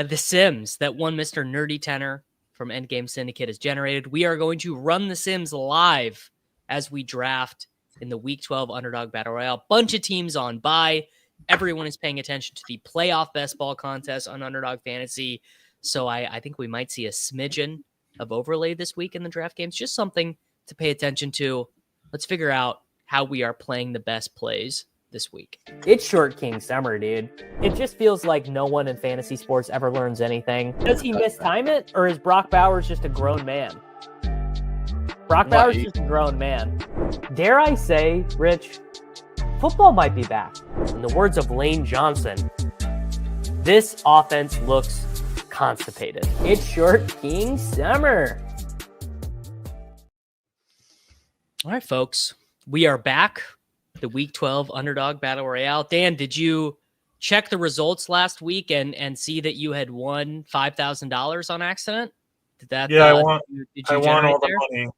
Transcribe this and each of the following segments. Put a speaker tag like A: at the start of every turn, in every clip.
A: by the Sims that one Mr. Nerdy Tenor from Endgame Syndicate has generated. We are going to run the Sims live as we draft in the Week 12 Underdog Battle Royale. Bunch of teams on bye. Everyone is paying attention to the playoff best ball contest on Underdog Fantasy. So I think we might see a smidgen of overlay this week in the draft games. Just something to pay attention to. Let's figure out how we are playing the best plays this week. It's Short King Summer, dude. It just feels like no one in fantasy sports ever learns anything. Does he mistime it, or is Brock Bowers just a grown man? Brock Bowers is just a grown man. Dare I say, Rich, football might be back. In the words of Lane Johnson, this offense looks constipated. It's Short King Summer. All right, folks. We are back. The Week 12 Underdog Battle Royale. Dan, did you check the results last week and see that you had won $5,000 on accident? Did that?
B: Yeah, I won.
A: Did
B: I
A: you
B: won all
A: there?
B: the money.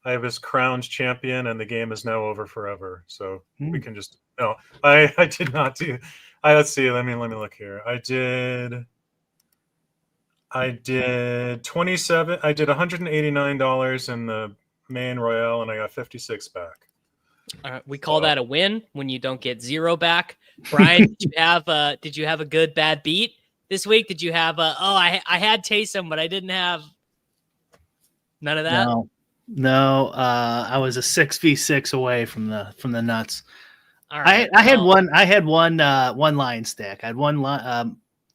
B: I was crowned champion, and the game is now over forever. So we can just no. I did not do. Let's see. Let me look here. I did 27. I did $189 in the main Royale, and I got 56 back.
A: We call that a win when you don't get zero back. Brian, did you have a good bad beat this week? Did you have I had Taysom, but I didn't have none of that?
C: No. I was a 6v6 away from the nuts.
A: All right.
C: I had one line stack. I had one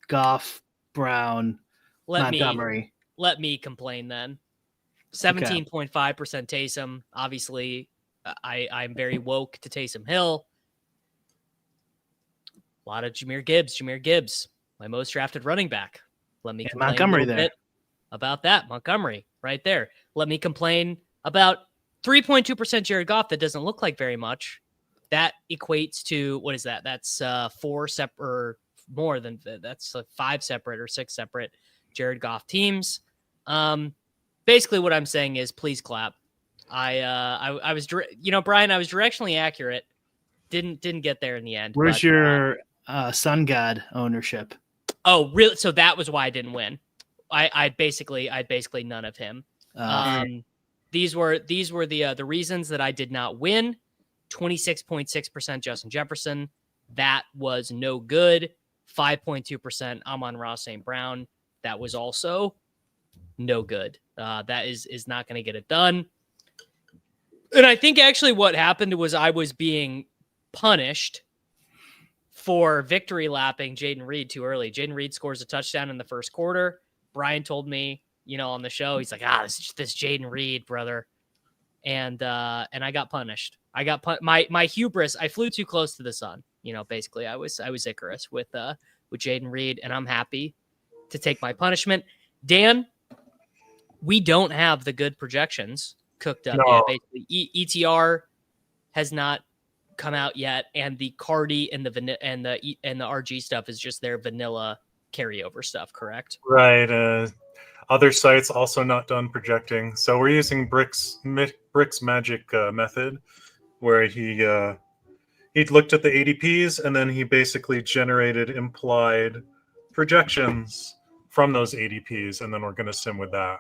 C: Goff, Brown, Montgomery.
A: Let me complain then. 17.5% Taysom. Obviously, I'm very woke to Taysom Hill. A lot of Jahmyr Gibbs, my most drafted running back. Let me complain
C: Montgomery
A: a little bit about that. Montgomery right there. Let me complain about 3.2% Jared Goff. That doesn't look like very much. That equates to, what is that? That's 4 separate, or more than that's 5 separate or 6 separate Jared Goff teams. Basically what I'm saying is please clap. I was, Brian, I was directionally accurate. Didn't get there in the end.
C: Where's your Sun God ownership?
A: Oh, really? So that was why I didn't win. I basically none of him. These were the reasons that I did not win. 26.6% Justin Jefferson. That was no good. 5.2% Amon-Ra St. Brown. That was also no good. That is not going to get it done. And I think actually what happened was I was being punished for victory lapping Jayden Reed too early. Jayden Reed scores a touchdown in the first quarter. Brian told me, on the show, he's like, this Jayden Reed, brother. And I got punished. I got my hubris. I flew too close to the sun. Basically I was Icarus with Jayden Reed, and I'm happy to take my punishment. Dan, we don't have the good projections cooked up yet. Basically, ETR has not come out yet, and the Cardi and the RG stuff is just their vanilla carryover stuff. Correct?
B: Right. Other sites also not done projecting, so we're using Brick's magic method, where he looked at the ADPs and then he basically generated implied projections from those ADPs, and then we're going to sim with that.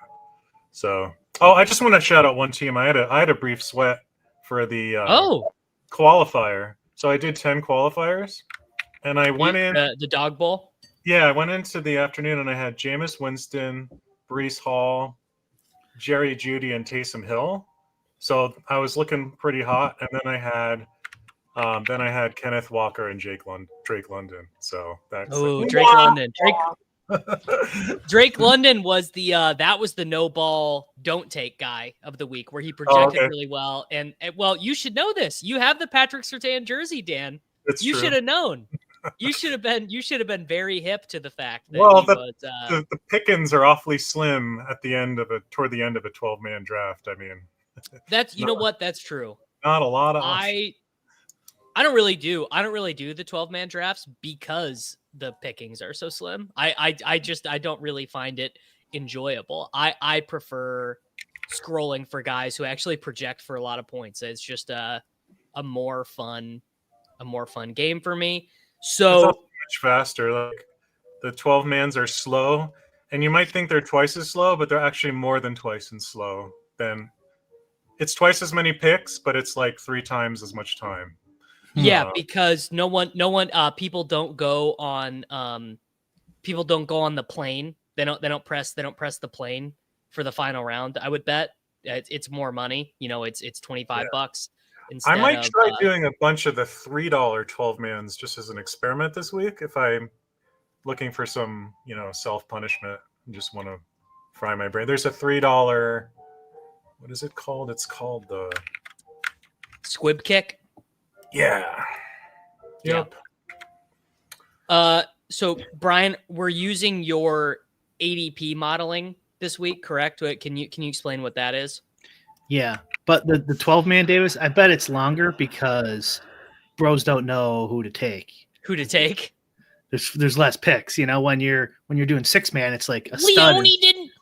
B: So, I just want to shout out one team. I had a brief sweat for the qualifier. So I did 10 qualifiers, and I went in
A: the Dog Bowl.
B: Yeah, I went into the afternoon and I had Jameis Winston, Breece Hall, Jerry Jeudy, and Taysom Hill. So I was looking pretty hot, and then I had Kenneth Walker and Drake London. So that's
A: Drake London. Drake London was that was the no ball don't take guy of the week, where he projected really well. And well, you should know this. You have the Patrick Surtain jersey, Dan.
B: You
A: should have known. You should have been very hip to the fact that
B: the pickings are awfully slim toward the end of a 12-man draft. I mean,
A: that's what, that's true.
B: Not a lot of
A: I don't really do the 12-man drafts because the pickings are so slim. I don't really find it enjoyable. I prefer scrolling for guys who actually project for a lot of points. It's just a more fun game for me. So
B: it's much faster. Like The 12 mans are slow, and you might think they're twice as slow, but they're actually more than twice as slow. Then it's twice as many picks, but it's like 3 times as much time.
A: Yeah, because no one people don't go on the plane. They don't press the plane for the final round. I would bet it's more money. It's $25 instead.
B: I might try doing a bunch of the $3 12 mans just as an experiment this week if I'm looking for some, self punishment and just want to fry my brain. There's a $3. What is it called? It's called the
A: Squib Kick.
B: Yeah. Yep.
A: So Brian, we're using your ADP modeling this week, correct? Can you explain what that is?
C: Yeah, but the 12-man Davis, I bet it's longer because bros don't know who to take.
A: Who to take?
C: There's less picks, when you're doing 6-man, it's like a stud.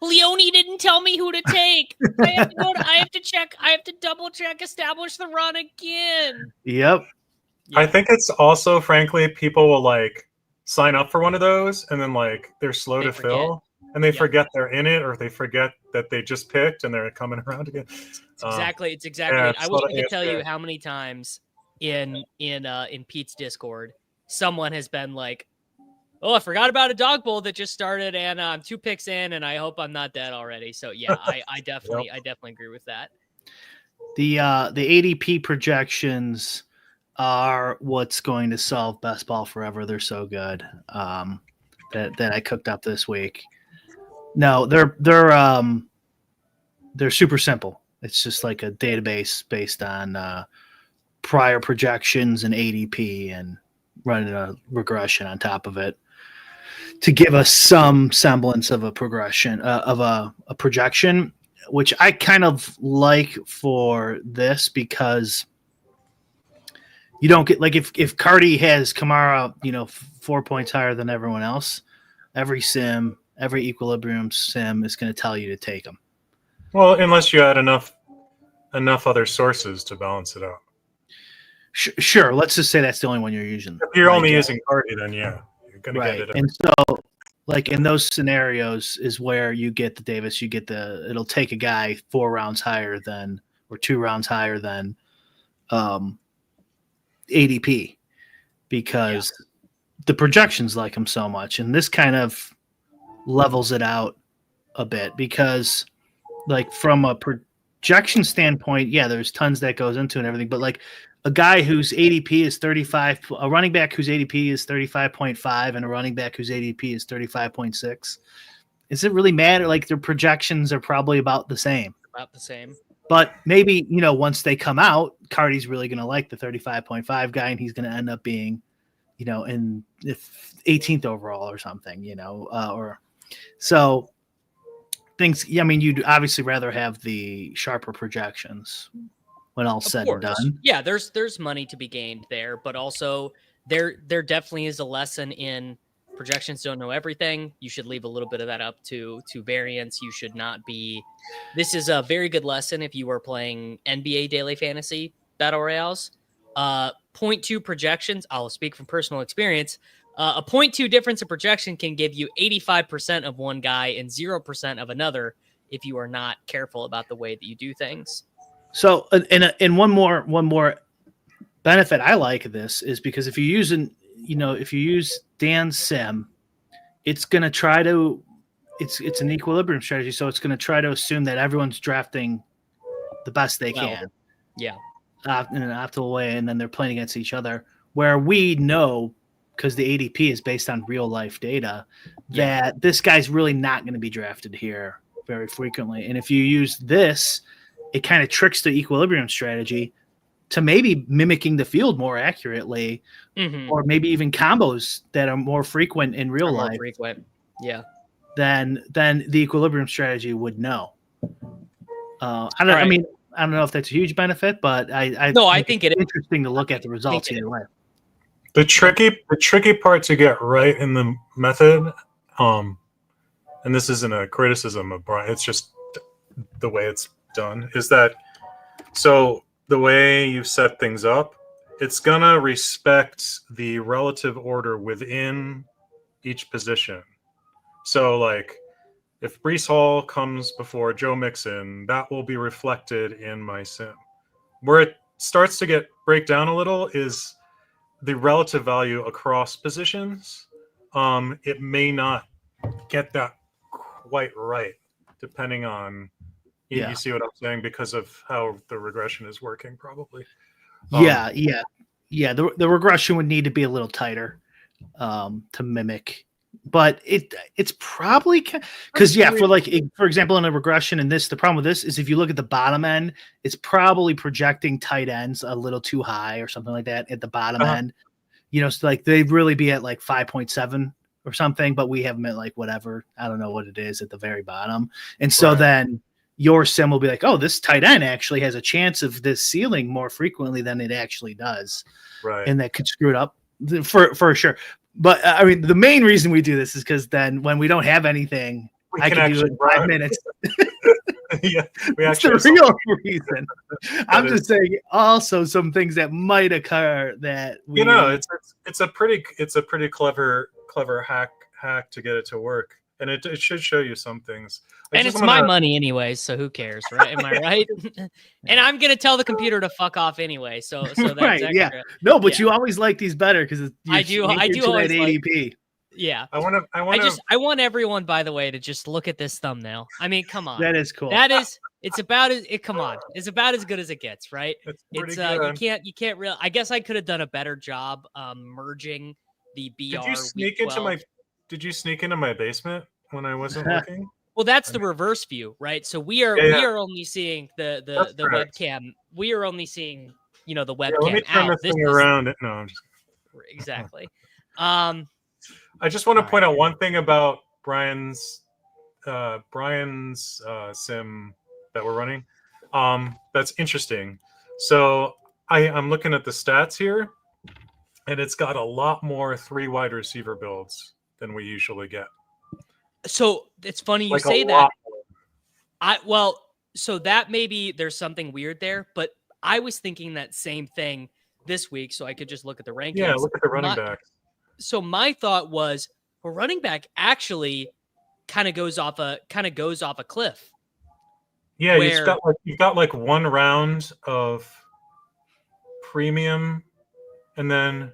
A: Leone didn't tell me who to take. I have to check. I have to double check, establish the run again.
C: Yep.
B: Yeah. I think it's also, frankly, people will sign up for one of those and then they're slow to fill and they forget they're in it, or they forget that they just picked and they're coming around again.
A: It's exactly. Yeah, I wish I could tell you how many times in Pete's Discord someone has been like, "Oh, I forgot about a dog bowl that just started, and I'm 2 picks in, and I hope I'm not dead already." So yeah, I definitely agree with that.
C: The ADP projections are what's going to solve best ball forever. They're so good that I cooked up this week. No, they're super simple. It's just like a database based on prior projections and ADP, and running a regression on top of it to give us some semblance of a progression of a projection, which I kind of like for this because you don't get if Cardi has Kamara, 4 points higher than everyone else, every equilibrium sim is going to tell you to take him.
B: Well, unless you add enough other sources to balance it out.
C: Sure. Let's just say that's the only one you're using.
B: If you're only using Cardi, then yeah, you're going to get it.
C: And so, in those scenarios is where you get the Davis. You get it'll take a guy 4 rounds higher than, or 2 rounds higher than, ADP, because the projections like him so much, and this kind of levels it out a bit because, from a projection standpoint, there's tons that goes into it and everything, but a guy whose ADP is 35, a running back whose ADP is 35.5, and a running back whose ADP is 35.6. Does it really matter? Their projections are probably about the same. But maybe, once they come out, Cardi's really going to like the 35.5 guy, and he's going to end up being, in 18th overall or something, or so things. You'd obviously rather have the sharper projections when all said and done.
A: Yeah, there's money to be gained there, but also there definitely is a lesson in projections don't know everything. You should leave a little bit of that up to variance. You should not be. This is a very good lesson if you are playing NBA daily fantasy battle royales. 0.2 projections. I'll speak from personal experience. A 0.2 difference in projection can give you 85% of one guy and 0% of another if you are not careful about the way that you do things.
C: So, and one more benefit I like of this is because if you use Dan's sim, it's going to try to, it's an equilibrium strategy. So it's going to try to assume that everyone's drafting the best they can.
A: Yeah.
C: In an optimal way. And then they're playing against each other, where we know, because the ADP is based on real life data, that this guy's really not going to be drafted here very frequently. And if you use this, it kind of tricks the equilibrium strategy to maybe mimicking the field more accurately, or maybe even combos that are more frequent in real life. Than the equilibrium strategy would know. I don't know if that's a huge benefit, but I think it's interesting to look at the results either way.
B: The tricky part to get right in the method, and this isn't a criticism of Brian, it's just the way it's done, is that so the way you set things up, it's gonna respect the relative order within each position. So like if Breece Hall comes before Joe Mixon, that will be reflected in my sim. Where it starts to break down a little is the relative value across positions. It may not get that quite right, depending on you see what I'm saying, because of how the regression is working, probably.
C: Yeah. The regression would need to be a little tighter to mimic, but it's probably because for example, in a regression in this, the problem with this is if you look at the bottom end, it's probably projecting tight ends a little too high or something like that at the bottom end. So like they'd really be at like 5.7 or something, but we have them at like whatever, I don't know what it is at the very bottom. And so then your sim will be like, oh, this tight end actually has a chance of this ceiling more frequently than it actually does.
B: Right.
C: And that could screw it up for sure. But I mean, the main reason we do this is because then when we don't have anything, I can do it in 5 minutes.
B: Yeah,
C: that's the real reason. I'm just saying also some things that might occur that
B: it's a pretty clever hack to get it to work, and it should show you some things.
A: And it's my money anyway, so who cares, right? Am I right? And I'm gonna tell the computer to fuck off anyway. So that's
C: right,
A: extra.
C: Yeah. No, but you always like these better because
A: I do always
C: ADP.
A: Yeah.
B: I
A: want everyone, by the way, to just look at this thumbnail. I mean, come on.
C: That is cool.
A: It's about as good as it gets, right? It's you can't really. I guess I could have done a better job merging the BR.
B: Did you sneak into my basement when I wasn't looking?
A: Well, that's the reverse view, right? So we are only seeing the webcam. We are only seeing, the webcam.
B: Let me turn this thing around. No, I'm just
A: exactly.
B: I just want to point out one thing about Brian's sim that we're running. That's interesting. So I'm looking at the stats here, and it's got a lot more 3 wide receiver builds than we usually get.
A: So it's funny you say that. So that maybe there's something weird there, but I was thinking that same thing this week, so I could just look at the rankings.
B: Yeah, look at the running backs.
A: So my thought was, running back actually kind of goes off a cliff.
B: Yeah, you've got like 1 round of premium, and then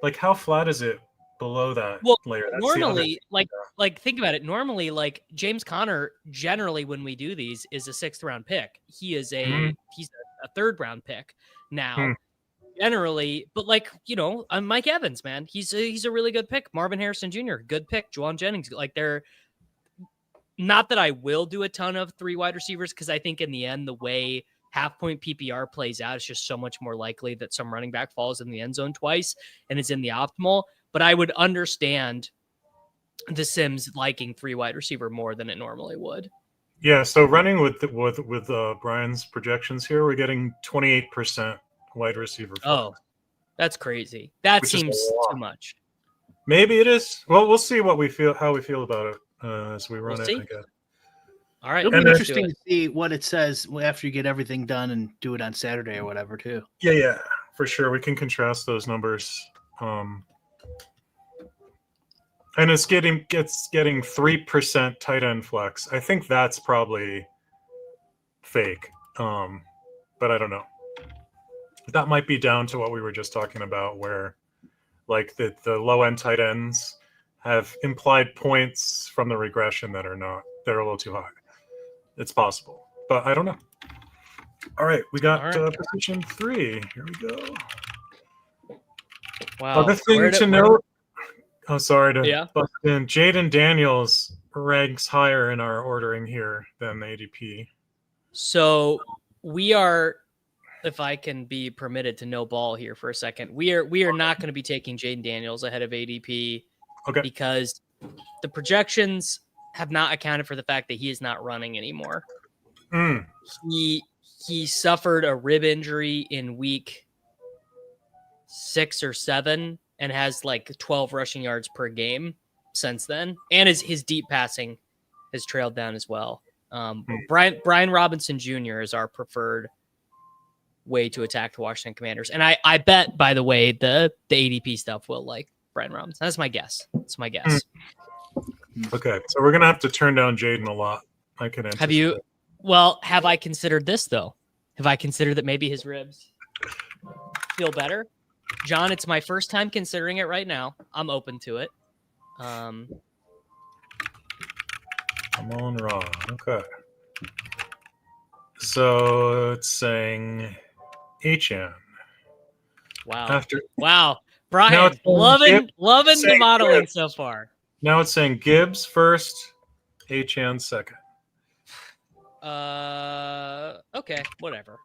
B: like how flat is it below that layer? That's
A: normally, like think about it. Normally, like James Conner, generally when we do these, is a 6th round pick. He is he's a 3rd round pick now. Generally, but I'm Mike Evans, man. He's a really good pick. Marvin Harrison Jr., good pick. Juwan Jennings, they're not that I will do a ton of 3 wide receivers because I think in the end the way half-point PPR plays out, it's just so much more likely that some running back falls in the end zone twice and is in the optimal. But I would understand the Sims liking 3 wide receiver more than it normally would.
B: Yeah. So running with Brian's projections here, we're getting 28%. Wide receiver.
A: Oh, that's crazy. That seems too much.
B: Maybe it is. Well, we'll see how we feel about it as we run it. I guess.
A: All right.
C: It'll be interesting to see what it says after you get everything done and do it on Saturday or whatever too.
B: Yeah, for sure. We can contrast those numbers. And it's getting 3% tight end flex. I think that's probably fake. But I don't know. That might be down to what we were just talking about, where like the low end tight ends have implied points from the regression that are a little too high. It's possible, but I don't know. All right, we got position 3. Here we go.
A: Wow.
B: Other thing to note. Oh, sorry to bust in. Jayden Daniels ranks higher in our ordering here than ADP.
A: So we are. If I can be permitted to no ball here for a second, we are not going to be taking Jayden Daniels ahead of ADP because the projections have not accounted for the fact that he is not running anymore. He suffered a rib injury in week 6 or 7 and has like 12 rushing yards per game since then, and his deep passing has trailed down as well. Brian Robinson Jr. is our preferred way to attack the Washington Commanders. And I bet, by the way, the ADP stuff will Brian Robinson. That's my guess. That's my guess.
B: Okay, so we're gonna have to turn down Jayden a lot. I can anticipate.
A: Have you? Well, have I considered this though? Have I considered that maybe his ribs feel better? John, it's my first time considering it right now. I'm open to it.
B: I'm on Raw. Okay. So it's saying HN.
A: Wow. Wow. Brian,
B: it's
A: loving the modeling
B: Gibbs.
A: so far.
B: Now it's saying Gibbs first, HN second.
A: Okay, whatever.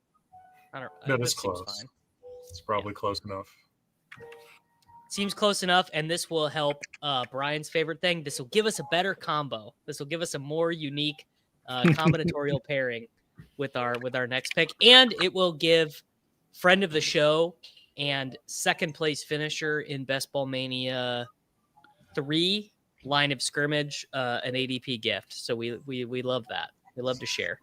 A: I don't.
B: That
A: this
B: is close.
A: seems fine.
B: It's probably close enough.
A: Seems close enough, and this will help Brian's favorite thing. This will give us a better combo. This will give us a more unique combinatorial pairing with our next pick, and it will give friend of the show and second place finisher in Best Ball Mania 3 line of scrimmage an ADP gift. So we love that. We love to share.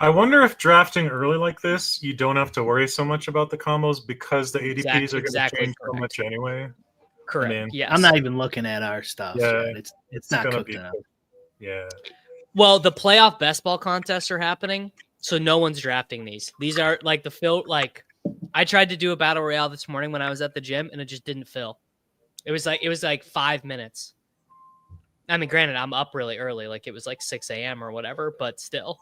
B: I wonder if drafting early like this, you don't have to worry so much about the combos because the ADPs are going to change so much anyway.
A: Correct.
B: I mean,
A: yes.
C: I'm not even looking at our stuff.
B: Yeah,
C: yet. It's not
B: gonna
C: cooked
B: be
C: enough.
B: Yeah.
A: Well, the playoff best ball contests are happening, so no one's drafting these. These are like the fill. Like I tried to do a battle royale this morning when I was at the gym, and it just didn't fill. It was like 5 minutes. I mean, granted, I'm up really early, like it was like 6 a.m. or whatever, but still.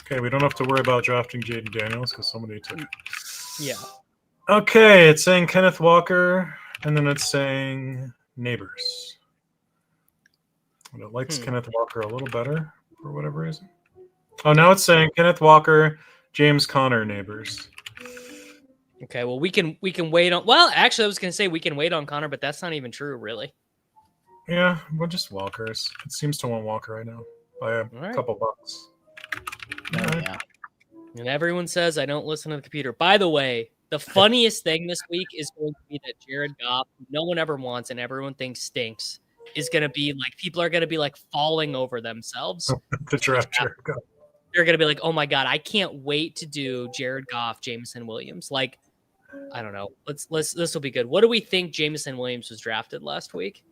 B: Okay, we don't have to worry about drafting Jayden Daniels because somebody took it.
A: Yeah.
B: Okay, it's saying Kenneth Walker, and then it's saying Neighbors. And it likes Kenneth Walker a little better for whatever reason. Oh, now it's saying Kenneth Walker, James Conner, Neighbors.
A: Okay, well, we can wait on. Well, actually, I was going to say we can wait on Connor, but that's not even true, really.
B: Yeah, well, just Walkers. It seems to want Walker right now by a couple bucks.
C: Yeah.
A: And everyone says I don't listen to the computer. By the way, the funniest thing this week is going to be that Jared Goff, who no one ever wants and everyone thinks stinks, is going to be like, people are going to be like falling over themselves.
B: The draft Jared Goff.
A: They're going to be like, oh my God, I can't wait to do Jared Goff, Jameson Williams. Like, I don't know. This will be good. What do we think Jameson Williams was drafted last week?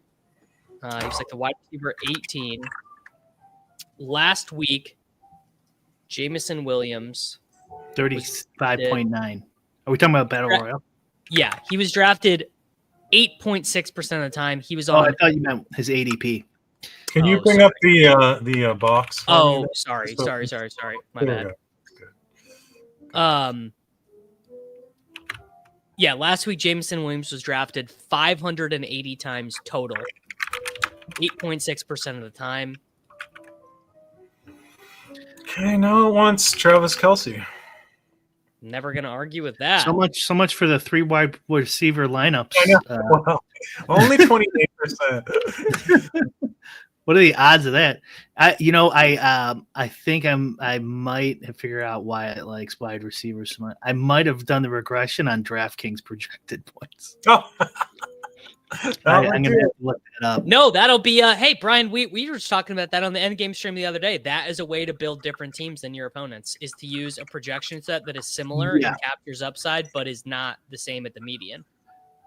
A: He was like the wide receiver 18. Last week, Jameson Williams
C: 35.9. Are we talking about Battle Royale?
A: Yeah, he was drafted 8.6% of the time. He was
C: Oh,
A: on.
C: I thought you meant his ADP.
B: Can you bring up the box?
A: Oh, sorry. My bad. Yeah, last week Jameson Williams was drafted 580 times total. 8.6% of the time.
B: Okay, now it wants Travis Kelce.
A: Never gonna argue with that.
C: So much for the 3 wide receiver lineups.
B: Wow. Only 28%.
C: What are the odds of that? I think I might have figured out why it likes wide receivers so much. I might have done the regression on DraftKings projected points.
B: Oh.
C: I'm gonna have to look that up.
A: No, that'll be hey Brian, we were just talking about that on the Endgame stream the other day. That is a way to build different teams than your opponents, is to use a projection set that is similar and captures upside, but is not the same at the median.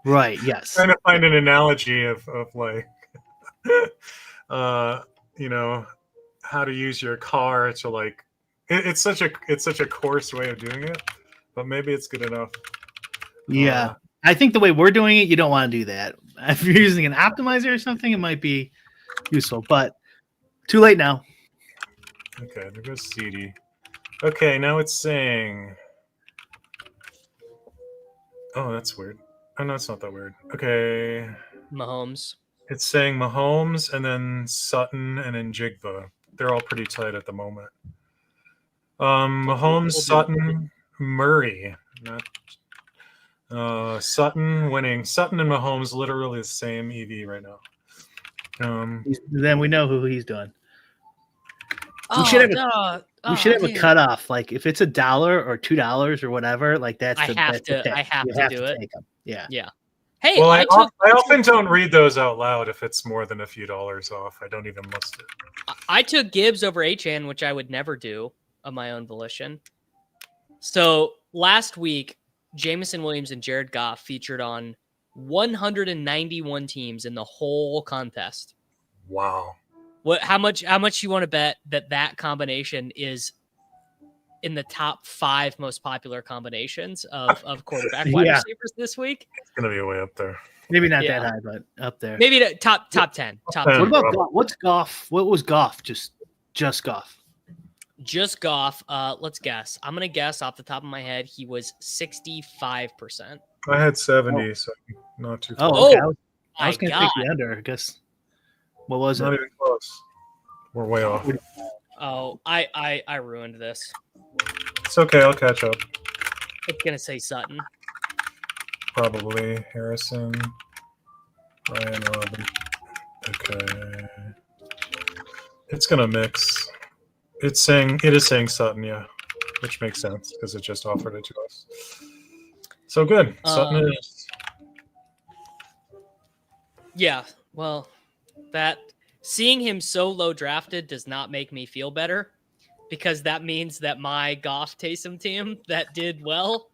C: Right, yes.
B: Trying to find an analogy of like how to use your car to like it's such a coarse way of doing it, but maybe it's good enough.
C: Yeah. I think the way we're doing it, you don't want to do that. If you're using an optimizer or something, it might be useful, but too late now.
B: Okay, there goes CD. Okay, now it's saying. Oh, that's weird. Oh, no, it's not that weird. Okay.
A: Mahomes.
B: It's saying Mahomes and then Sutton and then Jigba. They're all pretty tight at the moment. Mahomes, Sutton, Murray. Sutton winning. Sutton and Mahomes literally the same EV right now.
C: Then we know who he's doing.
A: We
C: should have a cutoff. Like if it's $1 or $2 or whatever, like that's
A: I have to do it.
C: Take them. Yeah.
A: Hey,
B: well, I often don't read those out loud if it's more than a few dollars off. I don't even list it.
A: I took Gibbs over HN, which I would never do of my own volition. So last week, Jameson Williams and Jared Goff featured on 191 teams in the whole contest.
B: Wow.
A: How much you want to bet that combination is in the top 5 most popular combinations of quarterback wide receivers this week?
B: It's going to be way up there.
C: Maybe not that high, but up there.
A: Maybe the top 10. Top 10.
C: What about Goff? What's Goff? What was Goff? Just Goff.
A: Just Goff. Let's guess. I'm going to guess off the top of my head he was 65%.
B: I had 70, so not too close.
C: Oh, okay. I was going to
A: God.
C: take the under, I guess. What was
B: Not
C: it?
B: even close. We're way off.
A: Oh, I ruined this.
B: It's okay. I'll catch up.
A: It's going to say Sutton.
B: Probably Harrison, Ryan Robin. Okay. It's going to mix. It is saying Sutton, yeah, which makes sense because it just offered it to us. So good. Sutton is.
A: Yeah, well, that seeing him so low drafted does not make me feel better because that means that my Goff Taysom team that did well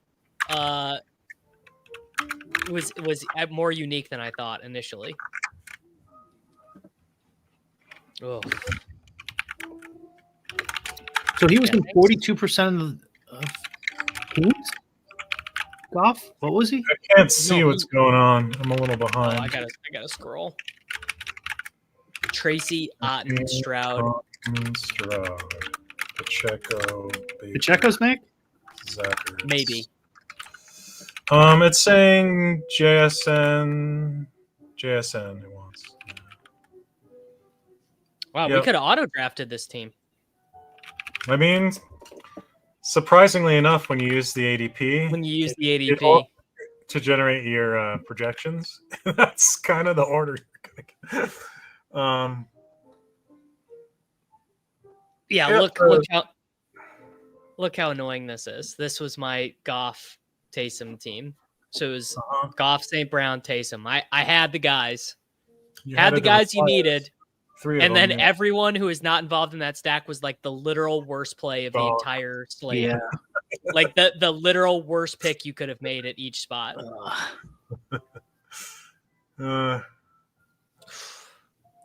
A: was more unique than I thought initially. Oh.
C: So he was in 42% of teams? Goff? What was he?
B: I can't see what's going on. I'm a little behind.
A: Oh, I gotta scroll. Tracy Otten Stroud.
B: Pacheco.
C: Pacheco's Nick?
B: Zachary.
A: Maybe.
B: It's saying JSN. JSN who wants.
A: Wow, we could have auto drafted this team.
B: I mean, surprisingly enough, when you use the ADP, to generate your projections, that's kind of the order you're going to get.
A: Yeah, look how annoying this is. This was my Goff Taysom team. So it was Goff, St. Brown, Taysom. I had the guys. You needed. And then everyone who is not involved in that stack was like the literal worst play of the entire slate. Yeah. Like the literal worst pick you could have made at each spot.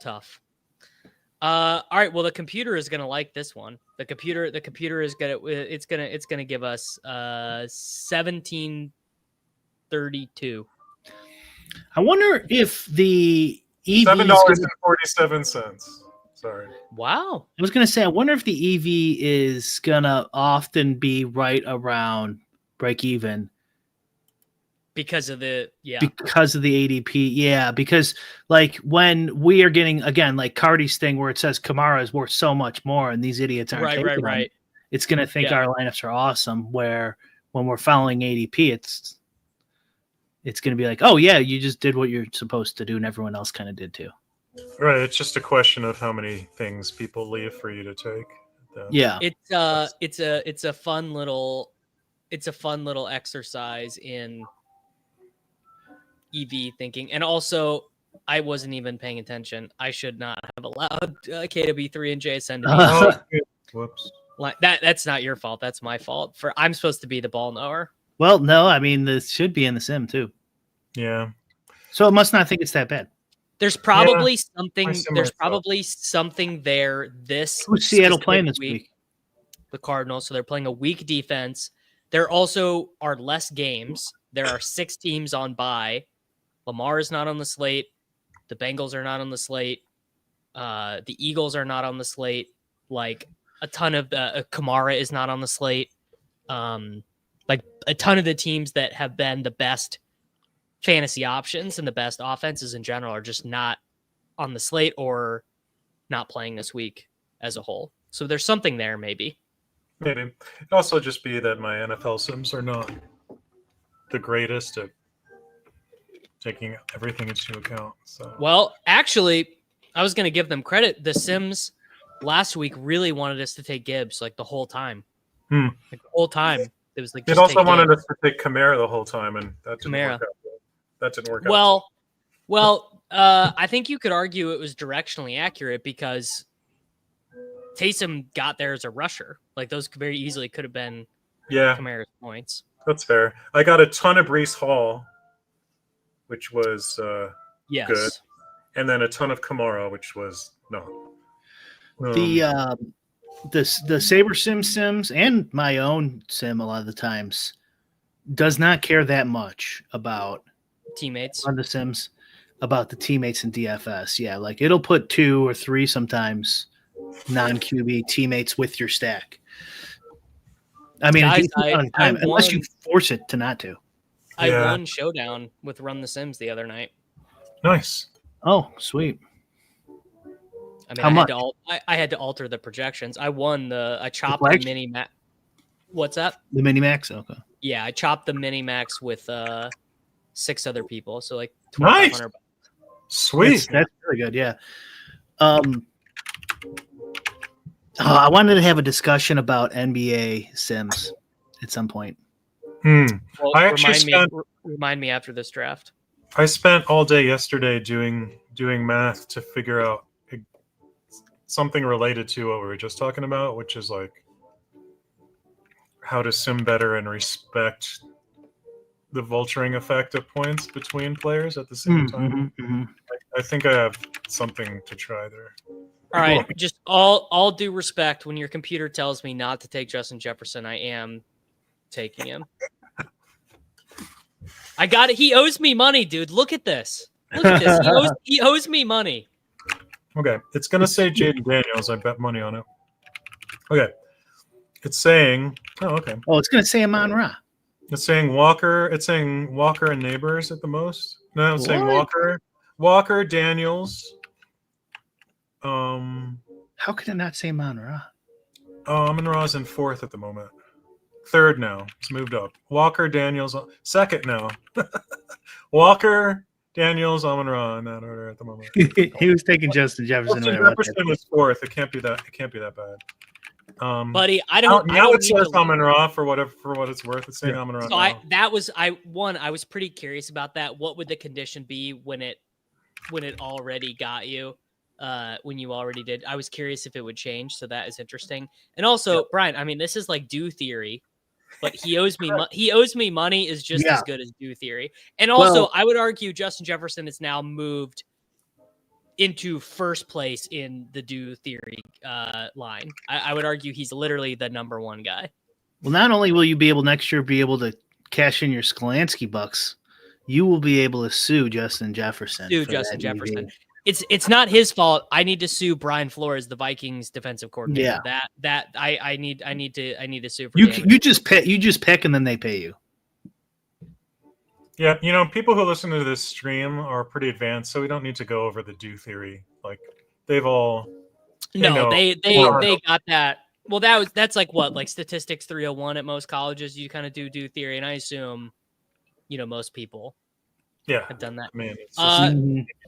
A: Tough. All right. Well, the computer is gonna like this one. The computer is gonna give us 1732.
C: I wonder if the EV
B: $7.47. Sorry.
A: Wow.
C: I was gonna say, I wonder if the EV is gonna often be right around break even.
A: Because of the
C: ADP. Yeah, because like when we are getting again like Cardi's thing where it says Kamara is worth so much more and these idiots aren't taking them, it's gonna think our lineups are awesome, where when we're following ADP, it's gonna be like, oh yeah, you just did what you're supposed to do and everyone else kind of did too.
B: Right. It's just a question of how many things people leave for you to take.
C: Yeah.
A: It's a fun little exercise in EV thinking. And also, I wasn't even paying attention. I should not have allowed KW3 and JSN to be.
B: Whoops.
A: Like that's not your fault. That's my fault. I'm supposed to be the ball knower.
C: Well, no, I mean this should be in the sim too.
B: Yeah.
C: So it must not think it's that bad.
A: There's probably something. There's probably something there.
C: Who's Seattle playing this week?
A: The Cardinals. So they're playing a weak defense. There also are less games. There are 6 teams on bye. Lamar is not on the slate. The Bengals are not on the slate. The Eagles are not on the slate. Like a ton of the Kamara is not on the slate. Like a ton of the teams that have been the best fantasy options and the best offenses in general are just not on the slate or not playing this week as a whole. So there's something there, maybe.
B: Maybe. It could also just be that my NFL sims are not the greatest at taking everything into account. So.
A: Well, actually, I was going to give them credit. The Sims last week really wanted us to take Gibbs like the whole time. Like the whole time. It was like
B: it also wanted us to take Kamara the whole time, and that didn't work out. That didn't work out.
A: Well, I think you could argue it was directionally accurate because Taysom got there as a rusher. Like those very easily could have been Kamara's points.
B: That's fair. I got a ton of Breece Hall which was
A: Yes.
B: good, and then a ton of Kamara, which was not.
C: The Saber Sims and my own sim a lot of the times does not care that much about
A: Teammates.
C: on the Sims about the teammates in DFS. Yeah, like it'll put 2 or 3 sometimes non-QB teammates with your stack. I mean,
A: Guys,
C: unless you force it to not to.
A: I won Showdown with Run the Sims the other night.
B: Nice.
C: Oh, sweet.
A: I mean, I had to alter the projections. I chopped the mini max. What's up?
C: The mini max. Okay.
A: Yeah, I chopped the mini max with 6 other people. So like
B: nice.
A: $2,500.
B: Sweet.
C: That's really good. Yeah. I wanted to have a discussion about NBA Sims at some point.
A: Well, remind me after this draft.
B: I spent all day yesterday doing math to figure out something related to what we were just talking about, which is like how to sim better and respect the vulturing effect of points between players at the same time.
C: Mm-hmm.
B: I think I have something to try there.
A: All right, just all due respect, when your computer tells me not to take Justin Jefferson, I am taking him. I got it. He owes me money, dude. Look at this. Look at this. He owes me money.
B: Okay, it's gonna say Jayden Daniels. I bet money on it. Okay, it's saying. Oh, okay.
C: Oh, it's gonna say Amon Ra.
B: It's saying Walker. It's saying Walker and Neighbors at the most. No, it's saying Walker, Daniels.
C: How could it not say Amon Ra?
B: Amon Ra's in 4th at the moment. 3rd now. It's moved up. Walker, Daniels, 2nd now. Walker, Daniels, Amon Ra in that order at the moment.
C: He was taking Justin Jefferson.
B: Jefferson was 4th. It can't be that bad.
A: Buddy, I don't.
B: It says Amon Ra for what it's worth. It's saying Amon Ra.
A: So I was pretty curious about that. What would the condition be when it already got you? When you already did, I was curious if it would change. So that is interesting. And also, Brian, I mean, this is like due theory, but he owes me money is just as good as due theory. And also, I would argue Justin Jefferson is now moved into first place in the due theory line. I would argue he's literally the number 1 guy.
C: Well, not only will you be able next year to cash in your Skolansky bucks, you will be able to sue Justin Jefferson.
A: It's not his fault. I need to sue Brian Flores, the Vikings defensive coordinator. Yeah. I need to sue for
C: you just pick and then they pay you.
B: Yeah, people who listen to this stream are pretty advanced, so we don't need to go over the due theory. Like they've all
A: they got that. Well, that's like what, like statistics 301 at most colleges. You kind of do due theory, and I assume most people have done that.
B: Man,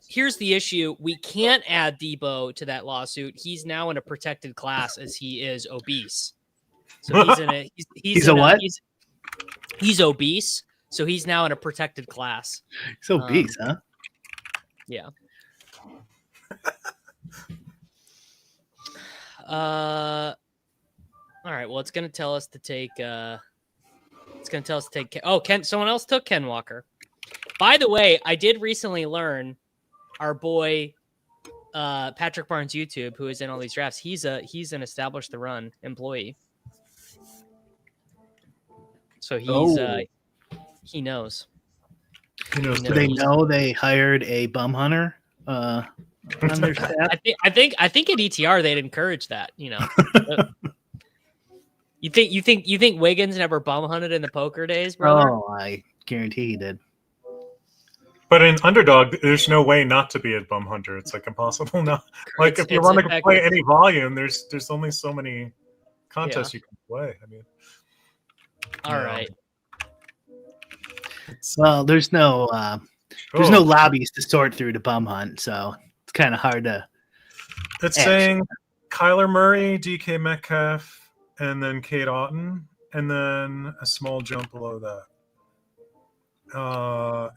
A: here's the issue: we can't add Debo to that lawsuit. He's now in a protected class as he is obese. So he's obese. So he's now in a protected class.
C: He's obese, huh?
A: Yeah. All right. Well, it's going to tell us to take. Someone else took Ken Walker. By the way, I did recently learn our boy Patrick Barnes YouTube, who is in all these drafts. He's an Establish the Run employee. So he knows.
C: Do they know they hired a bum hunter on their staff?
A: I think at ETR they'd encourage that. You think Wiggins never bum hunted in the poker days, brother?
C: Oh, I guarantee he did.
B: But in Underdog, there's no way not to be a bum hunter. It's like impossible not. Like if you want to play any volume, there's only so many contests you can play. I mean,
A: all right.
C: Well, there's no lobbies to sort through to bum hunt, so it's kind of hard to.
B: It's saying Kyler Murray, DK Metcalf, and then Kate Otten, and then a small jump below that.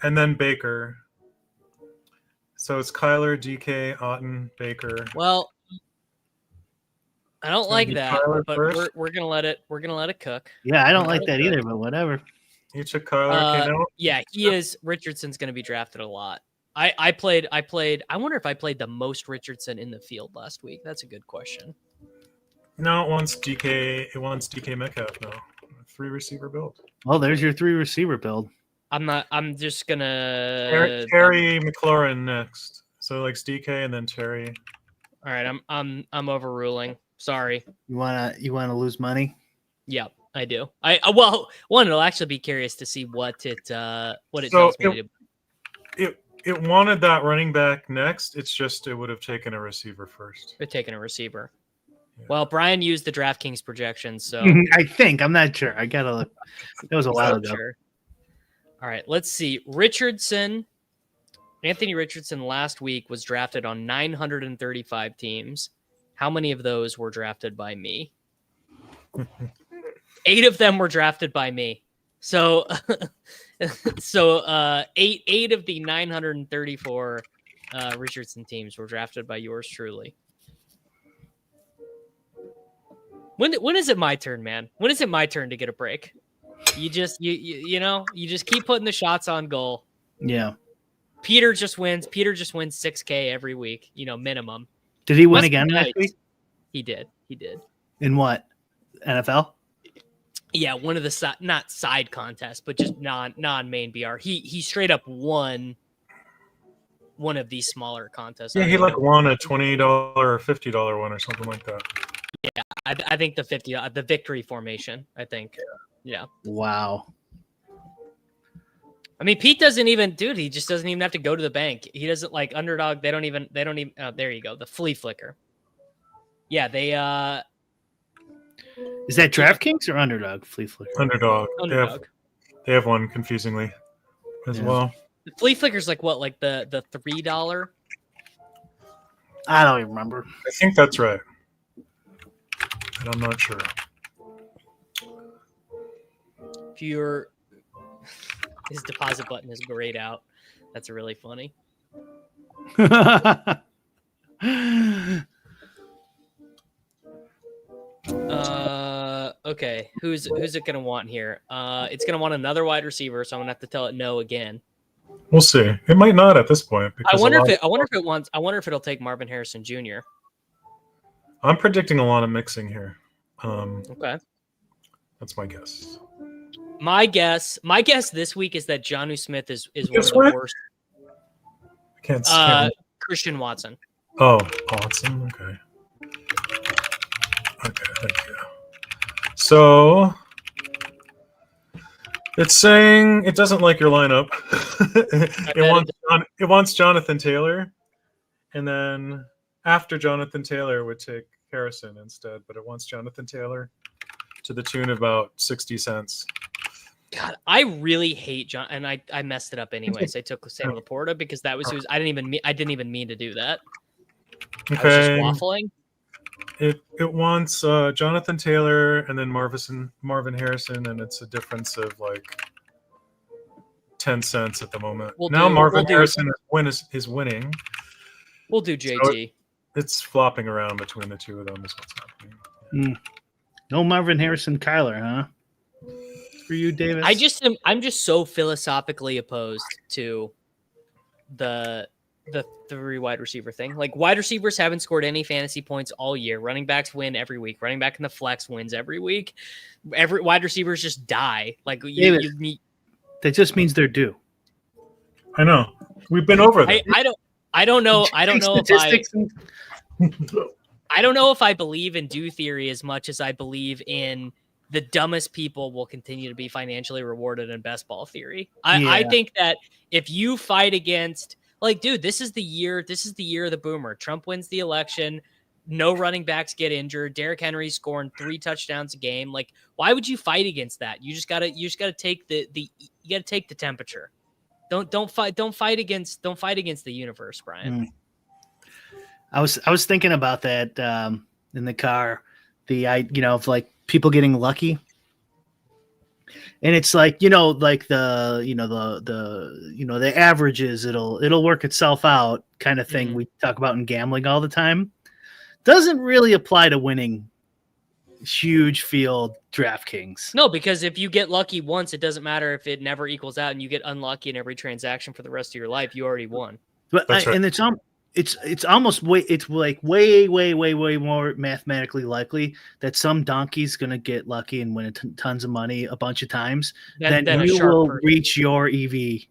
B: And then Baker. So it's Kyler, DK, Otten, Baker.
A: Well, I don't like that, but we're gonna let it cook.
C: Yeah, I don't like that either, but whatever.
B: You took Kyler. Okay, no.
A: Yeah, he is. Richardson's going to be drafted a lot. I played. I wonder if I played the most Richardson in the field last week. That's a good question.
B: No, it wants DK Metcalf now. 3 receiver build.
C: Well, there's your 3 receiver build.
A: I'm just gonna
B: Terry McLaurin next. So like DK and then Terry.
A: All right, I'm overruling. Sorry.
C: You wanna lose money?
A: Yep, I do. I'll actually be curious to see what it tells me to do.
B: It wanted that running back next. It's just it would have taken a receiver first.
A: They're taking a receiver.
B: Yeah.
A: Well, Brian used the DraftKings projections, so
C: I think. I'm not sure. I gotta look. That was a while ago.
A: Sure. All right, let's see. Anthony Richardson last week was drafted on 935 teams. How many of those were drafted by me? 8 of them were drafted by me. So, eight of the 934 Richardson teams were drafted by yours truly. When is it my turn, man? When is it my turn to get a break? You just keep putting the shots on goal.
C: Yeah.
A: Peter just wins. Peter just wins $6K every week, minimum.
C: Did he win again last week?
A: He did.
C: In what? NFL?
A: Yeah, one of the not side contests, but just non-main BR. He straight up won one of these smaller contests.
B: Yeah, he won a $20 or $50 one or something like that.
A: Yeah, I think the victory formation. I think. Yeah.
C: Wow.
A: I mean, Pete doesn't even, dude. He just doesn't even have to go to the bank. He doesn't like Underdog. They don't even. Oh, there you go. The flea flicker. Yeah, they.
C: Is that DraftKings or Underdog? Flea flicker.
B: Underdog.
A: Underdog.
B: They have one confusingly as well.
A: The flea flicker's like what? Like the $3?
C: I don't even remember.
B: I think that's right, but I'm not sure.
A: If you're. His deposit button is grayed out. That's really funny. Okay. Who's it gonna want here? It's gonna want another wide receiver, so I'm gonna have to tell it no again.
B: We'll see. It might not at this point.
A: I wonder if it'll take Marvin Harrison Jr.
B: I'm predicting a lot of mixing here.
A: Okay.
B: That's my guess.
A: My guess this week is that Jonnu Smith is one of the worst. Christian Watson.
B: Oh, Watson. Okay. Okay, thank you. So it's saying it doesn't like your lineup. It wants Jonathan Taylor, and then after Jonathan Taylor would take Harrison instead, but it wants Jonathan Taylor to the tune of about 60 cents.
A: God, I really hate John, and I messed it up anyways. I took Sam Laporta because that was who's. I didn't even mean to do that.
B: Okay.
A: I was just waffling.
B: It wants Jonathan Taylor and then Marvin Harrison, and it's a difference of like 10 cents at the moment. Marvin Harrison is winning.
A: We'll do JT.
B: So it's flopping around between the two of them. Is what's happening.
C: No Marvin Harrison, Kyler, huh? For you, Davis.
A: I'm just so philosophically opposed to the 3 wide receiver thing. Like, wide receivers haven't scored any fantasy points all year. Running backs win every week. Running back in the flex wins every week. Every wide receivers just die. Like,
C: that just means they're due.
B: I know. We've been over that.
A: I don't know if I believe in due theory as much as I believe in the dumbest people will continue to be financially rewarded in best ball theory. I think that if you fight against, like, dude, this is the year of the boomer. Trump wins the election. No running backs get injured. Derrick Henry's scoring 3 touchdowns a game. Like, why would you fight against that? You just gotta take the temperature. Don't fight against the universe, Brian.
C: I was thinking about that in the car. Of like people getting lucky, and it's like the averages. It'll work itself out kind of thing. We talk about in gambling all the time. Doesn't really apply to winning huge field DraftKings.
A: No, because if you get lucky once, it doesn't matter if it never equals out and you get unlucky in every transaction for the rest of your life. You already won.
C: But
B: That's right.
C: and it's almost way more mathematically likely that some donkey's gonna get lucky and win tons of money a bunch of times
A: Than
C: than
A: a
C: you
A: sharp
C: will
A: person.
C: reach your EV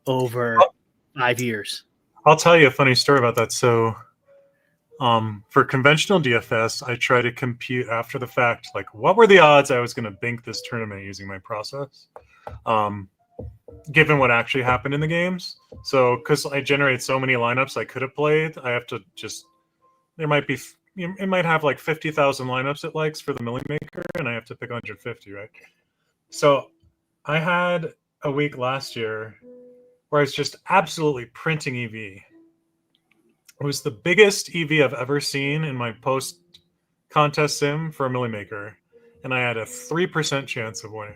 C: over 5 years.
B: I'll tell you a funny story about that. So, for conventional DFS, I try to compute after the fact, like what were the odds I was going to bank this tournament using my process, given what actually happened in the games. So, because I generate so many lineups I could have played, I have to just it might have like 50,000 lineups it likes for the Millie Maker, and I have to pick 150, right? So, I had a week last year where I was just absolutely printing EV. It was the biggest EV I've ever seen in my post-contest sim for a Millie Maker, and I had a 3% chance of winning.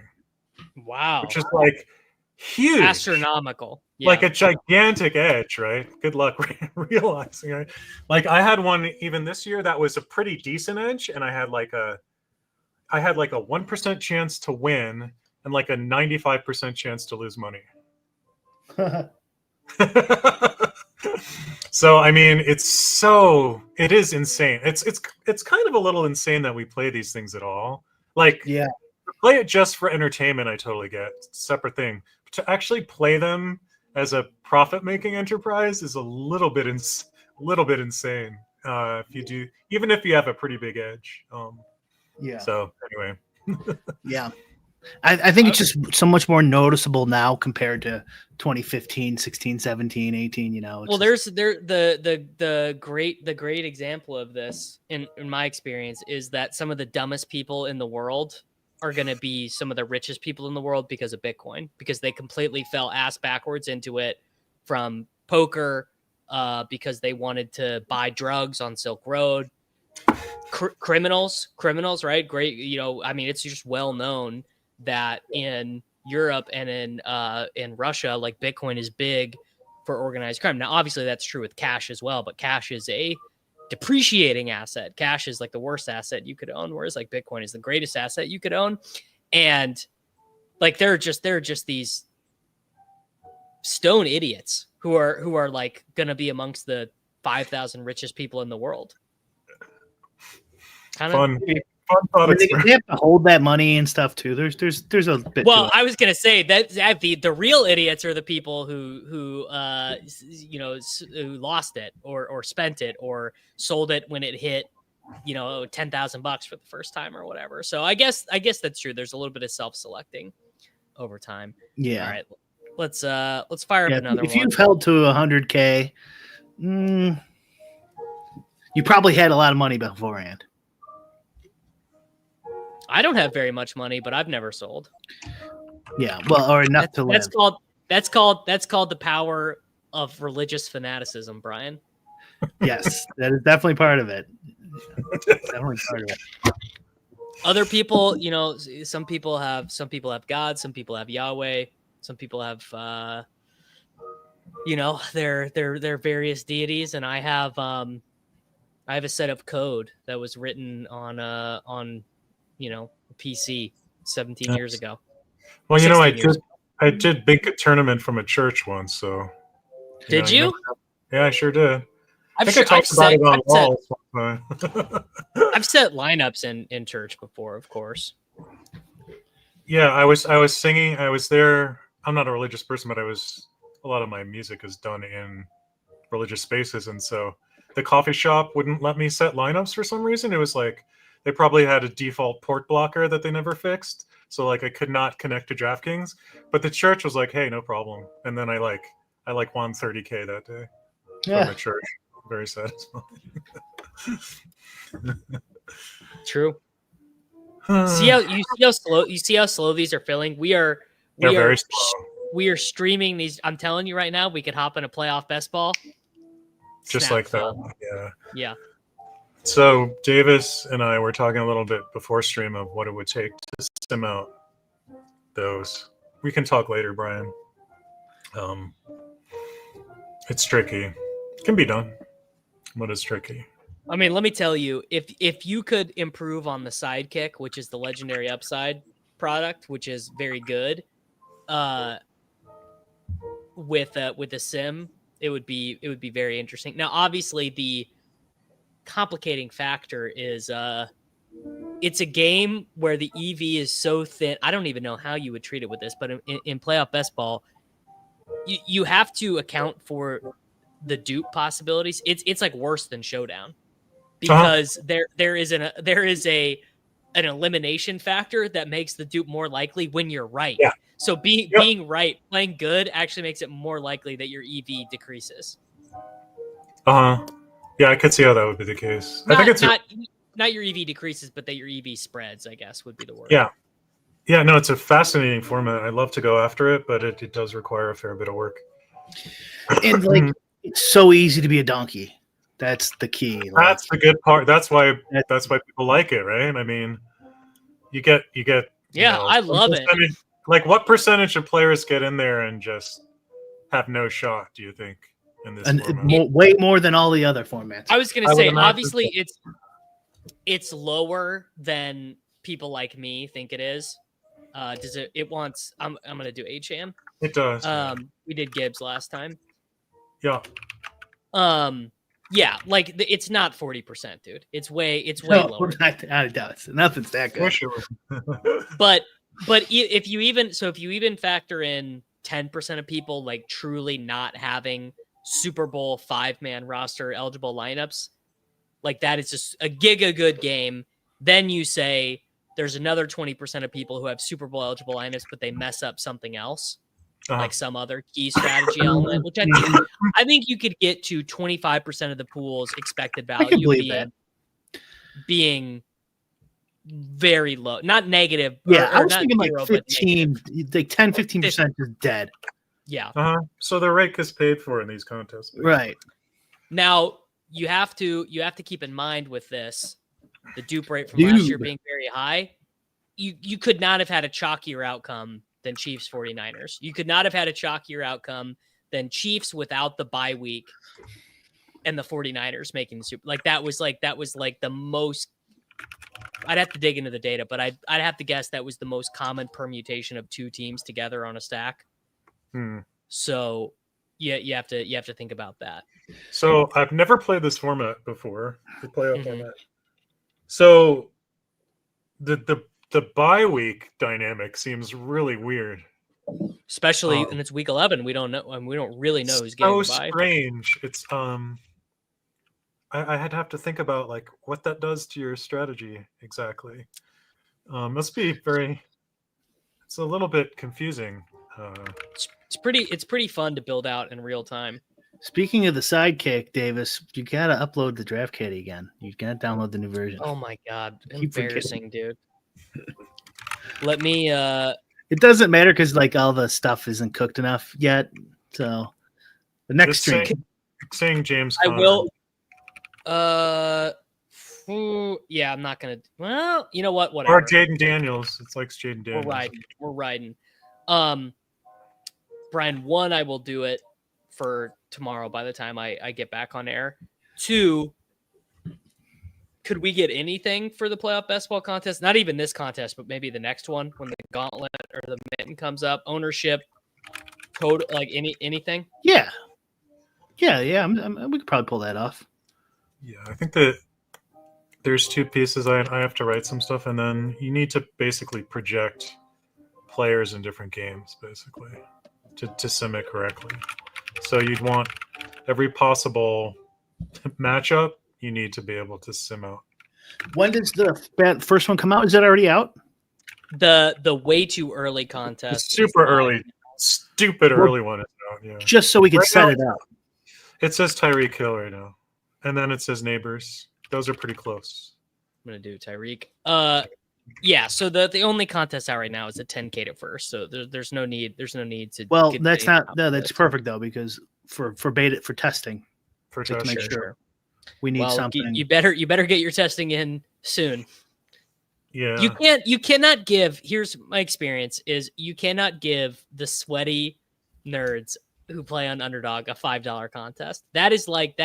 A: Wow.
B: Which is like huge.
A: Astronomical. Yeah.
B: Like a gigantic edge, right? Good luck realizing it. Like I had one even this year that was a pretty decent edge, and I had like a 1% chance to win and like a 95% chance to lose money. So I mean, it is insane. It's kind of a little insane that we play these things at all. Like,
C: Yeah.
B: play it just for entertainment, I totally get. It's a separate thing. But to actually play them as a profit-making enterprise is a little bit insane. If you do, even if you have a pretty big edge.
C: Yeah.
B: So anyway.
C: Yeah. I think it's just so much more noticeable now compared to 2015, 16, 17, 18, you know.
A: Well, there's the great example of this in my experience is that some of the dumbest people in the world are going to be some of the richest people in the world because of Bitcoin, because they completely fell ass backwards into it from poker, because they wanted to buy drugs on Silk Road. Criminals, right? Great. You know, I mean, it's just well known that in Europe and in Russia, like Bitcoin is big for organized crime. Now, obviously that's true with cash as well, but cash is a depreciating asset. Cash is like the worst asset you could own, whereas like Bitcoin is the greatest asset you could own. And like they're just these stone idiots who are like gonna be amongst the 5,000 richest people in the world.
B: Fun thought
C: they have to hold that money and stuff too. There's a bit.
A: Well,
C: to it.
A: I was gonna say that the real idiots are the people who lost it or spent it or sold it when it hit, you know, $10,000 for the first time or whatever. So I guess that's true. There's a little bit of self-selecting over time.
C: Yeah.
A: All right, let's fire up another one.
C: If you've held to 100K, you probably had a lot of money beforehand.
A: I don't have very much money, but I've never sold.
C: Yeah, well, or enough to live.
A: That's called the power of religious fanaticism, Brian.
C: Yes, that is definitely part of it. Definitely part of it.
A: Other people, you know, some people have God, some people have Yahweh, some people have you know, their various deities, and I have a set of code that was written on you know, PC 17 years ago.
B: Well, you know, I did bank a tournament from a church once, so.
A: Did you?
B: Yeah, I sure did.
A: I've
B: set lineups
A: in church before, of course.
B: Yeah, I was singing. I was there. I'm not a religious person, but a lot of my music is done in religious spaces, and so the coffee shop wouldn't let me set lineups for some reason. It was like they probably had a default port blocker that they never fixed, so like I could not connect to DraftKings. But the church was like, "Hey, no problem." And then I won 30K that day from the church. Very satisfying.
A: True. See how slow these are filling. They're very slow. We are streaming these. I'm telling you right now, we could hop in a playoff best ball.
B: Just like that. Yeah.
A: Yeah.
B: So Davis and I were talking a little bit before stream of what it would take to sim out those. We can talk later, Brian. It's tricky. It can be done, but it's tricky.
A: I mean, let me tell you, if you could improve on the sidekick, which is the legendary upside product, which is very good, with a sim, it would be very interesting. Now, obviously, the complicating factor is it's a game where the EV is so thin. I don't even know how you would treat it with this, but in playoff best ball, you have to account for the dupe possibilities. It's like worse than Showdown because there is an elimination factor that makes the dupe more likely when you're right.
B: Yeah.
A: So being right, playing good actually makes it more likely that your EV decreases.
B: Yeah, I could see how that would be the case.
A: Not,
B: I think it's
A: not your EV decreases, but that your EV spreads, I guess, would be the word.
B: Yeah. Yeah, no, it's a fascinating format. I love to go after it, but it does require a fair bit of work.
C: And like, it's so easy to be a donkey. That's the key. Like,
B: that's the good part. That's why people like it, right? I mean, you get.
A: Yeah, I love it.
B: Like, what percentage of players get in there and just have no shot? Do you think in this format?
C: Way more than all the other formats.
A: I was going to say, obviously, it's lower than people like me think it is. Does it? It wants. I'm going to do HM.
B: It does.
A: We did Gibbs last time.
B: Yeah.
A: Yeah, like it's not 40%, dude. It's way lower.
C: I doubt it. Nothing's that good.
B: For sure.
A: but if you even factor in 10% of people like truly not having Super Bowl 5-man roster eligible lineups, like that is just a giga good game. Then you say there's another 20% of people who have Super Bowl eligible lineups, but they mess up something else. Like some other key strategy element, which I think you could get to 25% of the pool's expected value being very low, not negative.
C: Yeah, I was thinking like 15, like 10-15% is dead.
A: Yeah.
B: So the rate is paid for in these contests, basically.
C: Right?
A: Now you have to keep in mind with this, the dupe rate from last year being very high. You could not have had a chalkier outcome than Chiefs 49ers. You could not have had a chalkier outcome than Chiefs without the bye week and the 49ers making the Super. That was the most. I'd have to dig into the data, but I'd have to guess that was the most common permutation of two teams together on a stack. So yeah, you have to think about that.
B: So I've never played this format before, the playoff format. So the bye week dynamic seems really weird,
A: especially and it's week 11. We don't know, and we don't really know who's getting
B: so
A: by.
B: Strange. It's I had to have to think about like what that does to your strategy exactly. Must be it's a little bit confusing.
A: It's pretty fun to build out in real time.
C: Speaking of the sidekick, Davis, you gotta upload the draft kitty again. You gotta download the new version.
A: Oh my god, embarrassing, dude. Let me.
C: It doesn't matter because like all the stuff isn't cooked enough yet. So the next stream,
B: saying James,
A: I will. Yeah, I'm not gonna. Well, you know what? Whatever.
B: Or Jayden Daniels. It's like Jayden Daniels.
A: We're riding. Brian, 1, I will do it for tomorrow by the time I get back on air. 2, could we get anything for the playoff best ball contest? Not even this contest, but maybe the next one when the gauntlet or the mitten comes up. Ownership, code, like anything.
C: Yeah. We could probably pull that off.
B: Yeah, I think that there's 2 pieces. I have to write some stuff, and then you need to basically project players in different games, basically, to sim it correctly. So you'd want every possible matchup. You need to be able to sim out.
C: When does the first one come out? Is that already out?
A: The way too early contest.
B: The super early, stupid early one is out. Yeah.
C: Just so we can set it up.
B: It says Tyreek Hill right now, and then it says neighbors. Those are pretty close.
A: I'm gonna do Tyreek. Yeah. So the only contest out right now is a 10K to first. So there's no need. There's no need to.
C: Well, that's not. No, that's perfect though, because for beta for testing.
B: To
C: make sure. We need something.
A: You better get your testing in soon.
B: Yeah.
A: You cannot give. Here's my experience: is you cannot give the sweaty nerds who play on Underdog a $5 contest. That is like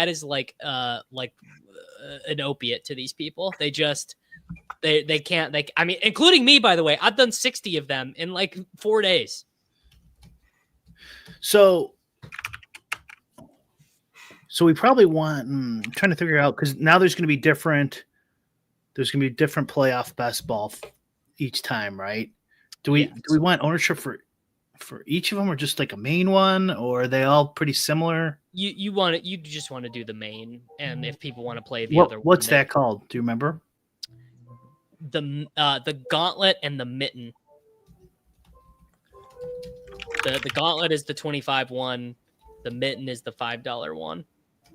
A: an opiate to these people. They just they can't. I mean, including me, by the way. I've done 60 of them in like 4 days.
C: So we probably want. I'm trying to figure out because now there's going to be different. There's going to be different playoff best ball each time, right? Do we want ownership for each of them, or just like a main one, or are they all pretty similar?
A: You want it? You just want to do the main, and if people want to play the other,
C: what's that called? Do you remember?
A: The gauntlet and the mitten. The gauntlet is the $25 one. The mitten is the $5 one.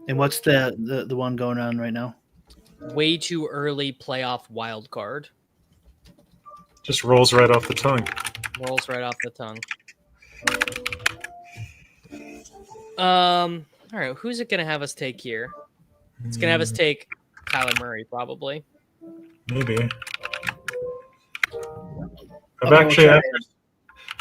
C: And what's the one going on right now?
A: Way too early playoff wild card.
B: Just rolls right off the tongue.
A: Rolls right off the tongue. All right, who's it gonna have us take here? It's gonna have us take Kyler Murray, probably.
B: Maybe. I've actually,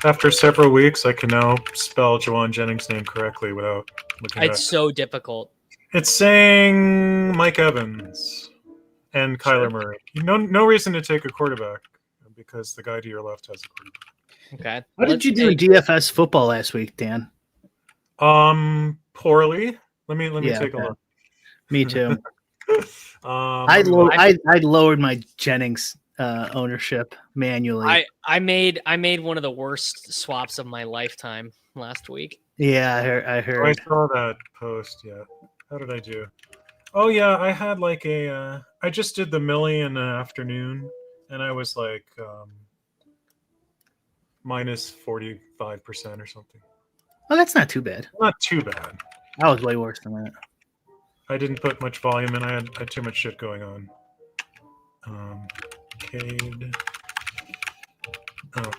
B: after several weeks, I can now spell Jawan Jennings' name correctly without looking.
A: It's so difficult.
B: It's saying Mike Evans and Kyler Murray. No reason to take a quarterback because the guy to your left has a quarterback.
A: Okay.
C: What did you do in DFS football last week, Dan?
B: Poorly. Let me take a look.
C: Me too. I lowered my Jennings ownership manually.
A: I made one of the worst swaps of my lifetime last week.
C: Yeah, I heard.
B: I saw that post. Yeah. How did I do? Oh yeah, I had like I just did the millie in the afternoon, and I was like minus 45% or something.
C: Oh, that's not too bad.
B: Not too bad.
C: That was way worse than that.
B: I didn't put much volume in. I had too much shit going on. Cade. Oh,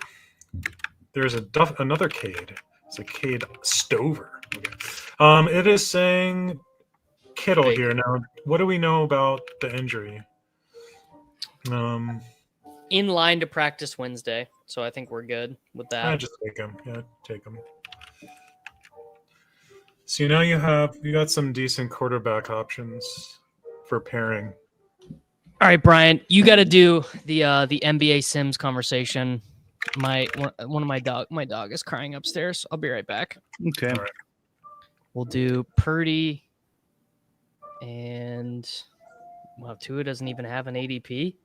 B: there's another Cade. It's a Cade Stover. Okay. It is saying Kittle here now. What do we know about the injury?
A: In line to practice Wednesday, so I think we're good with that.
B: I just take him. Yeah, take him. So now you got some decent quarterback options for pairing.
A: All right, Brian, you got to do the NBA Sims conversation. My dog is crying upstairs. I'll be right back.
C: Okay.
B: All right.
A: We'll do Purdy, and Tua doesn't even have an ADP.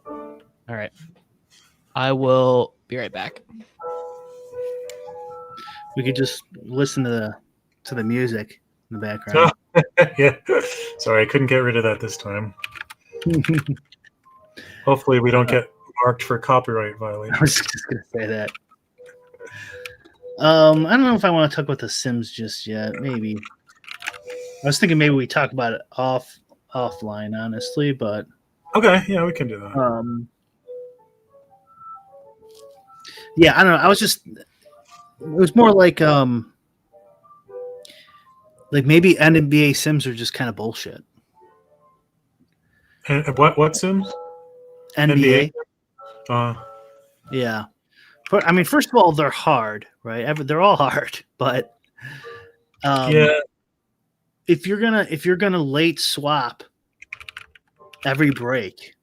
A: All right, I will be right back.
C: We could just listen to the music in the background.
B: Yeah. Sorry, I couldn't get rid of that this time. Hopefully we don't get marked for copyright violation.
C: I was just going to say that. I don't know if I want to talk about the Sims just yet. Maybe. I was thinking maybe we talk about it offline, honestly, but
B: okay, yeah, we can do that.
C: Yeah, I don't know. I was just it was more like maybe NBA Sims are just kind of bullshit.
B: And what Sims?
C: NBA.
B: Yeah.
C: But I mean, first of all, they're hard, right? They're all hard, but
B: yeah.
C: If you're gonna late swap every break,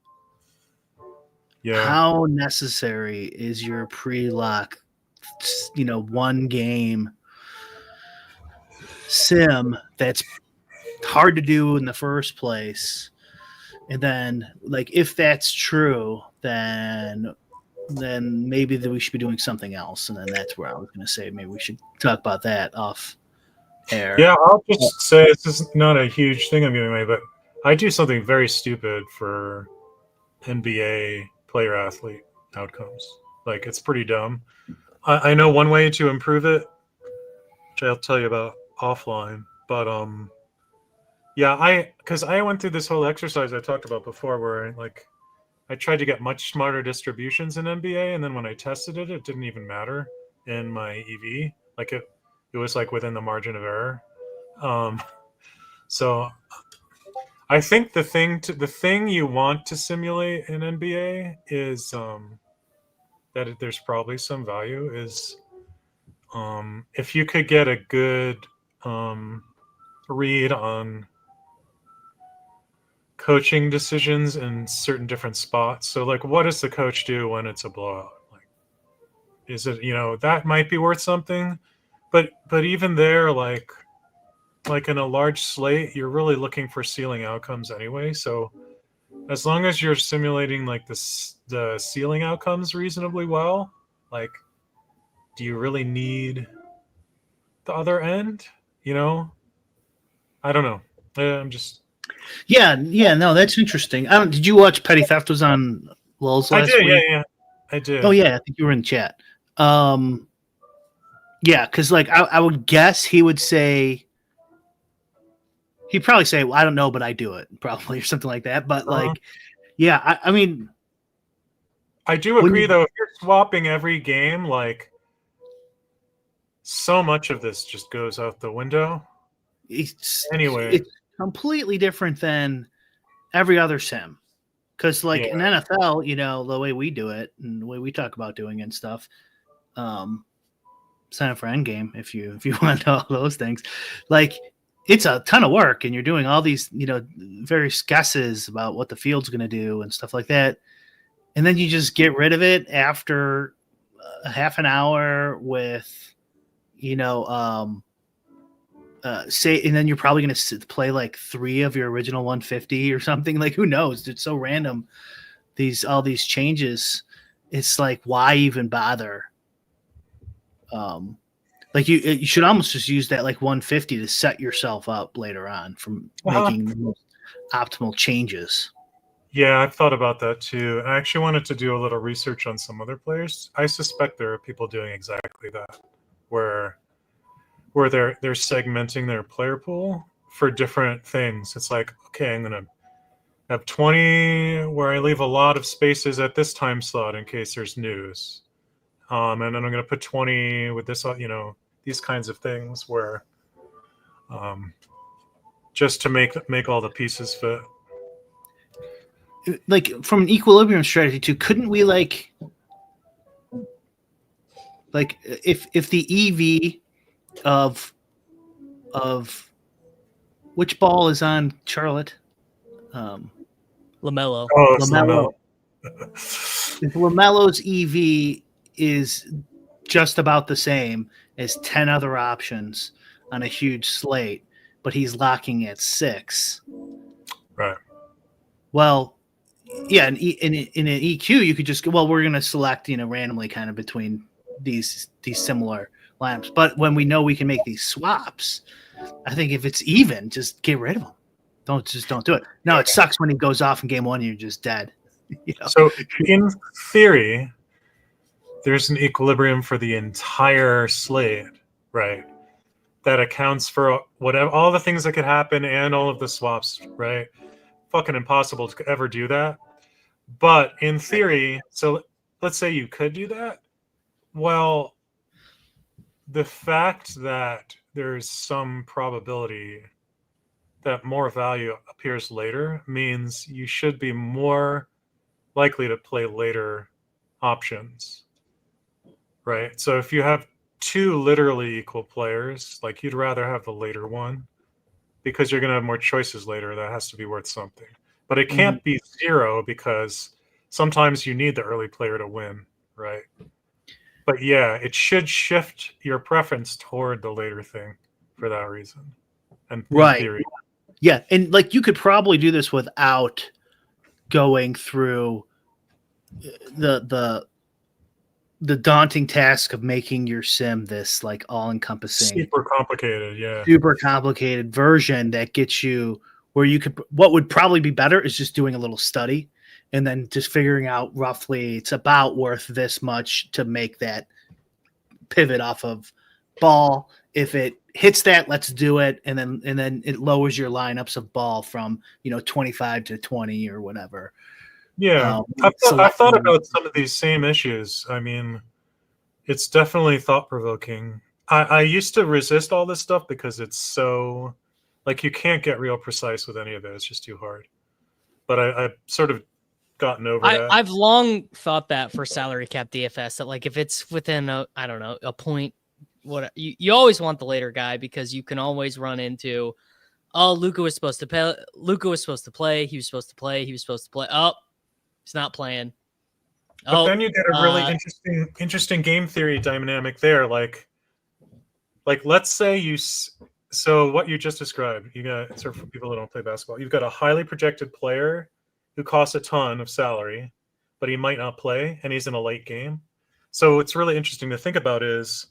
B: yeah,
C: how necessary is your pre-lock? 1 game sim that's hard to do in the first place, and then if that's true, then maybe we should be doing something else, and then that's where I was going to say maybe we should talk about that off air.
B: Yeah, I'll just say this is not a huge thing I'm giving away, but I do something very stupid for NBA player-athlete outcomes. It's pretty dumb. I know one way to improve it, which I'll tell you about offline, but yeah, because I went through this whole exercise I talked about before where I tried to get much smarter distributions in NBA, and then when I tested it, it didn't even matter in my EV. It was within the margin of error. So I think the thing you want to simulate in NBA is that there's probably some value is if you could get a good read on coaching decisions in certain different spots. So like, what does the coach do when it's a blowout? Like, is it, that might be worth something, but even there, like in a large slate, you're really looking for ceiling outcomes anyway. So as long as you're simulating like the ceiling outcomes reasonably well, like, do you really need the other end? I don't know. I'm just.
C: Yeah, no, that's interesting. Did you watch Petty Theft was on Lulz last week?
B: Yeah, I did.
C: Oh yeah, I think you were in chat. Yeah, because like I would guess he'd probably say, well, I don't know, but I do it, probably, or something like that. But like, yeah, I mean,
B: I do agree though. If you're swapping every game, like, so much of this just goes out the window.
C: It's completely different than every other sim. Because like in NFL, the way we do it and the way we talk about doing it and stuff, sign up for Endgame if you want to know all those things. Like, it's a ton of work, and you're doing all these various guesses about what the field's going to do and stuff like that, and then you just get rid of it after a half an hour with say, and then you're probably going to play like 3 of your original 150 or something. Like, who knows? It's so random. All these changes. It's like, why even bother? Like you should almost just use that like 150 to set yourself up later on from making the most optimal changes.
B: Yeah, I've thought about that too. I actually wanted to do a little research on some other players. I suspect there are people doing exactly that, where they're segmenting their player pool for different things. It's like, okay, I'm gonna have 20 where I leave a lot of spaces at this time slot in case there's news, and then I'm gonna put 20 with this, these kinds of things where, just to make all the pieces fit.
C: Like, from an equilibrium strategy too, couldn't we like if the EV of which ball is on Charlotte?
A: LaMelo.
B: Oh,
C: LaMelo. If LaMelo's EV is just about the same as 10 other options on a huge slate, but he's locking at 6.
B: Right.
C: Well, yeah, in an EQ, you could just go, well, we're going to select, randomly kind of between these similar lineups. But when we know we can make these swaps, I think if it's even, just get rid of them. Don't do it. No, it sucks when he goes off in game 1 and you're just dead.
B: So in theory, there's an equilibrium for the entire slate, right? That accounts for whatever, all the things that could happen and all of the swaps, right? Fucking impossible to ever do that. But in theory, so let's say you could do that. Well, the fact that there's some probability that more value appears later means you should be more likely to play later options, right? So if you have 2 literally equal players, like, you'd rather have the later one because you're going to have more choices later. That has to be worth something. But it can't be 0 because sometimes you need the early player to win, right? But yeah, it should shift your preference toward the later thing for that reason. And
C: right.
B: Theory.
C: Yeah, and like, you could probably do this without going through the daunting task of making your sim this like all-encompassing,
B: super complicated
C: version that gets you where you could. What would probably be better is just doing a little study and then just figuring out roughly it's about worth this much to make that pivot off of ball. If it hits that, let's do it, and then it lowers your lineups of ball from 25 to 20 or whatever.
B: Yeah, I've thought about some of these same issues. I mean, it's definitely thought-provoking. I used to resist all this stuff because it's so, like, you can't get real precise with any of it. It's just too hard. But I've sort of gotten over that.
A: I've long thought that for salary cap DFS, that like if it's within a point, you always want the later guy because you can always run into Oh, Luka was supposed to play. Luka was supposed to play. He was supposed to play. He was supposed to play. Oh, he's not playing.
B: But then you get a really interesting game theory dynamic there. Like let's say so what you just described, you got, so for people who don't play basketball, you've got a highly projected player who costs a ton of salary, but he might not play, and he's in a late game. So what's really interesting to think about is,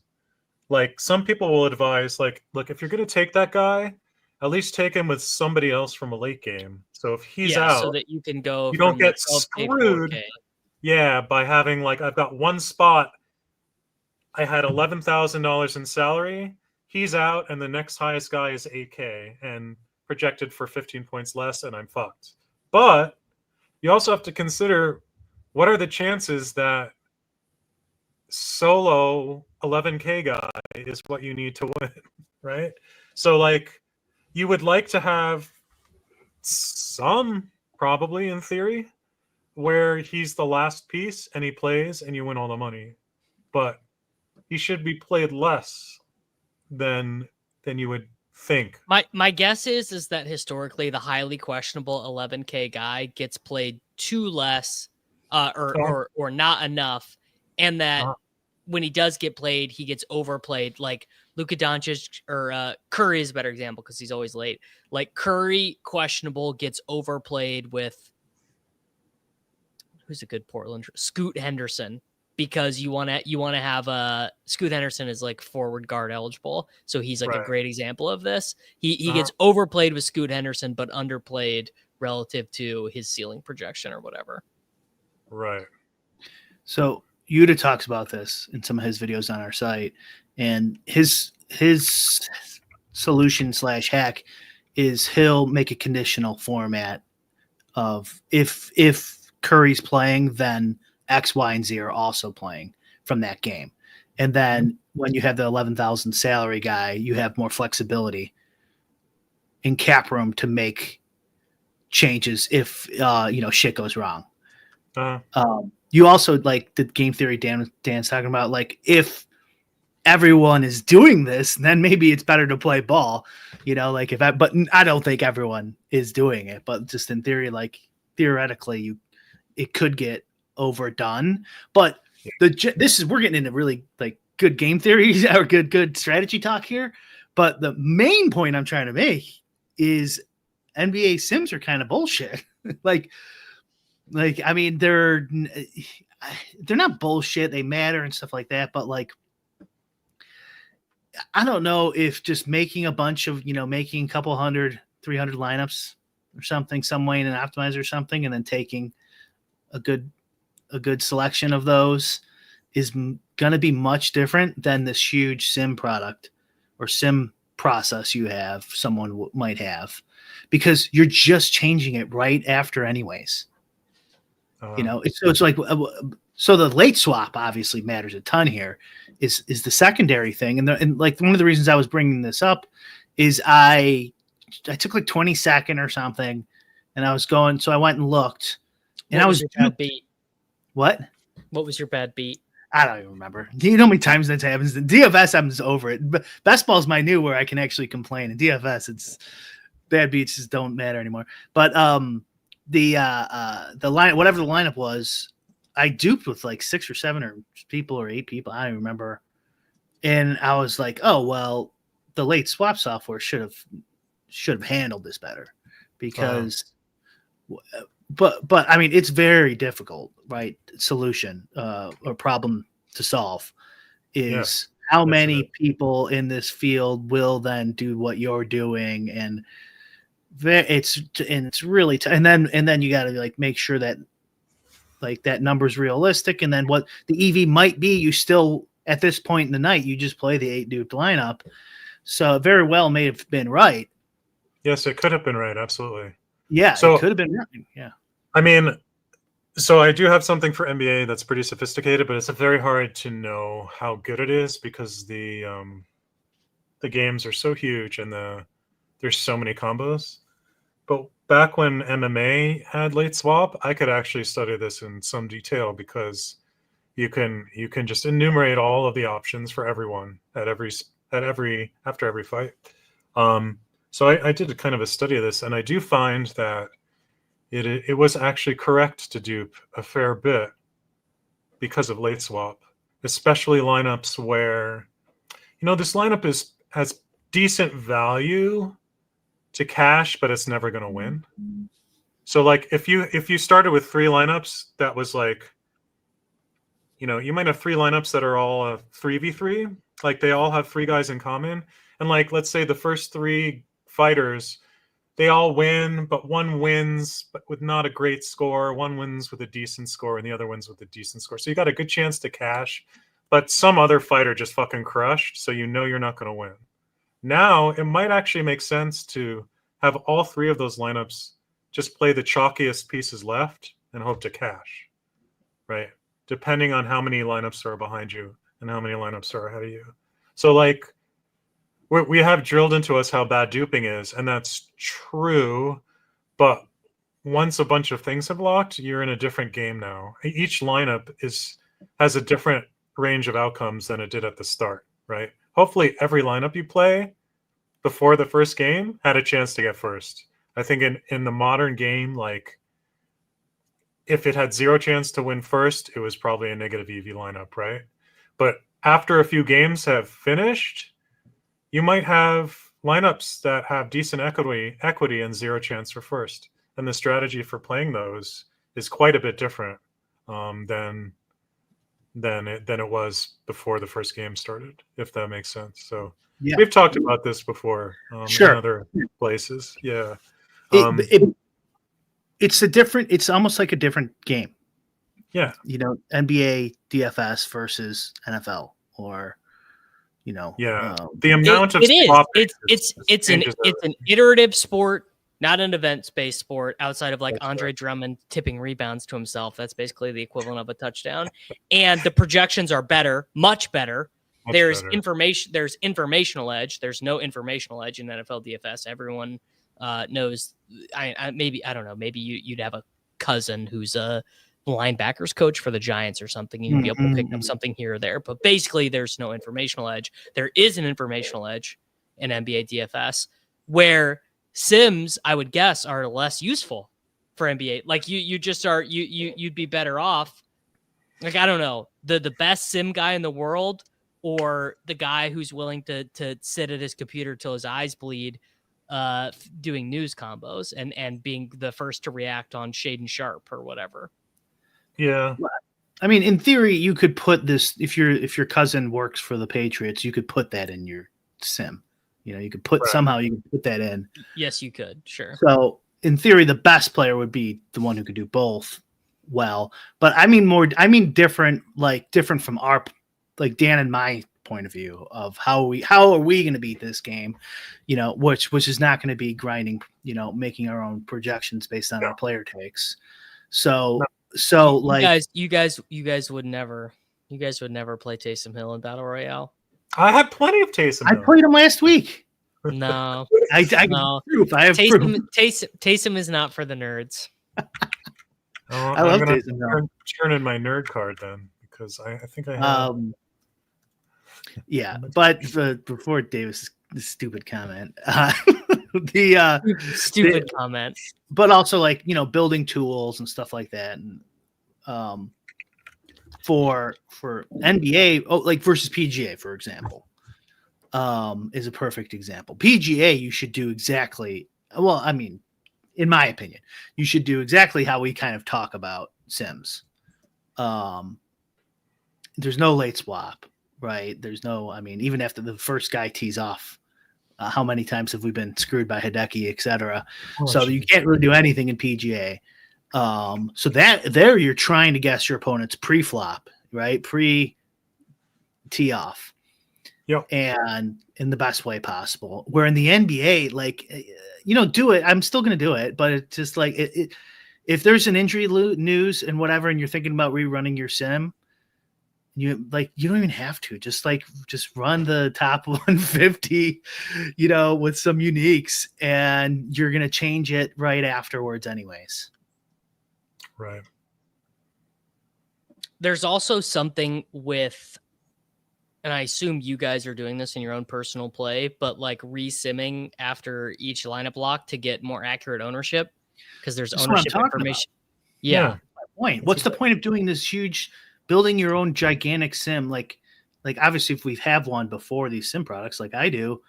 B: like, some people will advise, like, look, if you're going to take that guy, at least take him with somebody else from a late game. So if he's out,
A: so that you can go.
B: You don't get
A: 12K,
B: screwed.
A: 4K.
B: Yeah, by having, like, I've got one spot. I had $11,000 in salary. He's out, and the next highest guy is 8K and projected for 15 points less, and I'm fucked. But you also have to consider, what are the chances that solo 11K guy is what you need to win, right? So, like, you would like to have some, probably in theory, where he's the last piece and he plays and you win all the money. But he should be played less than you would think.
A: My guess is that historically the highly questionable 11K guy gets played too less, or not enough, and that when he does get played, he gets overplayed. Like Luka Doncic or Curry is a better example because he's always late. Like Curry, questionable, gets overplayed with, who's a good Portland? Scoot Henderson, because you want to have Scoot Henderson is like forward guard eligible, so he's like a great example of this. He gets overplayed with Scoot Henderson, but underplayed relative to his ceiling projection or whatever.
B: Right.
C: So Yuta talks about this in some of his videos on our site, and his solution / hack is he'll make a conditional format of if Curry's playing, then X, Y, and Z are also playing from that game. And then when you have the 11,000 salary guy, you have more flexibility in cap room to make changes if shit goes wrong. You also, like the game theory Dan's talking about, like if everyone is doing this, then maybe it's better to play ball, but I don't think everyone is doing it, but just in theory, like theoretically it could get overdone. But we're getting into really like good game theory or good strategy talk here. But the main point I'm trying to make is NBA sims are kind of bullshit. like I mean, they're not bullshit. They matter and stuff like that. But like, I don't know if just making a bunch of, making a couple 100, 300 lineups or something, some way in an optimizer or something, and then taking a good selection of those is going to be much different than this huge sim product or sim process someone might have, because you're just changing it right after anyways. It's like, so the late swap obviously matters a ton here is the secondary thing. And like one of the reasons I was bringing this up is I took like 22nd or something, and I was going, so I went and looked, and I was
A: your bad beat.
C: What
A: was your bad beat?
C: I don't even remember. You know how many times that happens? The DFS, I'm just over it. But best ball is my new where I can actually complain. In DFS, it's bad beats just don't matter anymore. But the line, whatever the lineup was, I duped with like 6 or 7 or people or 8 people. I don't even remember. And I was like, oh well, the late swap software should have handled this better, because. But I mean, it's very difficult, right? Solution or problem to solve is how many people in this field will then do what you're doing, and it's really and then you got to like make sure that like that number's realistic, and then what the EV might be. You still at this point in the night, you just play the 8 duped lineup, so it very well may have been right.
B: Yes, it could have been right. Absolutely.
C: Yeah, so it could have been right. Yeah.
B: I mean, so I do have something for NBA that's pretty sophisticated, but it's very hard to know how good it is because the games are so huge and there's so many combos. But back when MMA had late swap, I could actually study this in some detail, because you can just enumerate all of the options for everyone after every fight. So I did a kind of a study of this, and I do find that it was actually correct to dupe a fair bit because of late swap, especially lineups where, this lineup has decent value to cash, but it's never going to win. So like if you started with 3 lineups, that was like, you might have 3 lineups that are all a 3v3, like they all have 3 guys in common, and like let's say the first 3 fighters, they all win, but one wins but with not a great score, one wins with a decent score, and the other wins with a decent score. So you got a good chance to cash, but some other fighter just fucking crushed, so you're not going to win. Now it might actually make sense to have all 3 of those lineups just play the chalkiest pieces left and hope to cash, right? Depending on how many lineups are behind you and how many lineups are ahead of you. So like we have drilled into us how bad duping is, and that's true, but once a bunch of things have locked, you're in a different game now. Each lineup has a different range of outcomes than it did at the start, right? Hopefully every lineup you play before the first game had a chance to get first. I think in the modern game, like if it had 0 chance to win first, it was probably a negative EV lineup, right? But after a few games have finished, you might have lineups that have decent equity and 0 chance for first. And the strategy for playing those is quite a bit different than it was before the first game started, if that makes sense. So
C: Yeah.
B: we've talked about this before
C: Sure.
B: in other places. Yeah.
C: It's almost like a different game.
B: Yeah.
C: NBA DFS versus NFL, or
B: the amount of
A: it's an iterative sport, not an events-based sport. Outside of like
B: That's
A: Andre
B: right.
A: Drummond tipping rebounds to himself, that's basically the equivalent of a touchdown. And the projections are better, much better. There's informational edge. There's no informational edge in NFL DFS. Everyone knows. I don't know. Maybe you'd have a cousin who's a linebackers coach for the Giants or something. You'd be able to pick up something here or there. But basically, there's no informational edge. There is an informational edge in NBA DFS where sims, I would guess, are less useful for NBA. Like you just are. You'd be better off. Like I don't know, the best sim guy in the world, or the guy who's willing to sit at his computer till his eyes bleed, doing news combos and being the first to react on Shaden Sharp or whatever.
B: Yeah.
C: I mean, in theory, you could put this, if your cousin works for the Patriots, you could put that in your sim. You could put somehow you could put that in.
A: Yes, you could. Sure.
C: So in theory, the best player would be the one who could do both well. But I mean different from our, like Dan and my point of view of how are we going to beat this game, which is not going to be grinding, making our own projections based on our player takes. So like
A: you guys would never play Taysom Hill in Battle Royale.
B: I had plenty of Taysom Hill.
C: I played him last week.
A: No,
C: I have proof.
A: Taysom is not for the nerds.
C: I love Taysom Hill.
B: Turn in my nerd card then, because I think I have.
C: Yeah, but before Davis' stupid comment,
A: stupid comment,
C: but also like building tools and stuff like that, and for NBA, like versus PGA, for example, is a perfect example. PGA, you should do exactly. Well, I mean, in my opinion, you should do exactly how we kind of talk about sims. There's no late swap. Right. There's no, I mean, even after the first guy tees off, how many times have we been screwed by Hideki, et cetera? So you can't really do anything in PGA. So that there you're trying to guess your opponent's pre-flop, right? Pre-tee off.
B: Yep.
C: And in the best way possible. Where in the NBA, like, do it. I'm still going to do it. But it's just like, if there's an injury news and whatever, and you're thinking about rerunning your sim, you don't even have to just run the top 150, with some uniques, and you're going to change it right afterwards anyways.
B: Right.
A: There's also something with and I assume you guys are doing this in your own personal play, but like re-simming after each lineup lock to get more accurate ownership because there's
C: That's what I'm
A: ownership
C: talking
A: information.
C: about.
A: Yeah.
C: Point. What's the point of doing this huge, building your own gigantic sim? Like obviously if we have one before these sim products, like I do,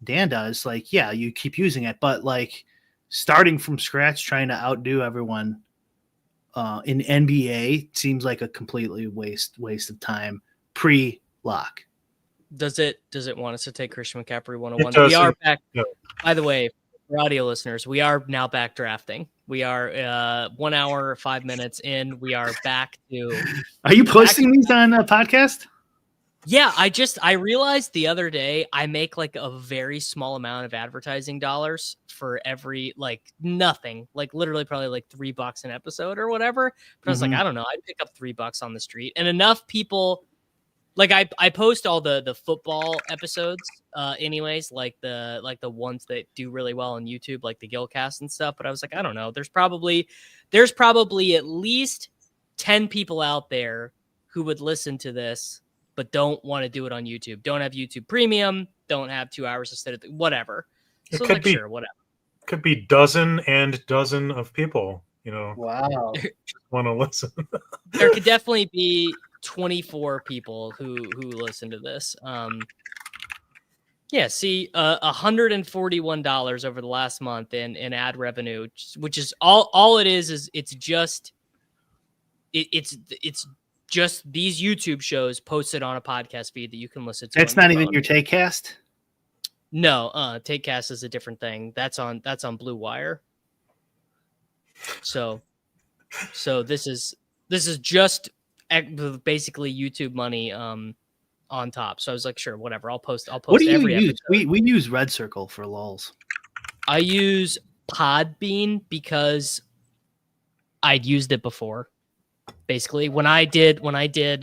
C: Dan does, like, yeah, you keep using it, but like starting from scratch, trying to outdo everyone in NBA seems like a completely waste of time pre-lock.
A: Does it want us to take Christian McCaffrey 101?
B: It
A: We are
B: doesn't.
A: back.
B: No.
A: By the way, for audio listeners, we are now back drafting. We are 1 hour, 5 minutes in. We are back to.
C: Are you posting these on a podcast?
A: Yeah, I realized the other day I make like a very small amount of advertising dollars for every, like, nothing, like literally probably like $3 an episode or whatever. But I was like, I don't know, I'd pick up $3 on the street, and enough people. Like I post all the football episodes, anyways, like the ones that do really well on YouTube, like the Gilcast and stuff. But I was like, I don't know. There's probably at least 10 people out there who would listen to this, but don't want to do it on YouTube. Don't have YouTube Premium. Don't have 2 hours instead of whatever. So
B: It could be
A: sure, whatever.
B: Could be dozen of people.
C: Wow.
B: Want to listen.
A: There could definitely be 24 people who listen to this. Yeah, see, $141 over the last month in ad revenue, which is all it is it's just these YouTube shows posted on a podcast feed that you can listen to.
C: It's not even your Takecast?
A: No, Takecast is a different thing. That's on Blue Wire. So this is just basically YouTube money on top. So I was like, sure, whatever. I'll post
C: What do you
A: every
C: use?
A: episode.
C: We use Red Circle for lulz.
A: I use Podbean because I'd used it before. Basically, when I did this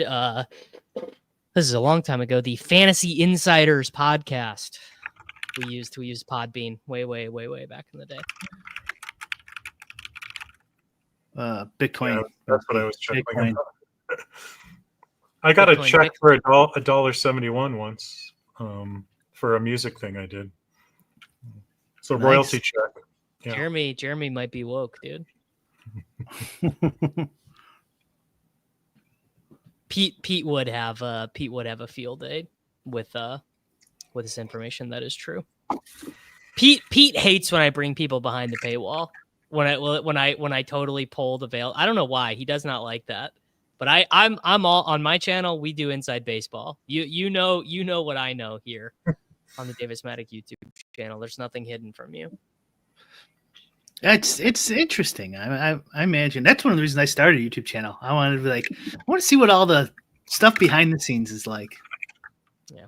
A: is a long time ago, the Fantasy Insiders podcast. We used Podbean way back in the day.
C: Bitcoin.
B: Yeah, that's what I was checking.
C: Bitcoin.
B: I got a
A: Bitcoin,
B: check for $1.71 once for a music thing I did. So
C: Nice.
B: royalty check. Yeah.
A: Jeremy might be woke, dude. Pete would have a field day with this information. That is true. Pete hates when I bring people behind the paywall. When I totally pull the veil. I don't know why. He does not like that. But I'm all on my channel. We do inside baseball. You know what I know here on the Davis Matic YouTube channel. There's nothing hidden from you.
C: It's interesting. I imagine that's one of the reasons I started a YouTube channel. I wanted to be like, I want to see what all the stuff behind the scenes is like.
A: Yeah.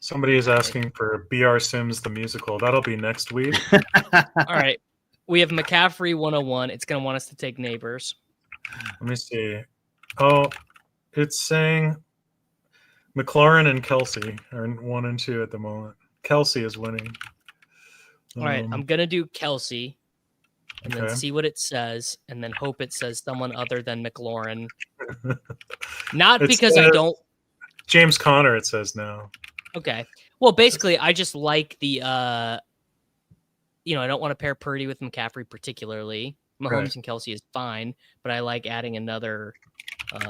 B: Somebody is asking for BR Sims the musical. That'll be next week.
A: All right. We have McCaffrey 101. It's going to want us to take Neighbors.
B: Let me see. Oh, it's saying McLaurin and Kelsey are 1 and 2 at the moment. Kelsey is winning.
A: All right, I'm going to do Kelsey and then
B: Okay.
A: see what it says and then hope it says someone other than McLaurin. Not
B: It
A: because I
B: says
A: don't.
B: James Conner, it says now.
A: Okay. Well, basically, I just like the, I don't want to pair Purdy with McCaffrey particularly. Mahomes
B: Right.
A: and Kelsey is fine, but I like adding another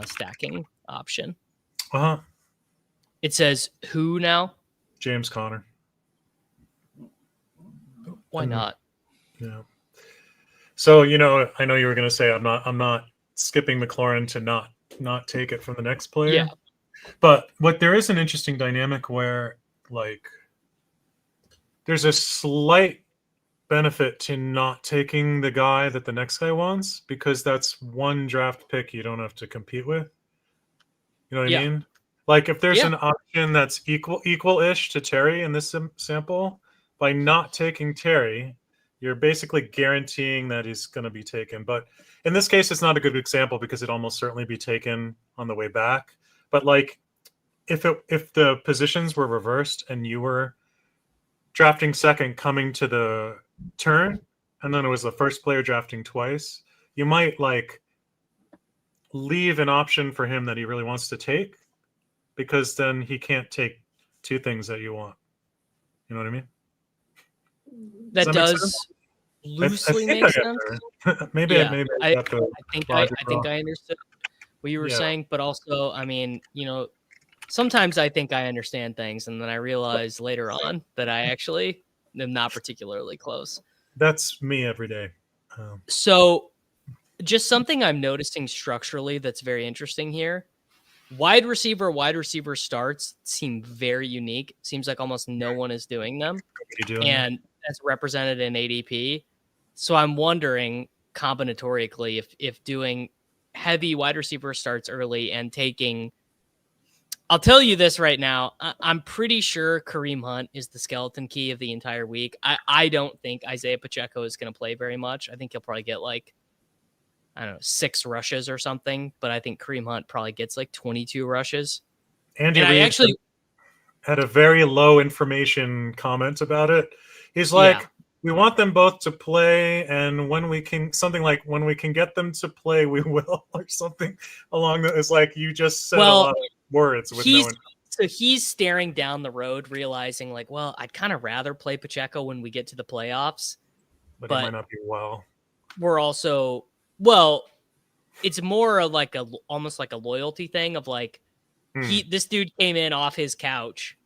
A: stacking option.
B: Uh-huh.
A: It says who now?
B: James Conner.
A: Why not?
B: Yeah. So, I know you were going to say I'm not skipping McLaurin to not take it from the next player.
A: Yeah.
B: But there is an interesting dynamic where, like, there's a slight benefit to not taking the guy that the next guy wants because that's one draft pick you don't have to compete with. You know what I mean? Like, if there's an option that's equal-ish to Terry in this sample, by not taking Terry, you're basically guaranteeing that he's going to be taken. But in this case, it's not a good example because it'd almost certainly be taken on the way back. But like, if the positions were reversed and you were drafting second coming to the turn, and then it was the first player drafting twice, you might like leave an option for him that he really wants to take because then he can't take two things that you want. You know what I mean?
A: That
B: Does that make
A: does
B: sense?
A: loosely
B: I think
A: make
B: I got
A: sense.
B: there. maybe
A: Yeah,
B: maybe
A: I
B: got the
A: think
B: logic
A: I think
B: wrong.
A: I understood what you were
B: Yeah.
A: saying, but also, I mean, sometimes I think I understand things, and then I realize later on that I actually am not particularly close.
B: That's me every day.
A: So, just something I'm noticing structurally that's very interesting here. Wide receiver starts seem very unique. Seems like almost no one is doing them. And that's represented in ADP. So I'm wondering combinatorically if doing heavy wide receiver starts early and taking, I'll tell you this right now. I'm pretty sure Kareem Hunt is the skeleton key of the entire week. I don't think Isaiah Pacheco is going to play very much. I think he'll probably get like, I don't know, 6 rushes or something, but I think Kareem Hunt probably gets like 22 rushes.
B: Andy
A: and
B: Reid
A: I actually
B: had a very low information comment about it. He's like, we want them both to play, and when we can, something like when we can get them to play, we will, or something along that. It's like you just said a lot of words with no.
A: So he's staring down the road, realizing like, well, I'd kind of rather play Pacheco when we get to the playoffs,
B: but he might not be well.
A: We're also it's more like almost like a loyalty thing of like this dude came in off his couch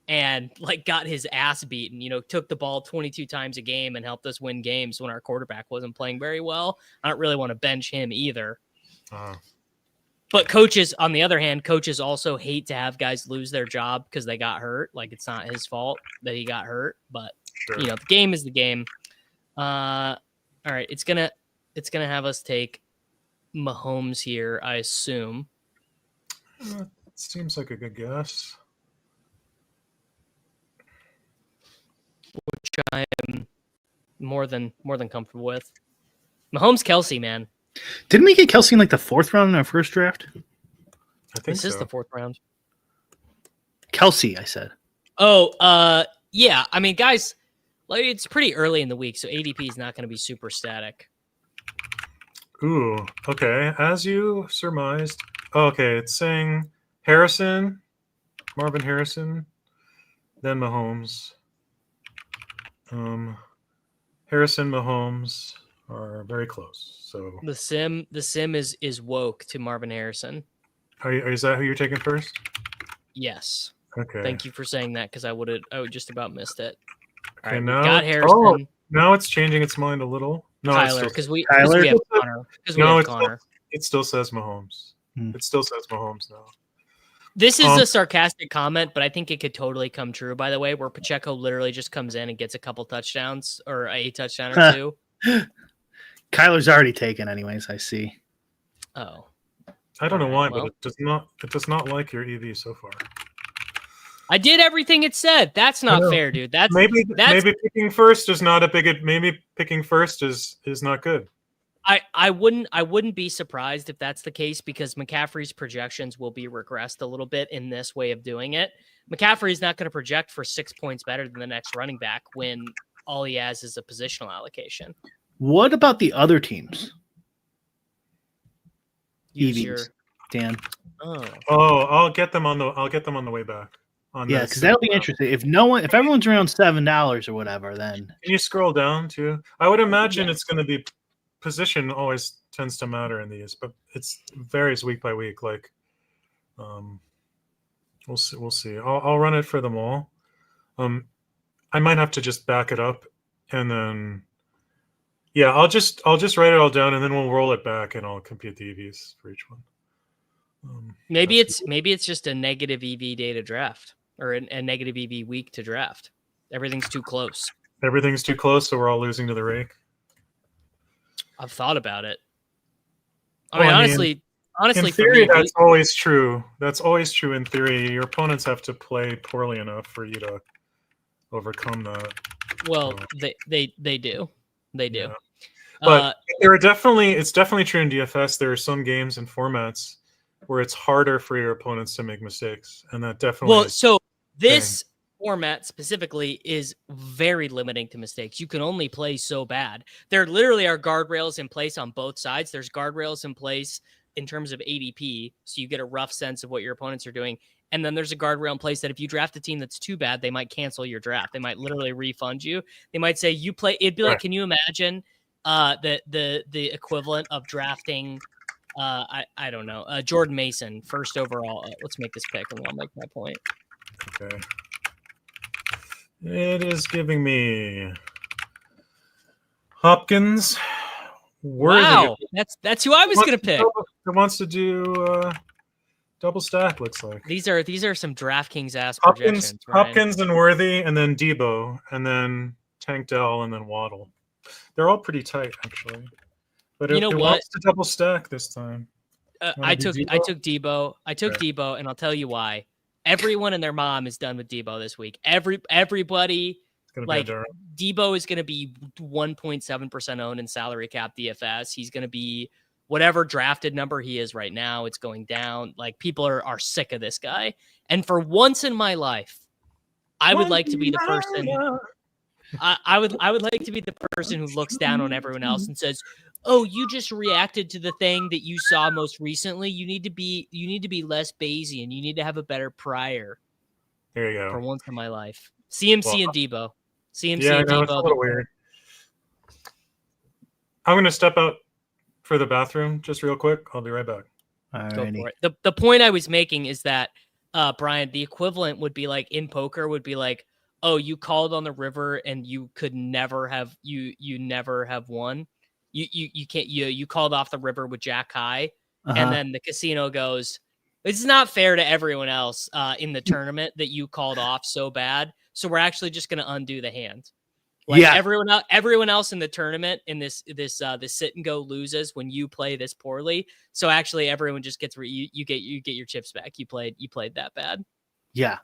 A: and like got his ass beaten, took the ball 22 times a game and helped us win games when our quarterback wasn't playing very well. I don't really want to bench him either. But coaches, on the other hand, coaches also hate to have guys lose their job because they got hurt. Like it's not his fault that he got hurt, but the game is the game. All right, it's gonna have us take Mahomes here, I assume.
B: It seems like a good guess.
A: Which I am more than comfortable with. Mahomes, Kelsey, man.
C: Didn't we get Kelsey in like the 4th round in our first draft?
B: I think
A: this is the 4th round.
C: Kelsey, I said.
A: Oh, yeah. I mean, guys, like it's pretty early in the week, so ADP is not going to be super static.
B: Ooh, okay. As you surmised. Okay, it's saying Harrison, Marvin Harrison, then Mahomes. Harrison, Mahomes are very close. So
A: the sim is woke to Marvin Harrison.
B: Is that who you're taking first?
A: Yes.
B: Okay.
A: Thank you for saying that because I would just about missed it.
B: Okay,
A: right,
B: now
A: got Harrison.
B: Now it's changing its mind a little. No,
A: Tyler, because we have Connor.
B: It still says Mahomes. It still says Mahomes now.
A: This is a sarcastic comment, but I think it could totally come true, by the way, where Pacheco literally just comes in and gets a couple touchdowns or a touchdown or two.
C: Kyler's already taken anyways, I see.
A: Oh.
B: I don't know why, but it does not like your EV so far.
A: I did everything it said. That's not fair, dude.
B: Maybe picking first is not maybe picking first is not good.
A: I wouldn't be surprised if that's the case because McCaffrey's projections will be regressed a little bit in this way of doing it. McCaffrey's not going to project for 6 points better than the next running back when all he has is a positional allocation.
C: What about the other teams?
A: EVs,
C: Dan.
B: I'll get them on the way back.
C: Yeah, because that'll be interesting. If everyone's around $7 or whatever, then
B: can you scroll down too? I would imagine it's going to be position always tends to matter in these, but it varies week by week. Like, we'll see. I'll run it for them all. I might have to just back it up, and then I'll just write it all down, and then we'll roll it back, and I'll compute the EVs for each one.
A: Maybe it's just a negative EV day to draft, or a negative EV week to draft. Everything's too close.
B: Everything's too close, so we're all losing to the rake.
A: I've thought about it. I mean, honestly,
B: in theory, that's always true. That's always true in theory. Your opponents have to play poorly enough for you to overcome that.
A: Well, they do. They do.
B: Yeah. But it's definitely true in DFS. There are some games and formats where it's harder for your opponents to make mistakes, and that definitely.
A: This format specifically is very limiting to mistakes. You can only play so bad. There literally are guardrails in place on both sides. There's guardrails in place in terms of ADP, so you get a rough sense of what your opponents are doing. And then there's a guardrail in place that if you draft a team that's too bad, they might cancel your draft. They might literally refund you. They might say you play. It'd be like, can you imagine the equivalent of drafting? I don't know. Jordan Mason, first overall. Let's make this pick, and I'll make my point.
B: Okay. It is giving me Hopkins. Worthy.
A: Wow, that's who I was gonna pick.
B: It wants to do double stack. Looks like
A: these are some DraftKings ass projections.
B: Hopkins and Worthy, and then Debo, and then Tank Dell, and then Waddle. They're all pretty tight, actually. But it wants to double stack this time.
A: I took Debo. I took Debo, and I'll tell you why. Everyone and their mom is done with Debo this week. Everybody. Like Debo is going to be 1.7% owned in salary cap DFS. He's going to be whatever drafted number he is right now. It's going down. Like people are sick of this guy. And for once in my life, I would like to be the person. I would like to be the person who looks down on everyone else and says, "Oh, you just reacted to the thing that you saw most recently. You need to be less Bayesian. You need to have a better prior."
B: There you go.
A: For once in my life, CMC and Debo. CMC
B: and
A: Debo.
B: It's a little weird. I'm going to step out for the bathroom just real quick. I'll be right back.
A: Go for it. The point I was making is that, Brian, the equivalent would be like in poker would be like, oh, you called on the river and you could never have you never have won. You can't you called off the river with Jack High, and then the casino goes, it's not fair to everyone else in the tournament that you called off so bad. So we're actually just going to undo the hand. Like everyone else in the tournament in this sit and go loses when you play this poorly. So actually everyone just gets you get your chips back. You played that bad.
C: Yeah.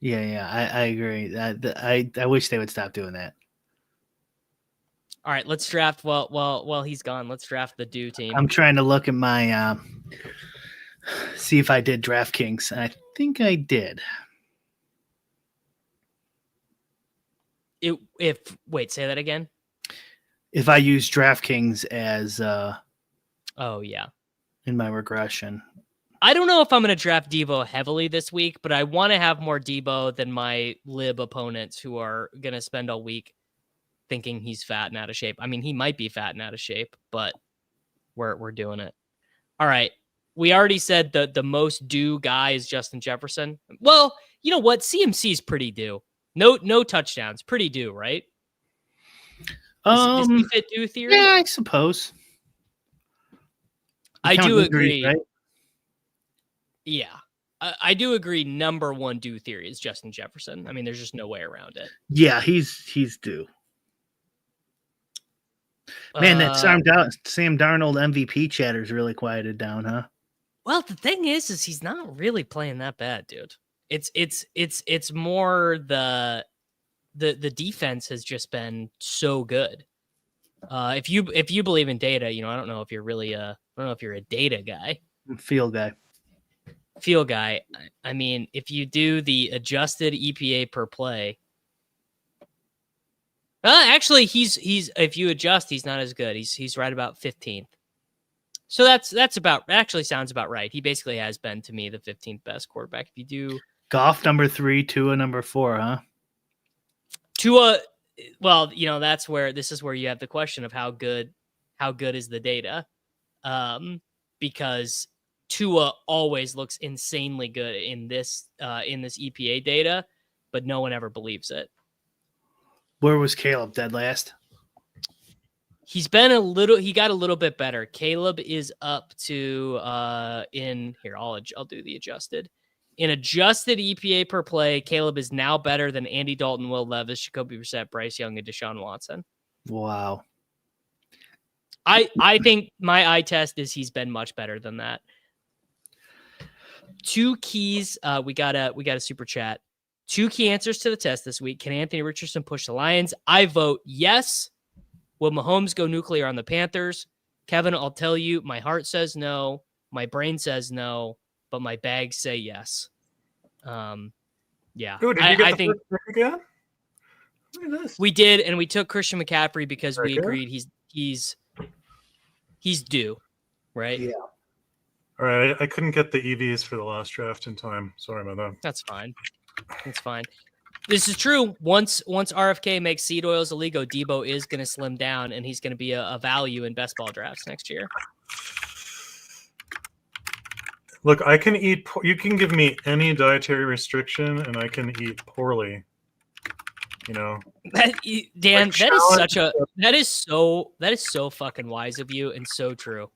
C: I agree. I wish they would stop doing that.
A: All right, let's draft. Well, he's gone. Let's draft the do team.
C: I'm trying to look at my see if I did DraftKings. I think I did.
A: Wait, say that again.
C: If I use DraftKings as in my regression.
A: I don't know if I'm going to draft Debo heavily this week, but I want to have more Debo than my lib opponents who are going to spend all week thinking he's fat and out of shape. I mean, he might be fat and out of shape, but we're doing it. All right. We already said the most due guy is Justin Jefferson. Well, you know what? CMC is pretty due. No touchdowns. Pretty due, right? Does he fit due theory?
C: Yeah, I suppose.
A: I do agree.
C: Right?
A: Yeah. I do agree. Number one due theory is Justin Jefferson. I mean, there's just no way around it.
C: Yeah, he's due. Man, that Sam Darnold MVP chatter's really quieted down, huh?
A: Well, the thing is he's not really playing that bad, dude. It's more the defense has just been so good. If you believe in data, I don't know if you're really I don't know if you're a data guy.
C: Field guy.
A: I mean, if you do the adjusted EPA per play, actually he's if you adjust, he's not as good. He's right about 15th. So that's actually sounds about right. He basically has been to me the 15th best quarterback. If you do
C: Goff number 3, Tua number 4, huh?
A: Tua, well, this is where you have the question of how good is the data, because Tua always looks insanely good in this EPA data, but no one ever believes it.
C: Where was Caleb? Dead last?
A: He got a little bit better. Caleb is up to I'll do the adjusted. In adjusted EPA per play, Caleb is now better than Andy Dalton, Will Levis, Jacoby Brissett, Bryce Young, and Deshaun Watson. Wow. I think my eye test is he's been much better than that. 2 keys. We got a super chat. 2 key answers to the test this week. Can Anthony Richardson push the Lions? I vote yes. Will Mahomes go nuclear on the Panthers? Kevin, I'll tell you, my heart says no. My brain says no, but my bags say yes. Yeah.
B: Ooh, did you get the first pick again? Look at this.
A: We did, and we took Christian McCaffrey because we agreed he's due, right?
C: Yeah.
B: All right, I couldn't get the EVs for the last draft in time. Sorry about that.
A: That's fine. That's fine. This is true. Once RFK makes seed oils illegal, Debo is going to slim down, and he's going to be a value in best ball drafts next year.
B: Look, I can eat. You can give me any dietary restriction, and I can eat poorly. You know,
A: Dan,
B: like
A: that is so fucking wise of you and so true.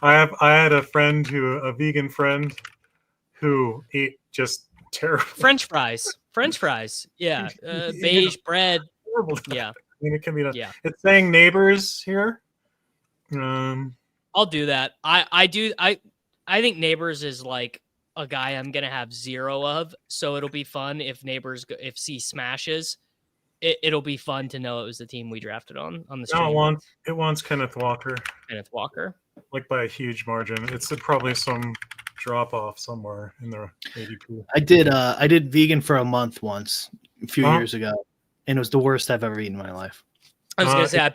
B: I had a vegan friend, who ate just terrible
A: French fries. Yeah, beige bread.
B: Horrible.
A: Yeah,
B: I mean, it can be done.
A: Yeah,
B: it's saying neighbors here.
A: I'll do that. I think Neighbors is like a guy I'm gonna have zero of, so it'll be fun if C smashes. It'll be fun to know it was the team we drafted on the stream.
B: No, it wants Kenneth Walker.
A: Kenneth Walker,
B: like by a huge margin. It's probably some drop off somewhere in the ADP.
C: I did vegan for a month once a few years ago, and it was the worst I've ever eaten in my life.
A: I was gonna say, I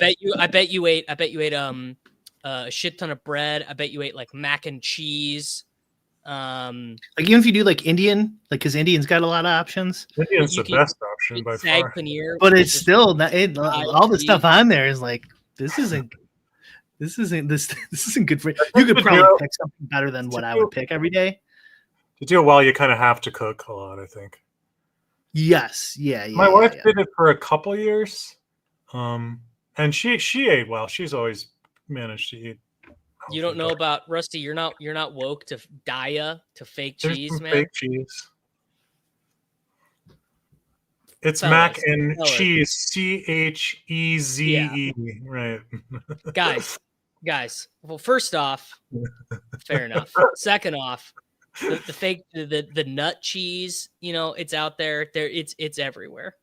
A: bet you ate a shit ton of bread. I bet you ate like mac and cheese.
C: Like even if you do like Indian, like because Indian's got a lot of options.
B: Indian's the best option by far.
A: Paneer,
C: but it's still not, all the stuff on there is like this isn't good for you. You could probably pick something better than what I would pick every day.
B: To do it well, you kind of have to cook a lot, I think.
C: Yes, yeah.
B: My wife did it for a couple years, and she ate well. She's always managed to eat.
A: You don't know about Rusty. You're not woke to Daya to fake cheese, man.
B: Fake cheese. It's mac and cheese. CHEZE.
A: Yeah.
B: Right.
A: Guys. Well, first off, fair enough. Second off, the fake the nut cheese. You know, it's out there. It's everywhere.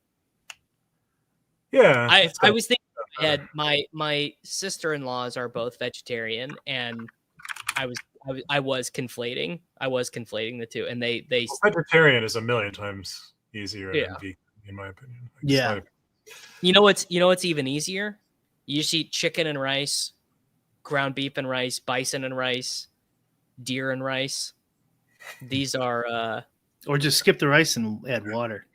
B: Yeah.
A: I was thinking. My sister-in-laws are both vegetarian, and I was conflating the two, and they
B: vegetarian is a million times easier than vegan, in my opinion.
C: Yeah.
A: You know what's even easier? You just eat chicken and rice, ground beef and rice, bison and rice, deer and rice. These are
C: or just skip the rice and add water.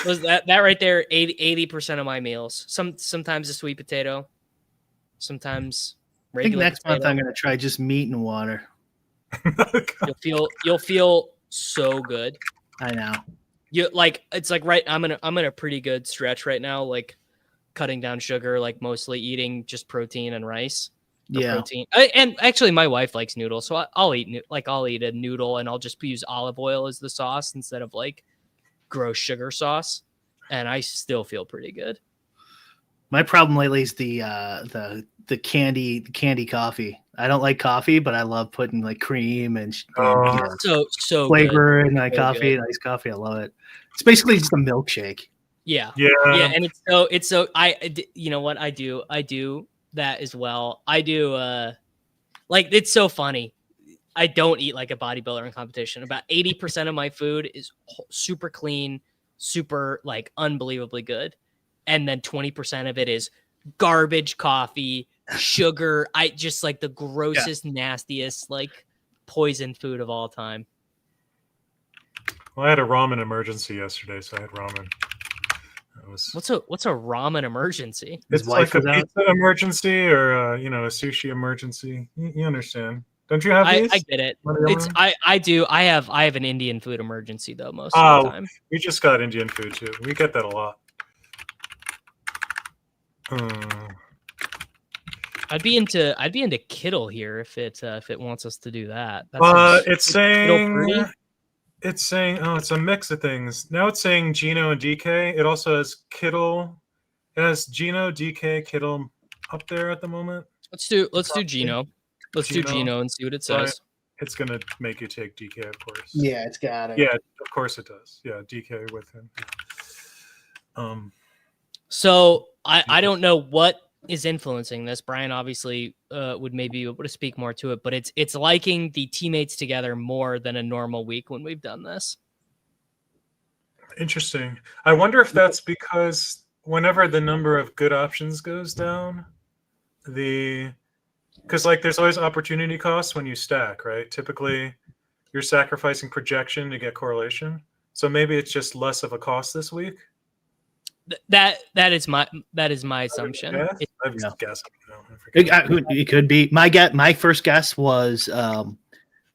A: Was that right there? 80% of my meals. Sometimes a sweet potato, sometimes regular.
C: I think next month I'm gonna try just meat and water.
A: You'll feel so good.
C: I know.
A: It's like right. I'm in a pretty good stretch right now. Like cutting down sugar, like mostly eating just protein and rice.
C: Yeah.
A: Protein. And actually, my wife likes noodles, so I'll eat a noodle and I'll just use olive oil as the sauce instead of like gross sugar sauce, and I still feel pretty good.
C: My problem lately is the candy coffee. I don't like coffee, but I love putting like cream and
A: so
C: flavor in my coffee. Nice coffee, I love it. It's basically just a milkshake.
A: Yeah, and it's so you know what I do that as well. I do like it's so funny. I don't eat like a bodybuilder in competition. About 80% of my food is super clean, super like unbelievably good. And then 20% of it is garbage coffee, sugar. I just like the grossest, nastiest, like poison food of all time.
B: Well, I had a ramen emergency yesterday, so I had ramen.
A: What's a ramen emergency?
B: It's like a pizza emergency or a sushi emergency. You understand. Don't you have these?
A: I get it. I do. I have an Indian food emergency though most of the time.
B: We just got Indian food too. We get that a lot.
A: I'd be into Kittle here if it wants us to do that.
B: It's saying it's a mix of things. Now it's saying Gino and DK. It also has Kittle. It has Gino, DK, Kittle up there at the moment.
A: Let's do Gino. Let's do Gino and see what it says.
B: It's going to make you take DK, of course.
C: Yeah, it's got it.
B: Yeah, of course it does. Yeah, DK with him.
A: So I don't know what is influencing this. Brian obviously would maybe be able to speak more to it, but it's liking the teammates together more than a normal week when we've done this.
B: Interesting. I wonder if that's because whenever the number of good options goes down, because like there's always opportunity costs when you stack, right? Typically, you're sacrificing projection to get correlation. So maybe it's just less of a cost this week.
A: That is my assumption.
B: Yeah, I'm
C: Yeah.
B: guessing. No, I forget.
C: It could be. My first guess was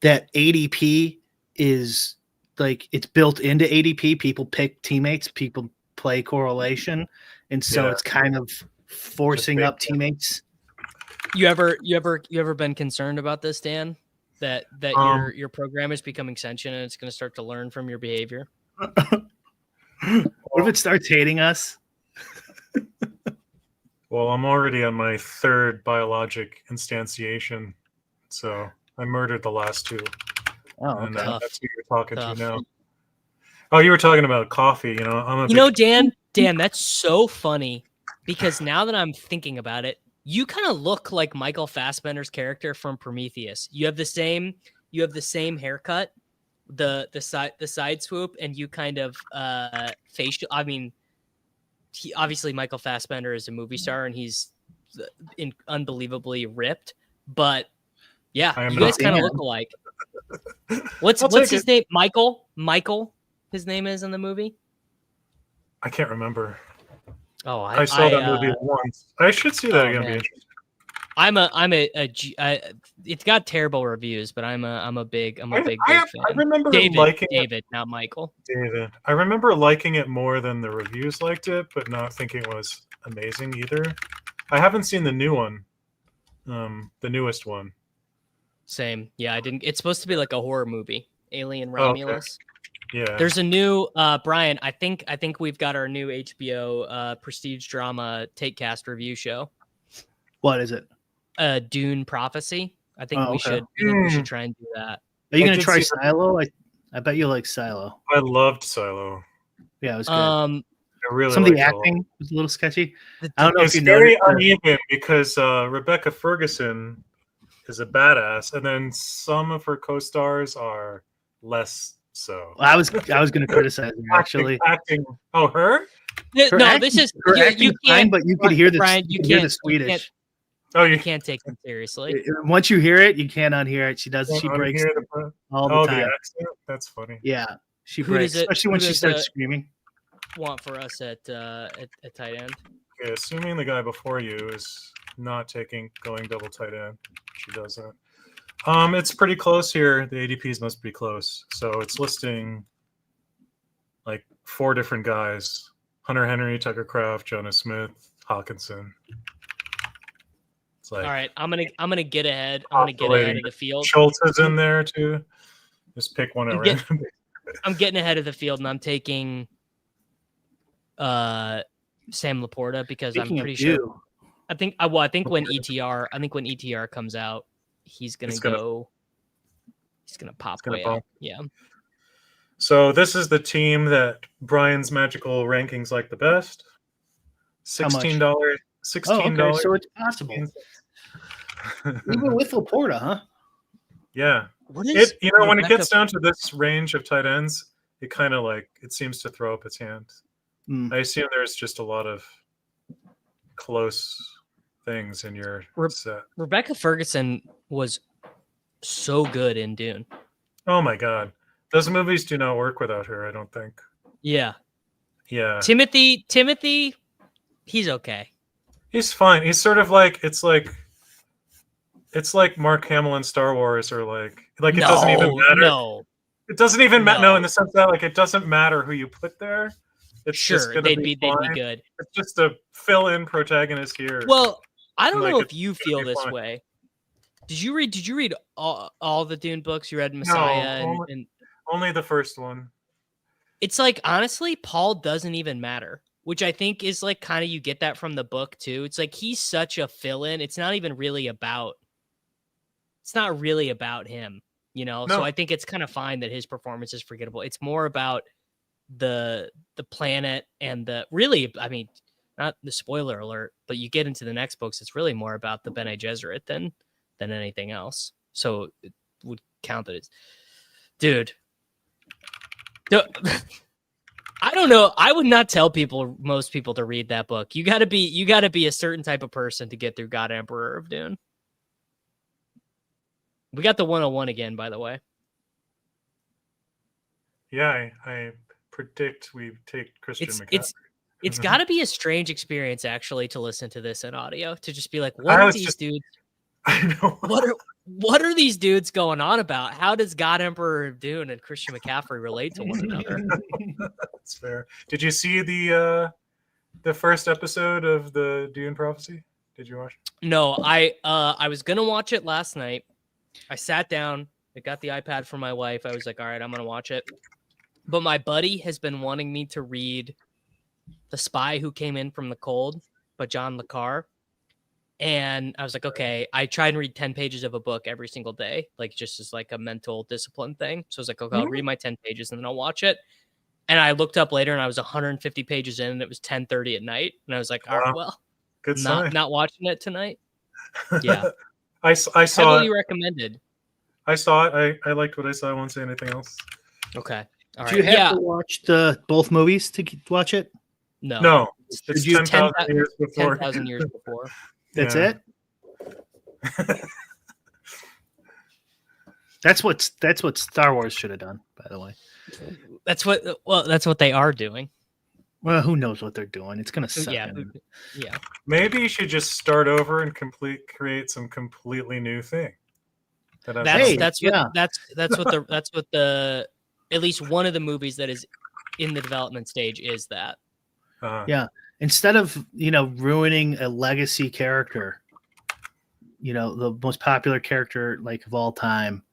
C: that ADP is like it's built into ADP. People pick teammates. People play correlation, and so
B: Yeah.
C: it's kind of forcing up teammates.
A: You ever been concerned about this, Dan? That your program is becoming sentient and it's going to start to learn from your behavior?
C: What if it starts hating us?
B: Well, I'm already on my third biologic instantiation, so I murdered the last two.
C: Oh,
B: And
C: okay.
A: Tough.
B: that's who you're talking
A: Tough.
B: to now. Oh, you were talking about coffee. You know, I'm a
A: You know, Dan, that's so funny because now that I'm thinking about it, you kind of look like Michael Fassbender's character from Prometheus. You have the same haircut, the side swoop, and you kind of facial. I mean, obviously Michael Fassbender is a movie star and he's unbelievably ripped, but yeah, you guys kind of look alike. What's his name? Michael. His name is in the movie.
B: I can't remember.
A: Oh,
B: I saw that movie once. I should see that again.
A: Man.
B: Be interesting.
A: It's got terrible reviews, but I'm a big fan.
B: I remember liking
A: David, not Michael.
B: David. I remember liking it more than the reviews liked it, but not thinking it was amazing either. I haven't seen the new one, the newest one.
A: Same. Yeah, I didn't. It's supposed to be like a horror movie. Alien Romulus.
B: Okay. Yeah.
A: There's a new Brian. I think we've got our new HBO prestige drama Takecast review show.
C: What is it?
A: Dune Prophecy. I think we
C: okay.
A: should try and do that.
C: Are you going to try Silo? I bet you like Silo.
B: I loved Silo.
C: Yeah, it was good.
B: I really
C: some of the
B: liked
C: acting was a little sketchy. I don't know
B: It's
C: if you
B: very
C: noticed.
B: uneven because Rebecca Ferguson is a badass, and then some of her co-stars are less so.
C: I was going to criticize her actually.
B: Acting. Oh, her?
A: This is you can't.
C: Fine, but you could hear the
A: Brian,
C: you hear the Swedish.
A: You can't take it seriously.
C: Once you hear it, you can't unhear it. She does. She breaks all the time.
B: The accent. That's funny.
C: Yeah, she breaks, especially when she starts screaming.
A: Want for us at tight end?
B: Okay, assuming the guy before you is not going double tight end, she doesn't. It's pretty close here. The ADPs must be close. So it's listing like 4 different guys: Hunter Henry, Tucker Kraft, Jonas Smith, Hawkinson. It's like,
A: all right, I'm gonna get ahead. I'm gonna get ahead of the field.
B: Schultz is in there too. Just pick one at random.
A: I'm getting ahead of the field, and I'm taking Sam Laporta because I'm pretty sure. I think when ETR comes out, he's gonna pop way up. Yeah.
B: So this is the team that Brian's magical rankings like the best. $16. $16.
C: Okay, so it's possible. Even with Laporta, huh?
B: Yeah.
A: What is
B: when it gets down to this range of tight ends, it kind of like it seems to throw up its hand. I assume there's just a lot of close things in your set.
A: Rebecca Ferguson was so good in Dune.
B: Oh my God. Those movies do not work without her, I don't think.
A: Yeah.
B: Yeah.
A: Timothy, he's okay.
B: He's fine. He's sort of like it's like Mark Hamill in Star Wars, or like it doesn't even matter.
A: No.
B: It doesn't even matter. No, in the sense that like it doesn't matter who you put there. It's just
A: they'd be good.
B: It's just a fill-in protagonist here.
A: Well, I don't know if you feel this way. Did you read all the Dune books? You read Messiah and
B: only the first one.
A: It's like honestly, Paul doesn't even matter, which I think is like kind of you get that from the book too. It's like he's such a fill-in. It's not really about him, you know. No. So I think it's kind of fine that his performance is forgettable. It's more about the planet and not the spoiler alert, but you get into the next books, it's really more about the Bene Gesserit than anything else. So it would count that it's dude. I don't know. I would not tell most people to read that book. You gotta be a certain type of person to get through God Emperor of Dune. We got the 101 again, by the way.
B: Yeah, I predict we take Christian McCaffrey.
A: It's got to be a strange experience, actually, to listen to this in audio, to just be like, what are these dudes?
B: I know.
A: What are these dudes going on about? How does God Emperor of Dune and Christian McCaffrey relate to one another?
B: That's fair. Did you see the first episode of the Dune Prophecy? Did you watch it?
A: No, I was gonna watch it last night. I sat down, I got the iPad for my wife. I was like, all right, I'm gonna watch it. But my buddy has been wanting me to read The Spy Who Came In From the Cold by John le Carre. And I was like, okay, I try and read 10 pages of a book every single day, like just as like a mental discipline thing. So I was like, okay, I'll read my 10 pages and then I'll watch it. And I looked up later and I was 150 pages in and it was 10:30 at night. And I was like, all right, well,
B: good sign.
A: Not watching it tonight. Yeah.
B: I saw
A: Heavily
B: it.
A: recommended.
B: I saw it. I liked what I saw. I won't say anything else.
A: Okay. All right.
C: Do you have to watch both movies to watch it?
B: No. It's 10,000 years before.
A: 10,000 years before.
C: That's it? That's what Star Wars should have done, by the way.
A: That's what they are doing.
C: Well, who knows what they're doing? It's gonna suck.
A: Yeah.
B: Maybe you should just start over and create some completely new thing.
A: That's what the at least one of the movies that is in the development stage is that.
C: Yeah. Instead of, ruining a legacy character, the most popular character like of all time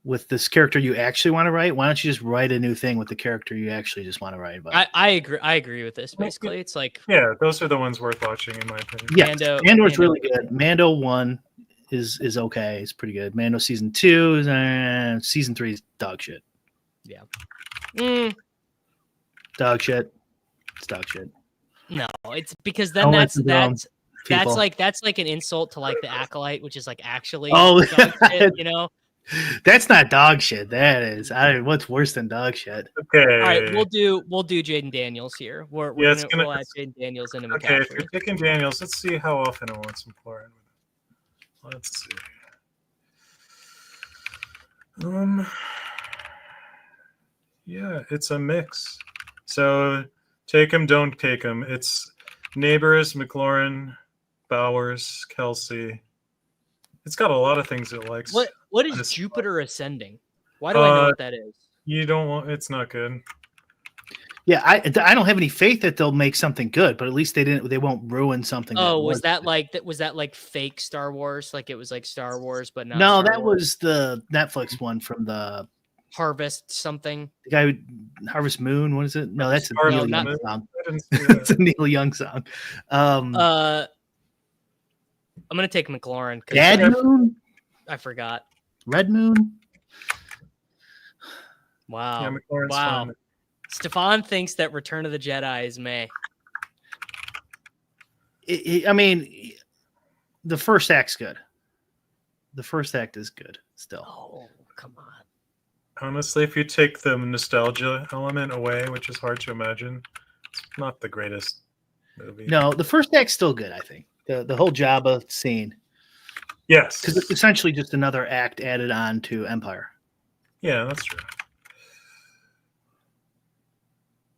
C: with this character you actually want to write, why don't you just write a new thing with the character you actually just want to write about?
A: I agree with this. Basically, it's like,
B: yeah, those are the ones worth watching in my opinion.
C: Yeah, Mando's really good. Mando 1 is okay. It's pretty good. Mando season 2, season 3 is dog shit.
A: Yeah.
C: Dog shit. It's dog shit.
A: No, it's because then that's like an insult to like the Acolyte, which is like actually dog shit,
C: That's not dog shit. That is. What's worse than dog shit?
B: Okay.
A: All right, we'll do Jayden Daniels here. We'll add Jayden Daniels into McCaffrey.
B: Okay, if you're picking Daniels, let's see how often I want some McLaurin. Let's see. Yeah, it's a mix. So take him, don't take him. It's Neighbors, McLaurin, Bowers, Kelsey. It's got a lot of things it likes.
A: What is Jupiter Ascending? Why do I know what that is?
B: You don't want. It's not good.
C: Yeah, I don't have any faith that they'll make something good, but at least they won't ruin something.
A: Oh, was that like fake Star Wars? Like it was like Star Wars, but not.
C: No,
A: Star
C: that
A: Wars?
C: was the Netflix one from the
A: Harvest something.
C: The guy who Harvest Moon. What is it? No, that's a Neil Young song. It's a Neil Young song.
A: I'm gonna take McLaurin.
C: Bad Moon.
A: I forgot.
C: Red Moon.
A: Wow.
B: Yeah, McLaurin's
A: wow.
B: fine.
A: Stefan thinks that Return of the Jedi is May.
C: I mean, the first act's good. The first act is good still.
A: Oh, come on.
B: Honestly, if you take the nostalgia element away, which is hard to imagine, it's not the greatest movie.
C: No, the first act's still good, I think. The whole Jabba scene.
B: Yes.
C: Because it's essentially just another act added on to Empire.
B: Yeah, that's true.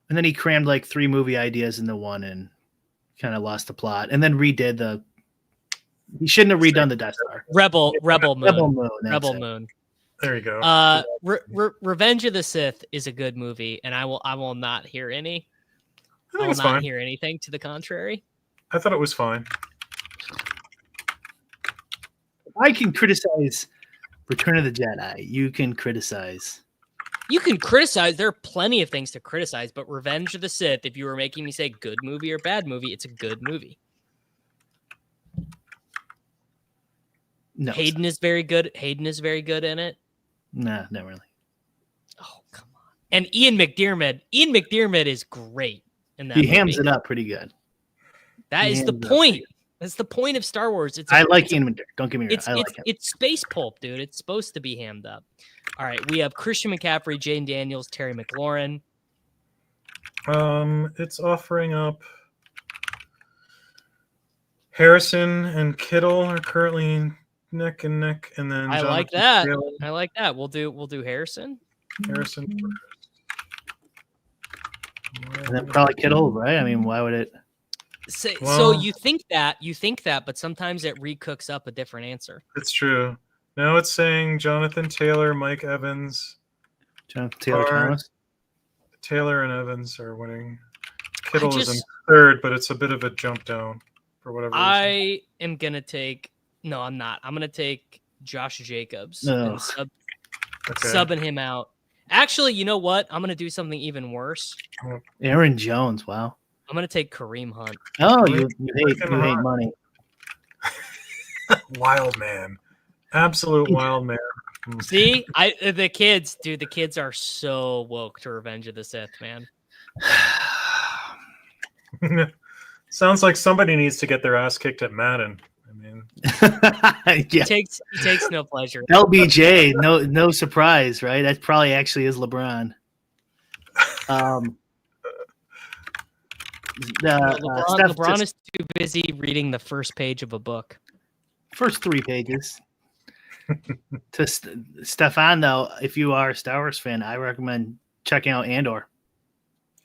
C: And then he crammed like 3 movie ideas into one and kind of lost the plot. And then redid he shouldn't have redone the Death Star.
A: Rebel Moon.
C: Rebel
A: Moon.
B: There you go.
A: Revenge of the Sith is a good movie, and I will not hear any. I will not hear anything to the contrary.
B: I thought it was fine.
C: I can criticize Return of the Jedi. You can criticize.
A: You can criticize. There are plenty of things to criticize, but Revenge of the Sith, if you were making me say good movie or bad movie, it's a good movie.
C: No,
A: Hayden is very good. Hayden is very good in it.
C: Nah, not really.
A: Oh, come on. And Ian McDiarmid. Ian McDiarmid is great in that movie.
C: He hams it up pretty good.
A: That is the point. That's the point of Star Wars.
C: I like Ian McDiarmid. Don't get me wrong. I like him.
A: It's space pulp, dude. It's supposed to be hammed up. All right, we have Christian McCaffrey, Jayden Daniels, Terry McLaurin.
B: It's offering up Harrison and Kittle are currently neck and neck, and then
A: I like
B: Jonathan
A: that.
B: Taylor,
A: I like that. We'll do Harrison.
B: Harrison
C: And then probably Kittle, right? I mean, why would it?
A: So
B: Well-
A: you think that, but sometimes it recooks up a different answer.
B: It's true. Now it's saying Jonathan Taylor, Mike Evans,
C: Jonathan Taylor
B: Card.
C: Thomas?
B: Taylor and Evans are winning. Kittle is in
A: just-
B: third, but it's a bit of a jump down for whatever reason.
A: I am gonna take. No, I'm not. I'm gonna take Josh Jacobs
C: Ugh.
A: and
B: Okay.
A: subbing him out. Actually, you know what? I'm gonna do something even worse.
C: Aaron Jones. Wow.
A: I'm gonna take Kareem Hunt.
C: Oh, you hate
B: Freaking hot.
C: money.
B: Wild man. Absolute wild man.
A: See, the kids, dude. The kids are so woke to Revenge of the Sith, man.
B: Sounds like somebody needs to get their ass kicked at Madden. I mean,
C: Yeah.
A: He takes no pleasure.
C: LBJ, no surprise, right? That probably actually is LeBron.
A: LeBron is too busy reading the first page of a book.
C: First 3 pages. To Stefan, though, if you are a Star Wars fan, I recommend checking out Andor.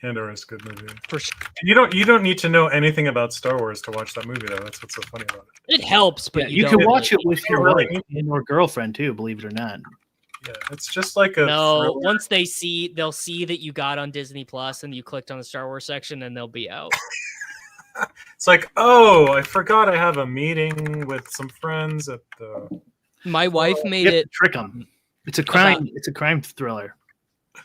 B: Andor is a good movie.
A: For sure.
B: You don't need to know anything about Star Wars to watch that movie, though. That's what's so funny about it.
A: It helps, but
C: You
A: don't
C: can watch it
A: really-
C: with your
B: really
C: wife and or girlfriend too, believe it or not.
B: Yeah, it's just like a
A: No,
B: thriller.
A: once they'll see that you got on Disney Plus and you clicked on the Star Wars section, and they'll be out.
B: It's like, oh, I forgot I have a meeting with some friends at the.
A: My wife made
C: You have to
A: it.
C: trick them. It's a crime. It's a crime thriller.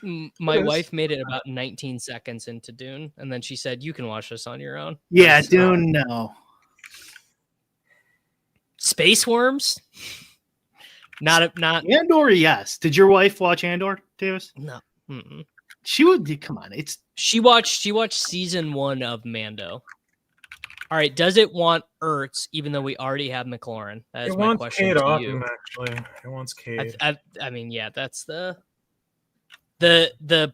A: My
B: It is.
A: wife made it about 19 seconds into Dune, and then she said, "You can watch this on your own."
C: Yeah,
A: So-
C: Dune. No.
A: Space worms. Not
C: Andor, yes. Did your wife watch Andor, Davis?
A: no. Mm-mm.
C: She would. Come on, it's
A: She watched season 1 of Mando. All right, does it want Ertz, even though we already have McLaurin? That is
B: It
A: my
B: wants
A: question
B: Cade
A: to
B: Otton,
A: you.
B: actually. It wants Cade.
A: I mean, yeah, that's the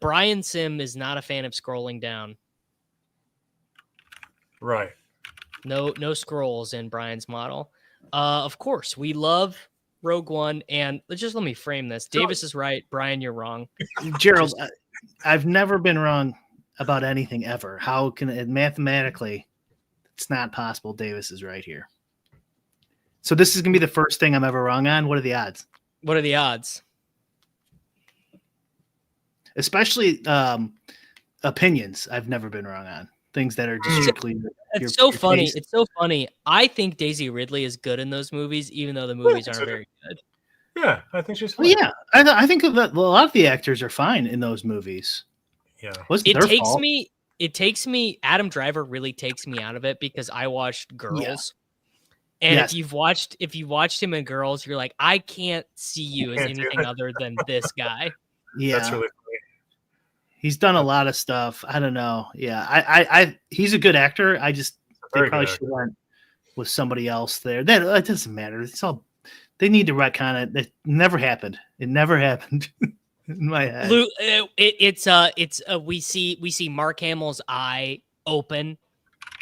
A: Brian Sim is not a fan of scrolling down.
B: Right.
A: No scrolls in Brian's model. Of course, we love Rogue One, and just let me frame this. Davis is right. Brian, you're wrong.
C: Gerald. I've never been wrong about anything ever. How can it mathematically? It's not possible. Davis is right here. So this is gonna be the first thing I'm ever wrong on. What are the odds?
A: What are the odds?
C: Especially opinions. I've never been wrong on things that are just strictly.
A: It's so funny.
C: taste.
A: It's so funny. I think Daisy Ridley is good in those movies, even though the movies aren't very good.
B: Yeah, I think she's
C: Well,
B: fine.
C: yeah, I think that a lot of the actors are fine in those movies.
B: Yeah.
C: Wasn't
A: It
C: their
A: takes
C: fault.
A: me. It takes me. Adam Driver really takes me out of it because I watched Girls, and
C: Yes.
A: if you've watched him in Girls, you're like, I can't see you as
B: Can't do
A: anything
B: it.
A: other than this guy.
C: Yeah,
B: That's really funny.
C: he's done a lot of stuff. I don't know. Yeah, I he's a good actor. I just they
B: Very
C: probably
B: good
C: should have went with somebody else there. That it doesn't matter. It's all they need to retcon it. It never happened. It never happened in my head.
A: We see Mark Hamill's eye open,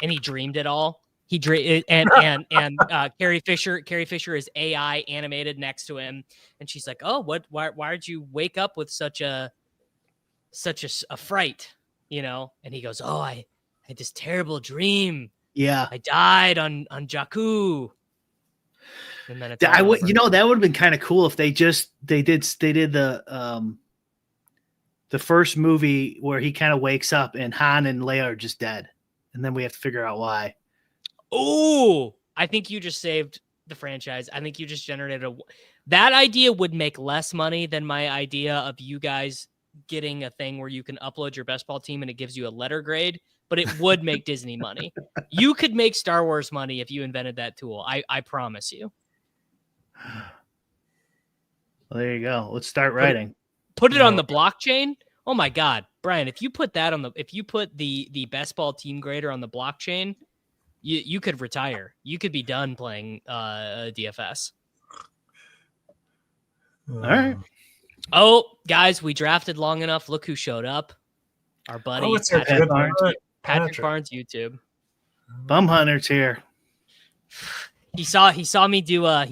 A: and he dreamed it all. He dreamed, and Carrie Fisher is AI animated next to him, and she's like, "Oh, what? Why did you wake up with such a fright?" You know, and he goes, "Oh, I had this terrible dream.
C: Yeah,
A: I died on Jakku." And then it's
C: I
A: all
C: would.
A: over.
C: You know, that would have been kind of cool if they did the first movie where he kind of wakes up and Han and Leia are just dead, and then we have to figure out why.
A: Oh, I think you just saved the franchise. I think you just generated that idea would make less money than my idea of you guys getting a thing where you can upload your best ball team and it gives you a letter grade, but it would make Disney money. You could make Star Wars money if you invented that tool. I promise you.
C: Well, there you go. Let's start writing.
A: Put it on the blockchain. Oh my God, Brian, if you put the best ball team grader on the blockchain, you could retire. You could be done playing DFS.
C: All right.
A: Oh, guys, we drafted long enough. Look who showed up. our buddy
B: Oh, it's our
A: Patrick
B: good
A: Barnes.
B: buddy,
A: Patrick Barnes YouTube.
C: Bum Hunter's here.
A: He saw me do a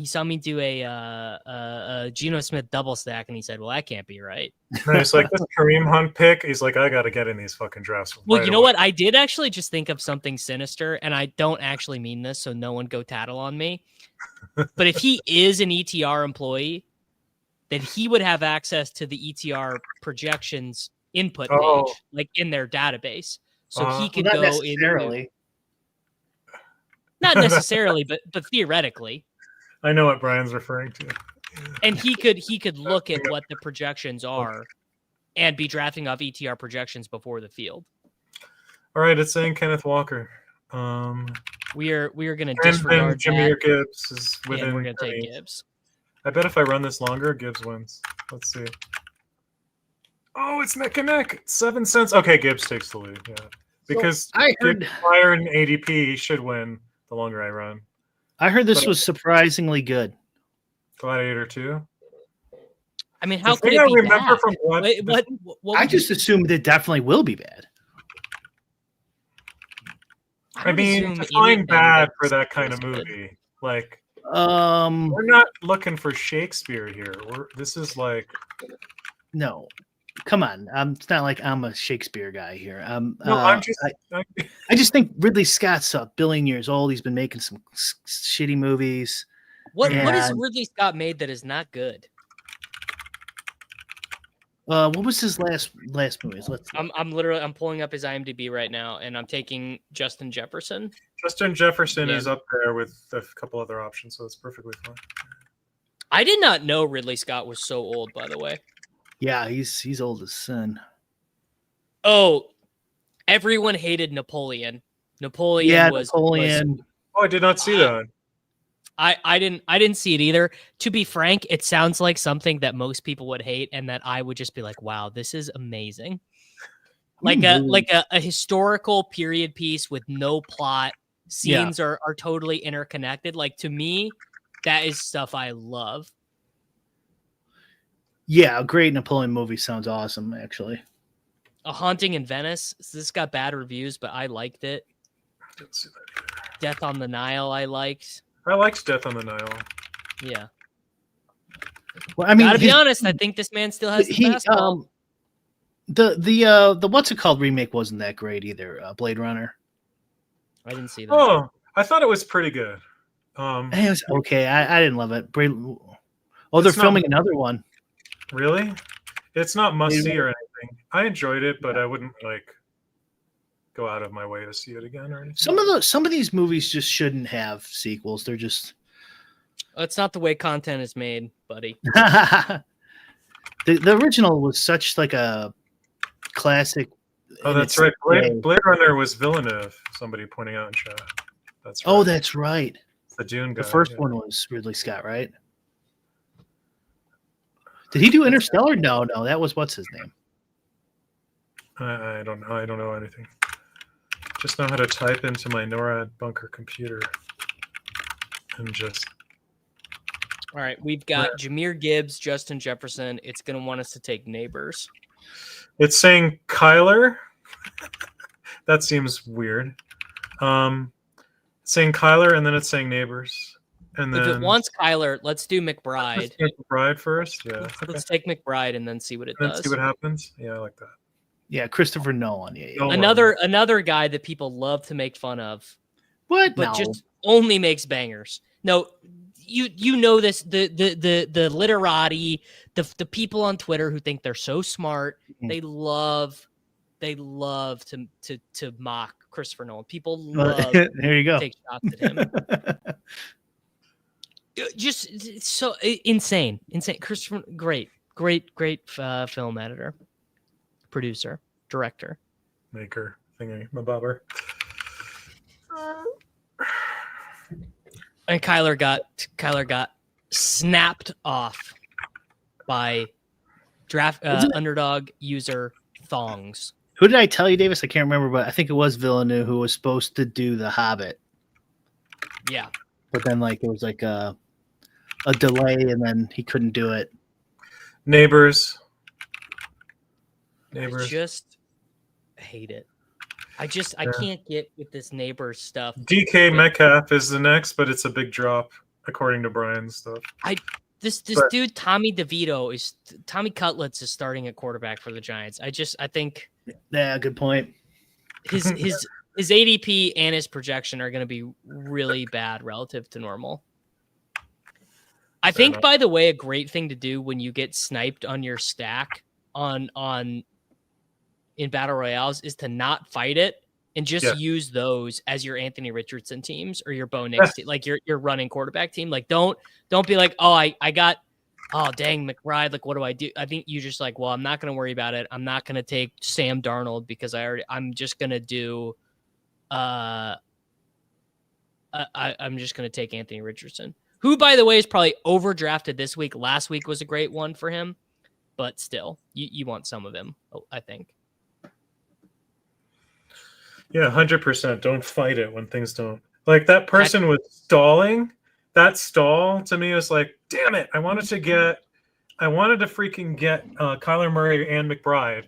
A: Geno Smith double stack, and he said, "Well, that can't be right."
B: Nice, like this Kareem Hunt pick. He's like, I got to get in these fucking drafts.
A: Well,
B: right
A: you know
B: away.
A: what? I did actually just think of something sinister, and I don't actually mean this, so no one go tattle on me. But if he is an ETR employee, then he would have access to the ETR projections input page, like in their database. So he could
C: not
A: go
C: necessarily.
A: into not necessarily, but theoretically.
B: I know what Brian's referring to.
A: And he could look at what the projections are and be drafting off ETR projections before the field.
B: All right, it's saying Kenneth Walker.
A: We are going to
B: And
A: disregard
B: Jameer
A: that.
B: Gibbs is
A: And
B: within.
A: we're going to take
B: 30.
A: Gibbs.
B: I bet if I run this longer, Gibbs wins. Let's see. Oh, it's neck and neck. 7 cents. Okay, Gibbs takes the lead. Yeah, because
C: So I heard
B: Gibbs higher in ADP, he should win the longer I run.
C: this was surprisingly good.
B: Gladiator 2.
A: I mean, how
B: The
A: could
B: thing
A: it
B: I
A: be
B: remember
A: bad?
B: from what,
A: Wait, what
C: I
A: would
C: just
A: you-
C: assumed it definitely will be bad.
B: I
A: would
B: mean,
A: assume
B: define
A: anything
B: bad
A: that's-
B: for that kind of
A: that's good.
B: movie. Like,
C: Um,
B: we're not looking for Shakespeare here. This is like,
C: no, come on. It's not like I'm a Shakespeare guy here.
B: no, I'm just.
C: I just think Ridley Scott's a billion years old. He's been making some shitty movies.
A: What has
C: And-
A: Ridley Scott made that is not good?
C: What was his last movies? Let's.
A: I'm pulling up his IMDb right now, and I'm taking Justin Jefferson.
B: Justin Jefferson
A: Yeah.
B: is up there with a couple other options, so it's perfectly fine.
A: I did not know Ridley Scott was so old, by the way.
C: Yeah, he's old as sin.
A: Oh, everyone hated Napoleon. Napoleon was
C: Napoleon.
B: Oh, I did not see that.
A: I didn't see it either. To be frank, it sounds like something that most people would hate, and that I would just be like, "Wow, this is amazing!" Like a historical period piece with no plot. Scenes are totally interconnected. Like, to me, that is stuff I love.
C: Yeah, a great Napoleon movie sounds awesome, actually.
A: A Haunting in Venice. This got bad reviews, but I liked it.
B: Didn't see that either.
A: Death on the Nile, I liked.
B: I liked Death on the Nile.
A: Yeah.
C: Well, I mean,
A: Gotta be honest, I think this man still has the fastball.
C: The what's it called remake wasn't that great either. Blade Runner.
A: I didn't see that.
B: Oh, I thought it was pretty good.
C: It was okay. I didn't love it. They're
B: It's not-
C: filming another one.
B: Really? It's not must see or anything. I enjoyed it, but I wouldn't like go out of my way to see it again or anything.
C: Some of these movies just shouldn't have sequels. They're just
A: It's not the way content is made, buddy.
C: the original was such like a classic.
B: Oh,
C: in
B: that's
C: its
B: right.
C: day.
B: Blade Runner was Villeneuve. Somebody pointing out in chat. That's right.
C: Oh, that's right.
B: the Dune guy.
C: The first one was Ridley Scott, right? Did he do Interstellar? No, that was what's his name.
B: I don't know. I don't know anything. Just know how to type into my NORAD bunker computer and just.
A: All right, we've got Jahmyr Gibbs, Justin Jefferson. It's going to want us to take Neighbors.
B: It's saying Kyler. That seems weird. It's saying Kyler, and then it's saying Neighbors. And then
A: If it wants Kyler, let's do McBride.
B: Let's take McBride first. Yeah.
A: Let's take McBride and then see what it
B: Then
A: does.
B: see what happens. Yeah, I like that.
C: Yeah, Christopher Nolan. Yeah.
B: Nolan.
A: Another guy that people love to make fun of,
C: What?
A: but
C: No.
A: just only makes bangers. No, you know this. The literati, the people on Twitter who think they're so smart, they love to mock Christopher Nolan. People love
C: There you go.
A: to take shots at him. Just so insane. Christopher, great film editor, producer, director.
B: Maker thingy, my bobber.
A: And Kyler got snapped off by Underdog user Thongs.
C: Who did I tell you, Davis? I can't remember, but I think it was Villeneuve who was supposed to do The Hobbit.
A: Yeah.
C: But then there was like a delay, and then he couldn't do it.
B: Neighbors.
A: hate it. I can't get with this neighbor stuff.
B: DK Metcalf is the next, but it's a big drop according to Brian's stuff.
A: This dude Tommy Cutlets is starting at quarterback for the Giants. I think
C: good point.
A: His ADP and his projection are going to be really bad relative to normal. I think, by the way, a great thing to do when you get sniped on your stack in battle royales is to not fight it and just use those as your Anthony Richardson teams or your Bo Nix team, like your running quarterback team. Like don't be like, oh dang McBride, like what do I do? I think you just like, well, I'm not going to worry about it. I'm not going to take Sam Darnold because I'm just going to do I'm just going to take Anthony Richardson, who, by the way, is probably overdrafted this week. Last week was a great one for him, but still, you want some of him, I think.
B: Yeah, 100%. Don't fight it when things don't. Like that person was stalling. That stall to me was like, damn it! I wanted to freaking get Kyler Murray and McBride,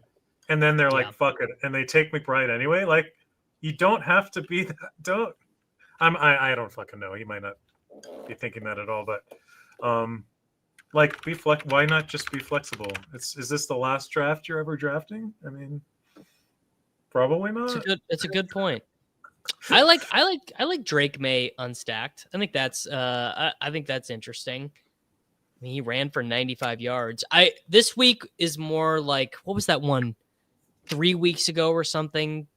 B: and then they're like, fuck it, and they take McBride anyway. Like, you don't have to be. I don't fucking know. He might not be thinking that at all, but like, why not just be flexible? Is this the last draft you're ever drafting? I mean, probably not.
A: It's a good point. I like Drake May unstacked. I think that's interesting. I mean, he ran for 95 yards. This week is more like, what was that one 3 weeks ago or something?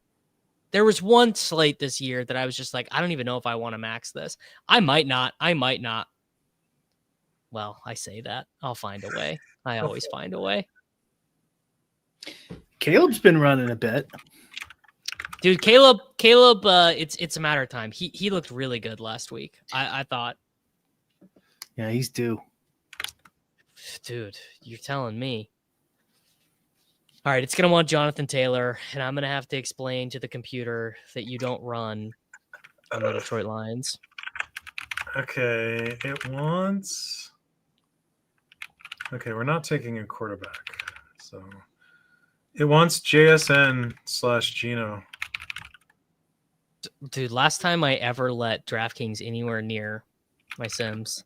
A: There was one slate this year that I was just like, I don't even know if I want to max this. I might not. Well, I say that. I'll find a way. I always find a way.
C: Caleb's been running a bit.
A: Dude, Caleb, it's a matter of time. He looked really good last week. I thought.
C: Yeah, he's due.
A: Dude, you're telling me. All right, it's going to want Jonathan Taylor, and I'm going to have to explain to the computer that you don't run on the Detroit Lions.
B: Okay, it wants... Okay, we're not taking a quarterback. So it wants JSN/Geno.
A: Dude, last time I ever let DraftKings anywhere near my Sims.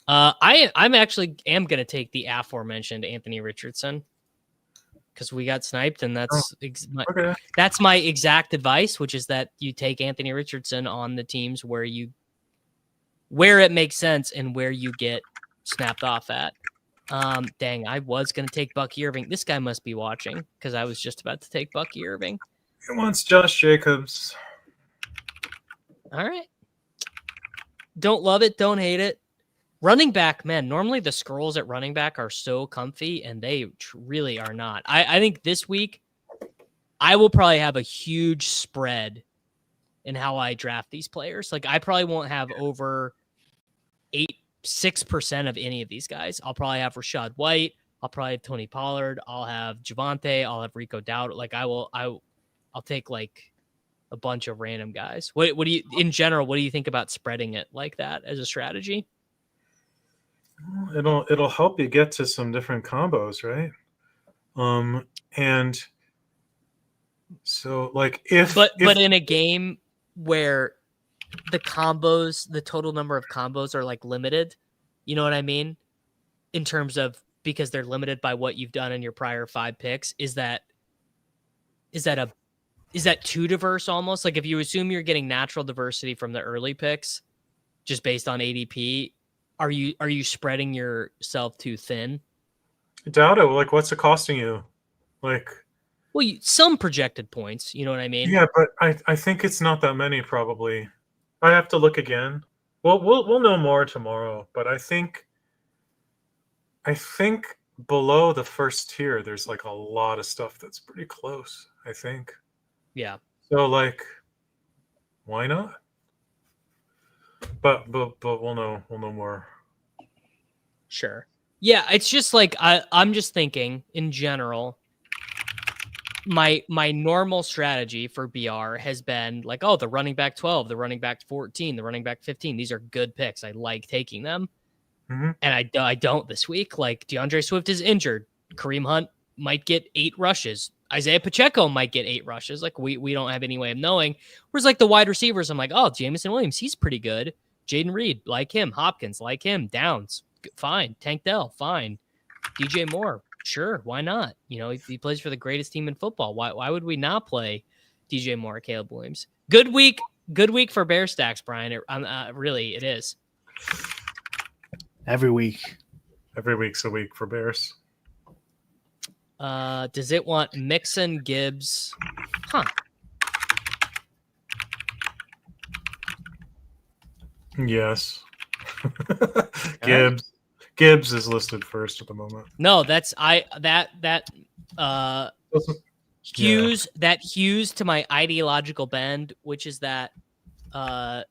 A: I'm actually going to take the aforementioned Anthony Richardson because we got sniped, and that's that's my exact advice, which is that you take Anthony Richardson on the teams where it makes sense and where you get snapped off at. Dang, I was going to take Bucky Irving. This guy must be watching because I was just about to take Bucky Irving.
B: It wants Josh Jacobs.
A: All right. Don't love it. Don't hate it. Running back, man, normally the scrolls at running back are so comfy, and they really are not. I think this week I will probably have a huge spread in how I draft these players. Like, I probably won't have over 6% of any of these guys. I'll probably have Rashad White. I'll probably have Tony Pollard. I'll have Javonte. I'll have Rico Dowd. Like, I'll take like a bunch of random guys. What do you, in general, what do you think about spreading it like that as a strategy?
B: It'll help you get to some different combos, right? And so like but
A: in a game where the total number of combos are like limited, you know what I mean? In terms of, because they're limited by what you've done in your prior 5 picks, is that too diverse almost? Like, if you assume you're getting natural diversity from the early picks just based on ADP, are you spreading yourself too thin?
B: I doubt it. Like, what's it costing you? Like,
A: well, some projected points, you know what I mean?
B: Yeah, but I think it's not that many probably. I have to look again. Well, we'll know more tomorrow, but I think below the first tier there's like a lot of stuff that's pretty close, I think.
A: Yeah.
B: So like, why not? But we'll know more.
A: Sure. Yeah, it's just like I'm just thinking in general. My normal strategy for BR has been like, oh, the running back 12, the running back 14, the running back 15. These are good picks. I like taking them. Mm-hmm. And I don't this week. Like, DeAndre Swift is injured. Kareem Hunt might get 8 rushes. Isaiah Pacheco might get 8 rushes. Like we don't have any way of knowing. Whereas like the wide receivers, I'm like, oh, Jameson Williams, he's pretty good. Jaden Reed, like him. Hopkins, like him. Downs, fine. Tank Dell, fine. DJ Moore, sure, why not? You know, he plays for the greatest team in football. Why would we not play DJ Moore, Caleb Williams? Good week for Bear stacks, Brian. Really, it is.
C: Every week.
B: Every week's a week for Bears.
A: Does it want Mixon, Gibbs? Huh.
B: Yes. Gibbs is listed first at the moment.
A: No, that's Hughes to my ideological bend, which is that I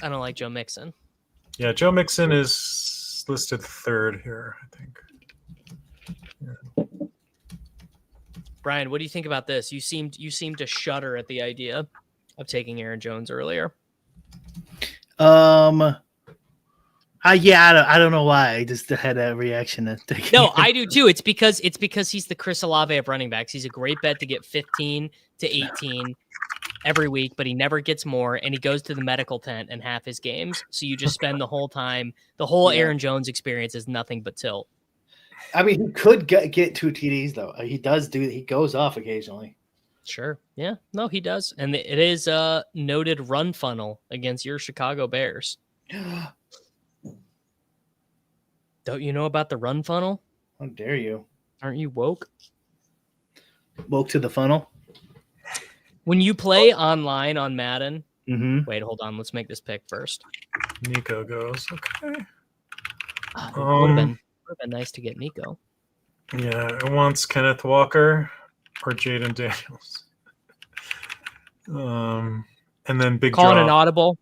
A: don't like Joe Mixon. Yeah,
B: Joe Mixon is listed third here, I think. Yeah.
A: Brian, what do you think about this? You seemed to shudder at the idea of taking Aaron Jones earlier.
C: I don't know why. I just had that reaction.
A: No, I do too. It's because he's the Chris Olave of running backs. He's a great bet to get 15 to 18 every week, but he never gets more, and he goes to the medical tent in half his games. So you just spend the whole time. The whole Aaron Jones experience is nothing but tilt.
C: I mean, he could get 2 TDs though. He goes off occasionally.
A: Sure. Yeah. No, he does. And it is a noted run funnel against your Chicago Bears. Don't you know about the run funnel?
C: How dare you?
A: Aren't you woke?
C: Woke to the funnel?
A: When you play online on Madden,
C: wait,
A: hold on. Let's make this pick first.
B: Nico goes. Okay.
A: It would have been nice to get Nico.
B: Yeah, it wants Kenneth Walker or Jayden Daniels. And then big
A: Calling
B: drop.
A: an audible.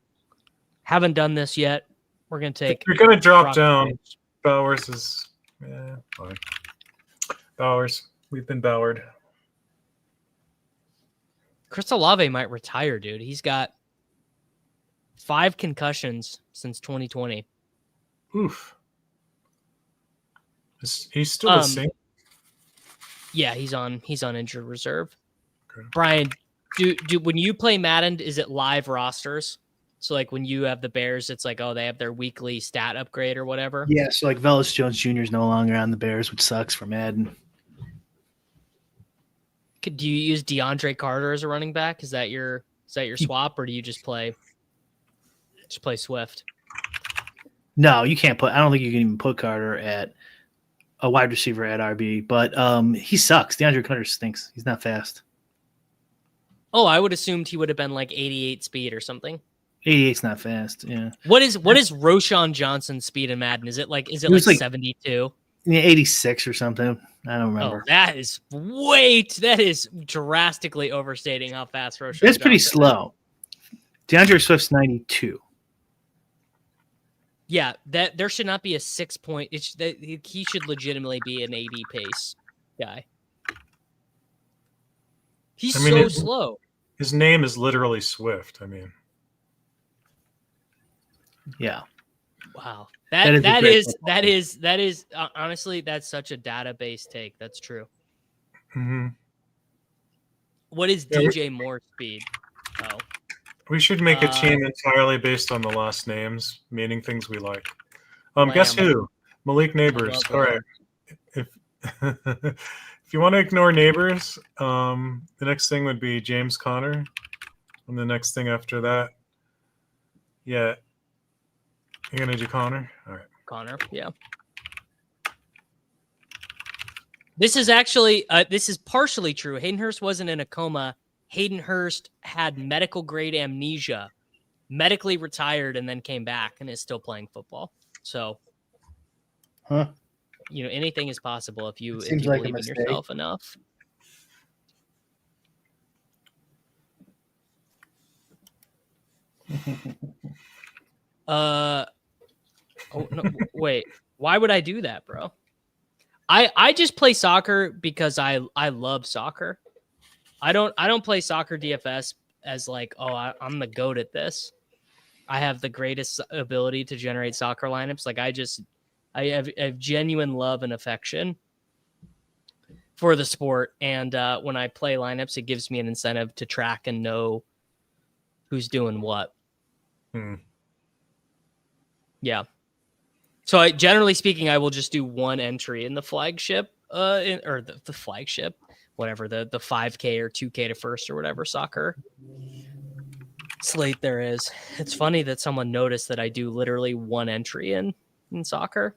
A: Haven't done this yet. We're gonna take.
B: You're gonna drop down. Bowers is fine. Bowers. We've been Bowered.
A: Chris Olave might retire, dude. He's got 5 concussions since 2020.
B: Oof. He's still the same.
A: Yeah, he's on injured reserve.
B: Okay.
A: Brian, do when you play Madden, is it live rosters? So like when you have the Bears, it's like, oh, they have their weekly stat upgrade or whatever.
C: Yeah, so like Velus Jones Jr. is no longer on the Bears, which sucks for Madden.
A: Do you use DeAndre Carter as a running back? Is that your swap, or do you just play Swift?
C: No, you can't put. I don't think you can even put Carter at a wide receiver at RB. But he sucks. DeAndre Carter stinks. He's not fast.
A: Oh, I would assumed he would have been like 88 speed or something.
C: 88's not fast. Yeah.
A: What is Roshan Johnson's speed in Madden? Is it like 72?
C: Yeah, 86 or something. I don't remember.
A: Oh, that is drastically overstating how fast Roshan.
C: It's pretty slow. DeAndre Swift's 92.
A: Yeah, that there should not be a 6 point. He should legitimately be an 80 pace guy. He's so slow.
B: His name is literally Swift. I mean,
C: yeah.
A: Wow. That is honestly, that's such a database take. That's true.
B: Mm-hmm.
A: What is DJ Moore's speed? Oh,
B: we should make a team entirely based on the last names, meaning things we like. Guess who? Malik Neighbors. All right. If if you want to ignore Neighbors, the next thing would be James Conner, and the next thing after that, yeah. You're going to do Connor? All right.
A: Connor, yeah. This is actually, this is partially true. Hayden Hurst wasn't in a coma. Hayden Hurst had medical grade amnesia, medically retired, and then came back and is still playing football. So, anything is possible if you believe in yourself enough. Oh no! Wait, why would I do that, bro? I just play soccer because I love soccer. I don't play soccer DFS as like, oh, I'm the GOAT at this. I have the greatest ability to generate soccer lineups. Like I have genuine love and affection for the sport. And when I play lineups, it gives me an incentive to track and know who's doing what. Yeah. So generally speaking, I will just do one entry in the flagship, or the flagship, whatever, the 5K or 2K to first or whatever soccer slate there is. It's funny that someone noticed that I do literally one entry in soccer.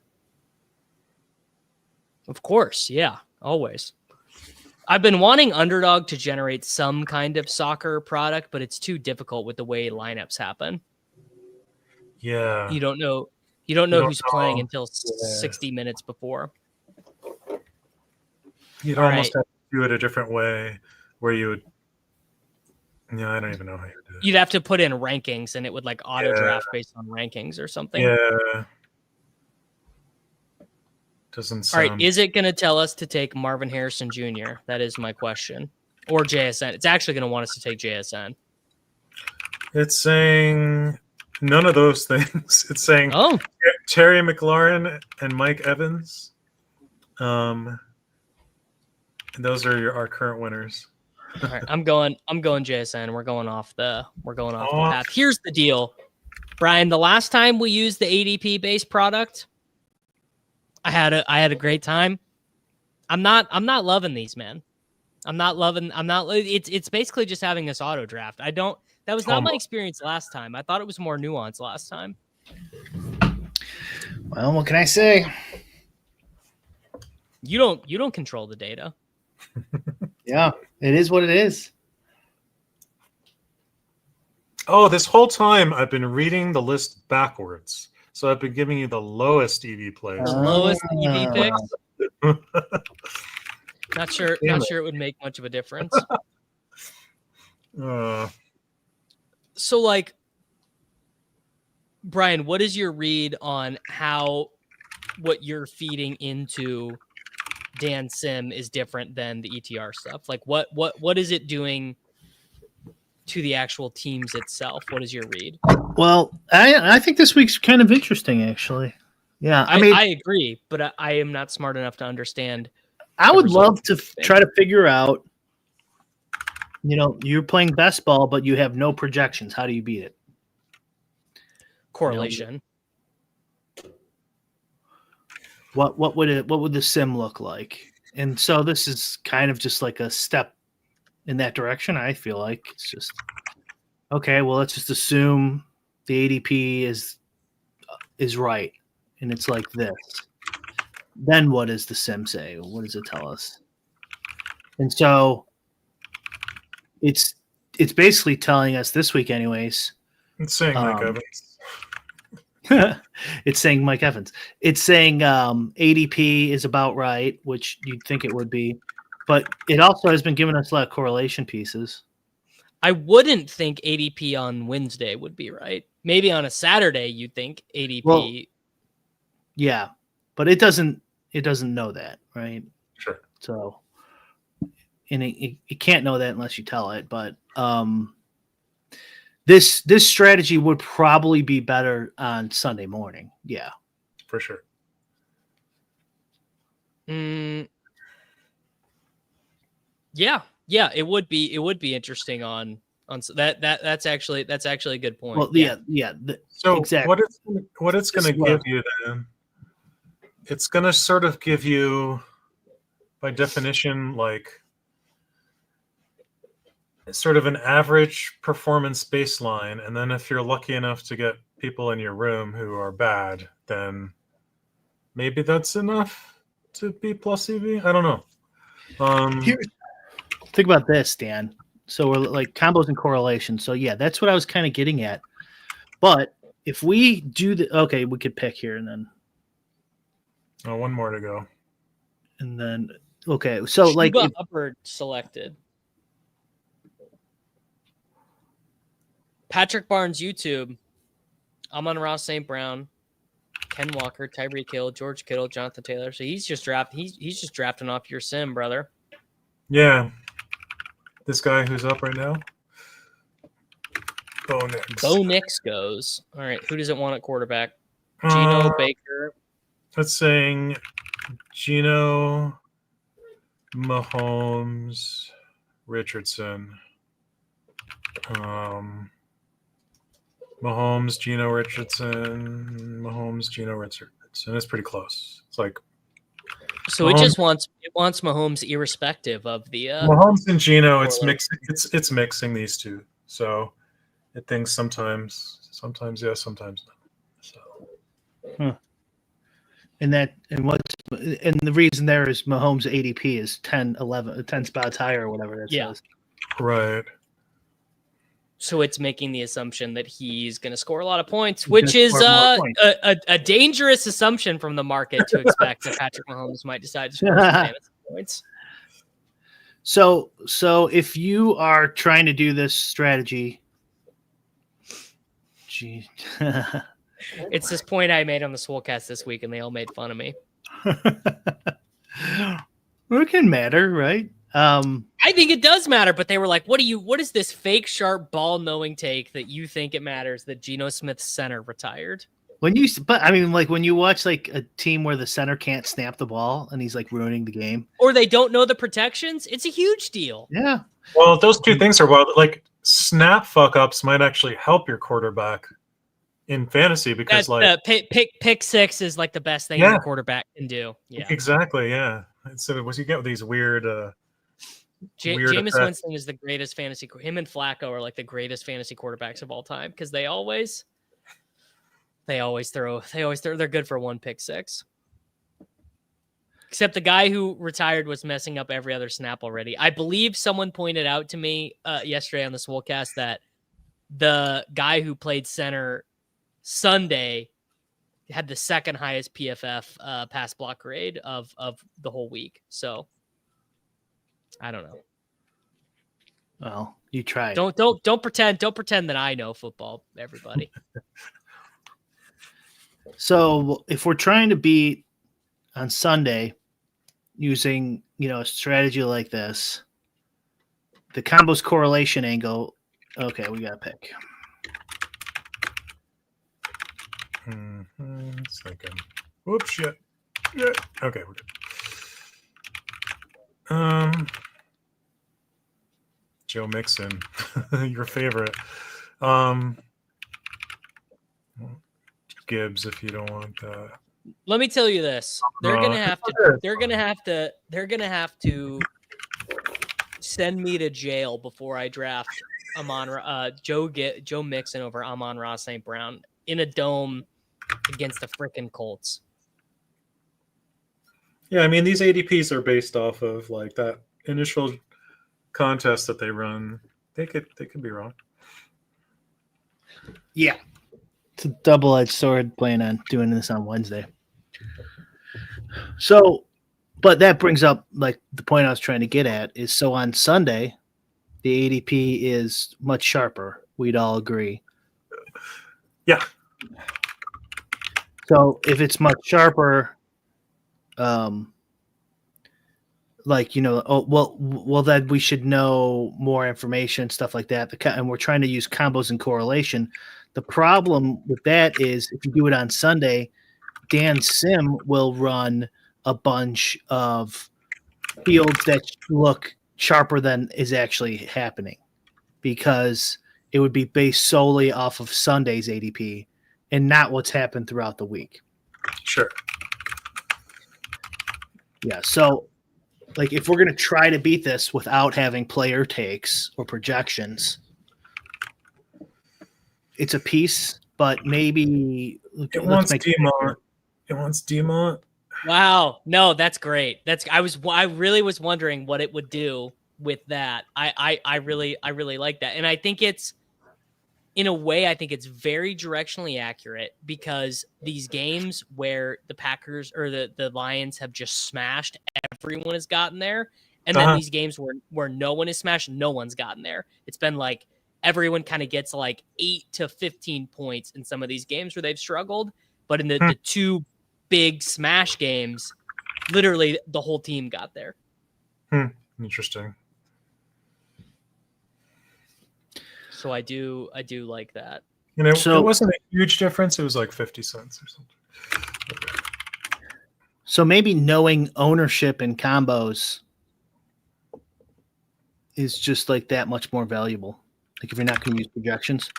A: Of course, yeah, always. I've been wanting Underdog to generate some kind of soccer product, but it's too difficult with the way lineups happen.
B: Yeah.
A: You don't know who's playing until 60 minutes before.
B: You'd almost have to do it a different way where you would. Yeah, I don't even know how you do it.
A: You'd have to put in rankings and it would like auto draft based on rankings or something.
B: Yeah. Doesn't sound...
A: All right, is it going to tell us to take Marvin Harrison Jr.? That is my question. Or JSN. It's actually going to want us to take JSN.
B: It's saying none of those things. It's saying Terry McLaurin and Mike Evans. And those are our current winners.
A: All right, I'm going JSN. We're going off the path. Here's the deal, Brian. The last time we used the ADP based product, I had a great time. I'm not loving these, man. It's basically just having this auto draft. That was not my experience last time. I thought it was more nuanced last time.
C: Well, what can I say?
A: You don't control the data.
C: Yeah, it is what it is.
B: Oh, this whole time I've been reading the list backwards. So I've been giving you the lowest EV plays.
A: Lowest EV picks. Not sure it would make much of a difference. So, like, Brian, what is your read on what you're feeding into Dan Sim is different than the ETR stuff? Like, what is it doing to the actual teams itself? What is your read?
C: Well, I think this week's kind of interesting, actually. Yeah,
A: I agree, but I am not smart enough to understand.
C: I would love to try to figure out, you're playing best ball, but you have no projections. How do you beat it?
A: Correlation.
C: What would the sim look like? And so this is kind of just like a step in that direction. I feel like it's just okay. Well, let's just assume the ADP is right, and it's like this. Then what does the sim say? What does it tell us? And so it's basically telling us this week, anyways.
B: It's saying Mike Evans.
C: It's saying Mike Evans. It's saying ADP is about right, which you'd think it would be, but it also has been giving us a lot of correlation pieces.
A: I wouldn't think ADP on Wednesday would be right. Maybe on a Saturday you'd think ADP.
C: Well, yeah, but it doesn't know that, right?
B: Sure.
C: So, and it can't know that unless you tell it. But this strategy would probably be better on Sunday morning. Yeah,
B: for sure.
A: Yeah, it would be interesting on that. That's actually a good point.
C: Well, yeah.
B: So
C: exactly.
B: what it's going to give you then? It's going to sort of give you, by definition, like sort of an average performance baseline, and then if you're lucky enough to get people in your room who are bad, then maybe that's enough to be plus EV. I don't know.
C: Think about this, Dan. So we're like combos and correlation. So yeah, that's what I was kind of getting at. But if we do we could pick here and then.
B: Oh, one more to go.
C: And then okay, so like
A: upward selected. Patrick Barnes YouTube. Amon-Ra St. Brown, Ken Walker, Tyreek Hill, George Kittle, Jonathan Taylor. So he's just drafting off your sim, brother.
B: Yeah. This guy who's up right now.
A: Bo Nix goes. All right. Who doesn't want at quarterback? Geno, Baker.
B: That's saying Geno, Mahomes, Richardson. Mahomes, Geno Richardson. Mahomes, Geno Richardson. It's pretty close. It's like
A: So
B: Mahomes,
A: it wants Mahomes irrespective of the
B: Mahomes and Geno. It's mixing these two. So it thinks sometimes yes, sometimes no. So.
C: And the reason there is Mahomes' ADP is 10 spots higher or whatever that says.
B: Right.
A: So it's making the assumption that he's going to score a lot of points, which is a dangerous assumption from the market to expect that Patrick Mahomes might decide to score some fantasy points.
C: So if you are trying to do this strategy,
A: it's this point I made on the Swolecast this week, and they all made fun of me.
C: It can matter, right?
A: I think it does matter, but they were like, what is this fake sharp ball knowing take that you think it matters that Geno Smith's center retired?
C: When you watch like a team where the center can't snap the ball and he's like ruining the game,
A: or they don't know the protections, it's a huge deal.
C: Yeah.
B: Well, those two things are wild. Like snap fuck ups might actually help your quarterback in fantasy because
A: pick six is like the best thing your quarterback can do. Yeah,
B: exactly. Yeah. So what you get with these weird.
A: Jameis Winston is the greatest fantasy. Him and Flacco are like the greatest fantasy quarterbacks of all time because they always throw. They're good for one pick six. Except the guy who retired was messing up every other snap already. I believe someone pointed out to me yesterday on the Swolecast that the guy who played center Sunday had the second highest PFF pass block grade of the whole week. So I don't know.
C: Well, you tried.
A: Don't pretend that I know football, everybody.
C: So if we're trying to beat on Sunday using, a strategy like this, the combos correlation angle, okay, we got to pick.
B: It's thinking. Whoops, shit. Yeah. Okay, we're good. Joe Mixon, your favorite. Gibbs, if you don't want that.
A: Let me tell you this: they're gonna have to send me to jail before I draft Joe Mixon over Amon-Ra St. Brown in a dome against the freaking Colts.
B: Yeah, I mean these ADPs are based off of like that initial contest that they run. They could be wrong.
C: Yeah. It's a double-edged sword playing on doing this on Wednesday. So, but that brings up like the point I was trying to get at is so on Sunday, the ADP is much sharper. We'd all agree.
B: Yeah.
C: So if it's much sharper, then we should know more information, stuff like that. And we're trying to use combos and correlation. The problem with that is if you do it on Sunday, Dan Sim will run a bunch of fields that look sharper than is actually happening because it would be based solely off of Sunday's ADP and not what's happened throughout the week.
B: Sure.
C: Yeah. So like if we're going to try to beat this without having player takes or projections, it's a piece, but maybe
B: it wants Demont. It wants Demont.
A: Wow. No, that's great. I really was wondering what it would do with that. I really like that. And I think it's, in a way, I think it's very directionally accurate because these games where the Packers or the Lions have just smashed, everyone has gotten there. And then these games where no one is smashed, no one's gotten there. It's been like everyone kind of gets like 8 to 15 points in some of these games where they've struggled. But in the two big smash games, literally the whole team got there.
B: Interesting.
A: So I do like that.
B: It wasn't a huge difference. It was like 50 cents or something.
C: So maybe knowing ownership and combos is just like that much more valuable. Like if you're not going to use projections.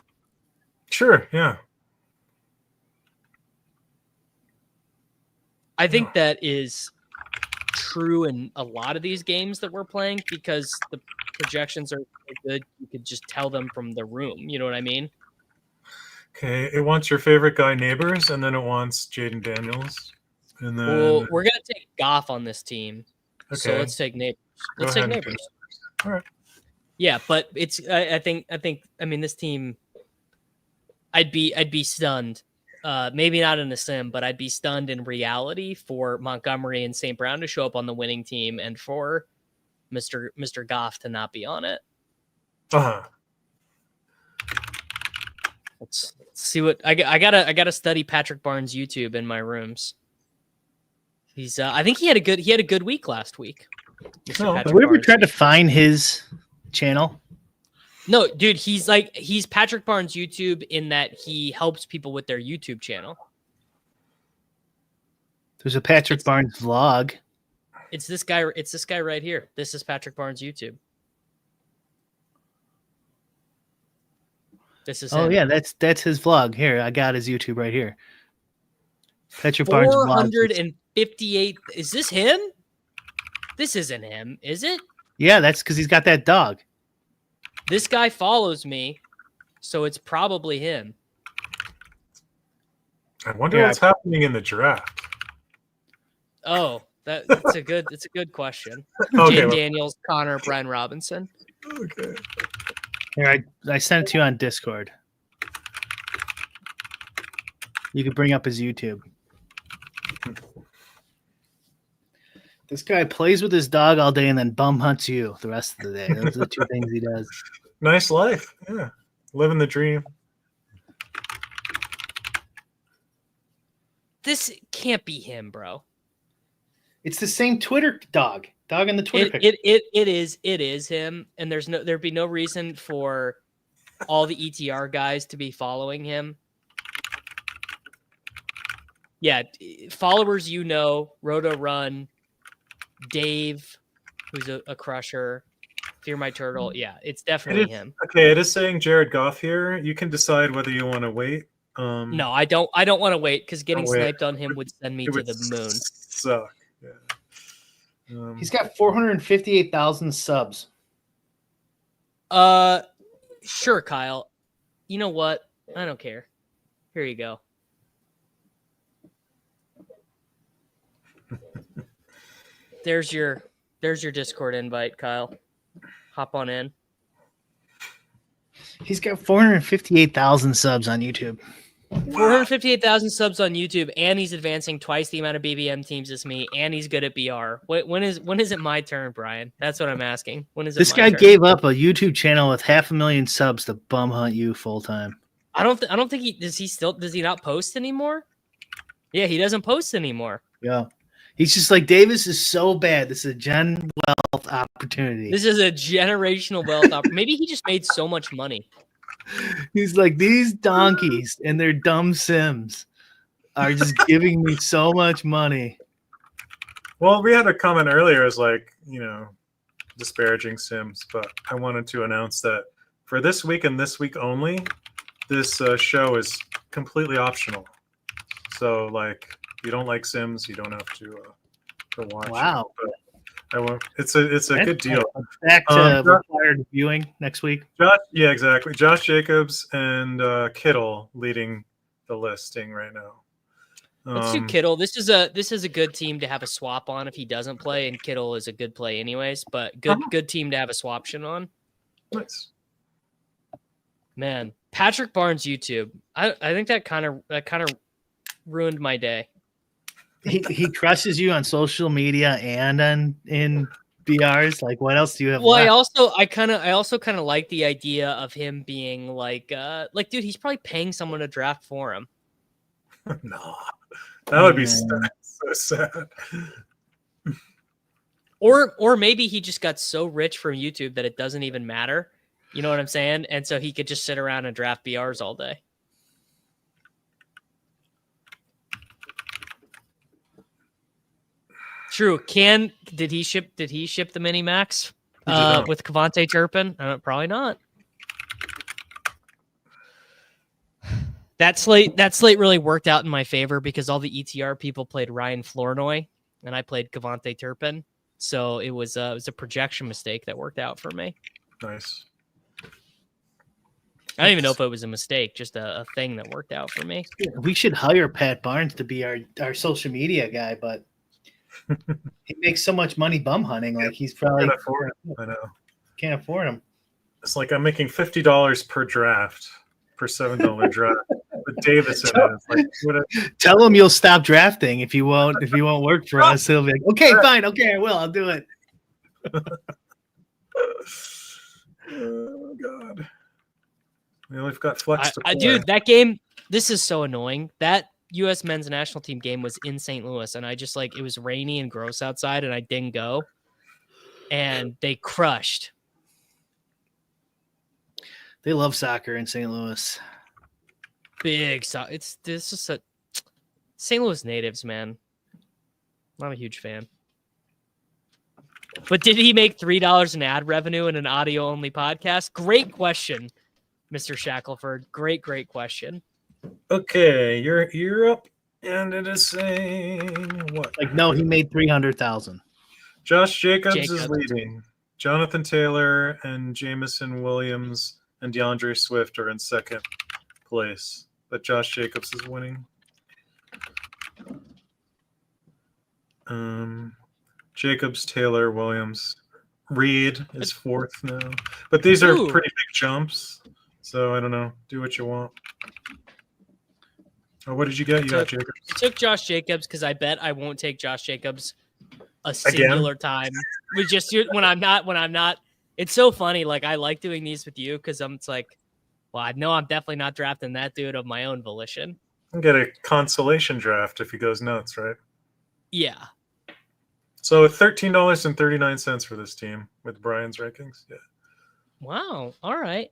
B: Sure, yeah.
A: I think that is true in a lot of these games that we're playing because the projections are so good. You could just tell them from the room. You know what I mean?
B: Okay, it wants your favorite guy, Neighbors, and then it wants Jayden Daniels. And then
A: Well, we're going to take Goff on this team.
B: Okay.
A: So let's take Neighbors.
B: Go
A: Let's take
B: ahead.
A: Neighbors.
B: All right.
A: Yeah, but it's I think this team I'd be stunned. Maybe not in the sim, but I'd be stunned in reality for Montgomery and St. Brown to show up on the winning team and for Mr. Goff to not be on it.
B: Uh-huh.
A: Let's see what I gotta study Patrick Barnes' YouTube in my rooms. He's I think he had a good week last week.
B: No,
C: Have we ever tried to find his channel?
A: No, dude, he's Patrick Barnes' YouTube in that he helps people with their YouTube channel.
C: There's a Patrick Barnes vlog.
A: It's this guy right here. This is Patrick Barnes' YouTube. This is him.
C: Oh yeah, that's his vlog. Here, I got his YouTube right here. Patrick Barnes vlog.
A: 458. Is this him? This isn't him, is it?
C: Yeah, that's because he's got that dog.
A: This guy follows me, so it's probably him.
B: I wonder what's happening in the draft.
A: Oh, it's a good question.
B: Okay,
A: Jayden Daniels, Connor, Brian Robinson.
B: Okay.
C: Here, I sent it to you on Discord. You could bring up his YouTube. This guy plays with his dog all day and then bum hunts you the rest of the day. Those are the two things he does.
B: Nice life. Yeah. Living the dream.
A: This can't be him, bro.
C: It's the same Twitter dog. Dog in the Twitter picture.
A: It is him, and there'd be no reason for all the ETR guys to be following him. Yeah, followers, Roto Run, Dave, who's a crusher, Fear My Turtle. Yeah, it's definitely him.
B: Okay, it is saying Jared Goff here. You can decide whether you want to wait.
A: No, I don't want to wait because getting sniped on him would send me to the moon.
B: Suck. Yeah.
C: He's got 458,000 subs.
A: Sure, Kyle. You know what? I don't care. Here you go. There's your Discord invite, Kyle. Hop on in.
C: He's got 458,000 subs on YouTube.
A: 458,000 subs on YouTube, and he's advancing twice the amount of BBM teams as me, and he's good at BR. When is it my turn, Brian? That's what I'm asking. When is it?
C: This guy gave up a YouTube channel with 500,000 subs to bum hunt you full time.
A: I don't think he does. Does he not post anymore? Yeah, he doesn't post anymore.
C: Yeah, he's just like, Davis is so bad. This is a gen wealth opportunity.
A: This is a generational wealth opportunity. Maybe he just made so much money.
C: He's like, these donkeys and their dumb sims are just giving me so much money.
B: Well, we had a comment earlier as disparaging sims, but I wanted to announce that for this week and this week only, this show is completely optional. So, you don't like sims, you don't have to watch.
C: Wow.
B: It, but I won't. It's a good deal.
C: Back to required viewing next week.
B: Yeah, exactly. Josh Jacobs and Kittle leading the listing right now.
A: Let's do Kittle. This is a good team to have a swap on if he doesn't play, and Kittle is a good play anyways. But good team to have a swaption on.
B: Nice.
A: Man, Patrick Barnes YouTube. I think that kind of ruined my day.
C: He crushes you on social media and in BRs. Like, what else do you have?
A: Well,
C: left?
A: I also kind of like the idea of him being like, dude, he's probably paying someone to draft for him.
B: No, that would be so sad.
A: Or maybe he just got so rich from YouTube that it doesn't even matter. You know what I'm saying? And so he could just sit around and draft BRs all day. True. Did he ship the mini max? With Kevontae Turpin? Probably not. That slate really worked out in my favor because all the ETR people played Ryan Flournoy and I played Kevontae Turpin. So it was a projection mistake that worked out for me.
B: Nice.
A: I don't even know if it was a mistake, just a thing that worked out for me.
C: We should hire Pat Barnes to be our social media guy, but he makes so much money bum hunting. Like he's probably
B: Can't afford him. I know.
C: Can't afford him.
B: It's like I'm making $50 per draft, per $7 draft. But Davis in it. It's like,
C: tell him you'll stop drafting if you won't work for us. He'll be like, okay, fine, okay, I will. I'll do it.
B: Oh God. We've got flex to play.
A: Dude, that game. This is so annoying. That U.S. men's national team game was in St. Louis, and I just it was rainy and gross outside, and I didn't go. And they crushed.
C: They love soccer in St. Louis.
A: Big soccer. This is a St. Louis natives, man. I'm a huge fan. But did he make $3 in ad revenue in an audio-only podcast? Great question, Mr. Shackelford. Great question.
B: Okay, you're up, and it is saying what?
C: Like, no, he made $300,000.
B: Josh Jacobs is leading. Jonathan Taylor and Jamison Williams and DeAndre Swift are in second place, but Josh Jacobs is winning. Jacobs, Taylor, Williams. Reed is fourth now. But these are pretty big jumps, so I don't know. Do what you want. Oh, what did you get? You got Jacobs.
A: I took Josh Jacobs because I bet I won't take Josh Jacobs a singular time. We just when I'm not. It's so funny. Like I like doing these with you because it's like, well, I know I'm definitely not drafting that dude of my own volition.
B: I'll get a consolation draft if he goes nuts, right?
A: Yeah.
B: So $13.39 for this team with Brian's rankings. Yeah.
A: Wow. All right.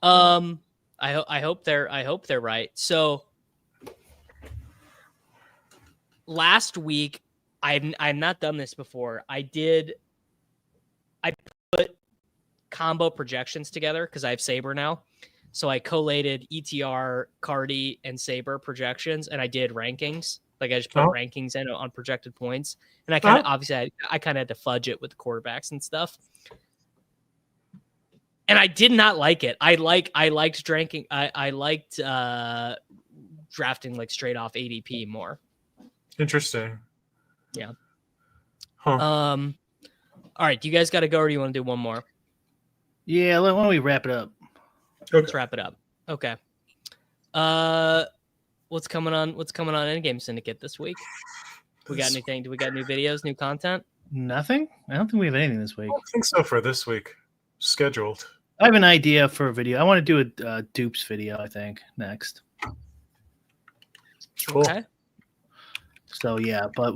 A: I hope they're right. So last week, I've not done this before. I put combo projections together because I have Saber now. So I collated ETR, Cardi, and Saber projections, and I did rankings. Like I just put rankings in on projected points, and I kind of obviously I kind of had to fudge it with the quarterbacks and stuff. And I did not like it. I liked drinking. I liked drafting like straight off ADP more.
B: Interesting.
A: Yeah.
B: Huh.
A: All right. Do you guys got to go, or do you want to do one more?
C: Yeah. Why don't we wrap it up?
B: Okay.
A: Let's wrap it up. Okay. What's coming on Endgame Syndicate this week? We got anything? Do we got new videos, new content?
C: Nothing. I don't think we have anything this week.
B: I don't think so for this week. Scheduled.
C: I have an idea for a video. I want to do a dupes video, I think, next.
B: Cool.
A: Okay.
C: So, yeah, but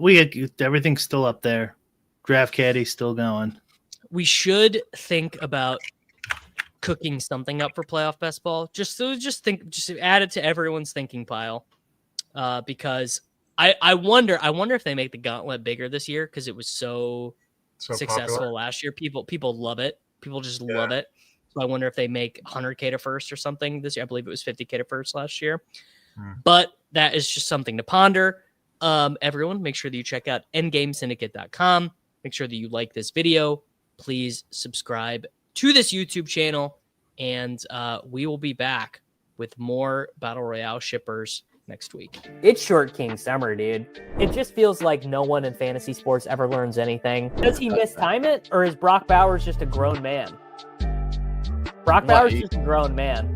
C: everything's still up there. Draft Caddy's still going.
A: We should think about cooking something up for playoff best ball. Just add it to everyone's thinking pile. Because I wonder if they make the gauntlet bigger this year because it was so successful popular last year. People love it. People just love it. So I wonder if they make 100K to first or something this year. I believe it was 50K to first last year. But that is just something to ponder. Everyone, make sure that you check out endgamesyndicate.com. Make sure that you like this video. Please subscribe to this YouTube channel, and we will be back with more Battle Royale shippers next week. It's Short King Summer, dude. It just feels like no one in fantasy sports ever learns anything. Does he mistime it, or is Brock Bowers just a grown man? Brock Bowers is just a grown man.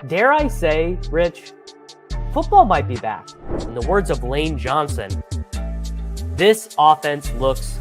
A: Dare I say, Rich, football might be back. In the words of Lane Johnson, this offense looks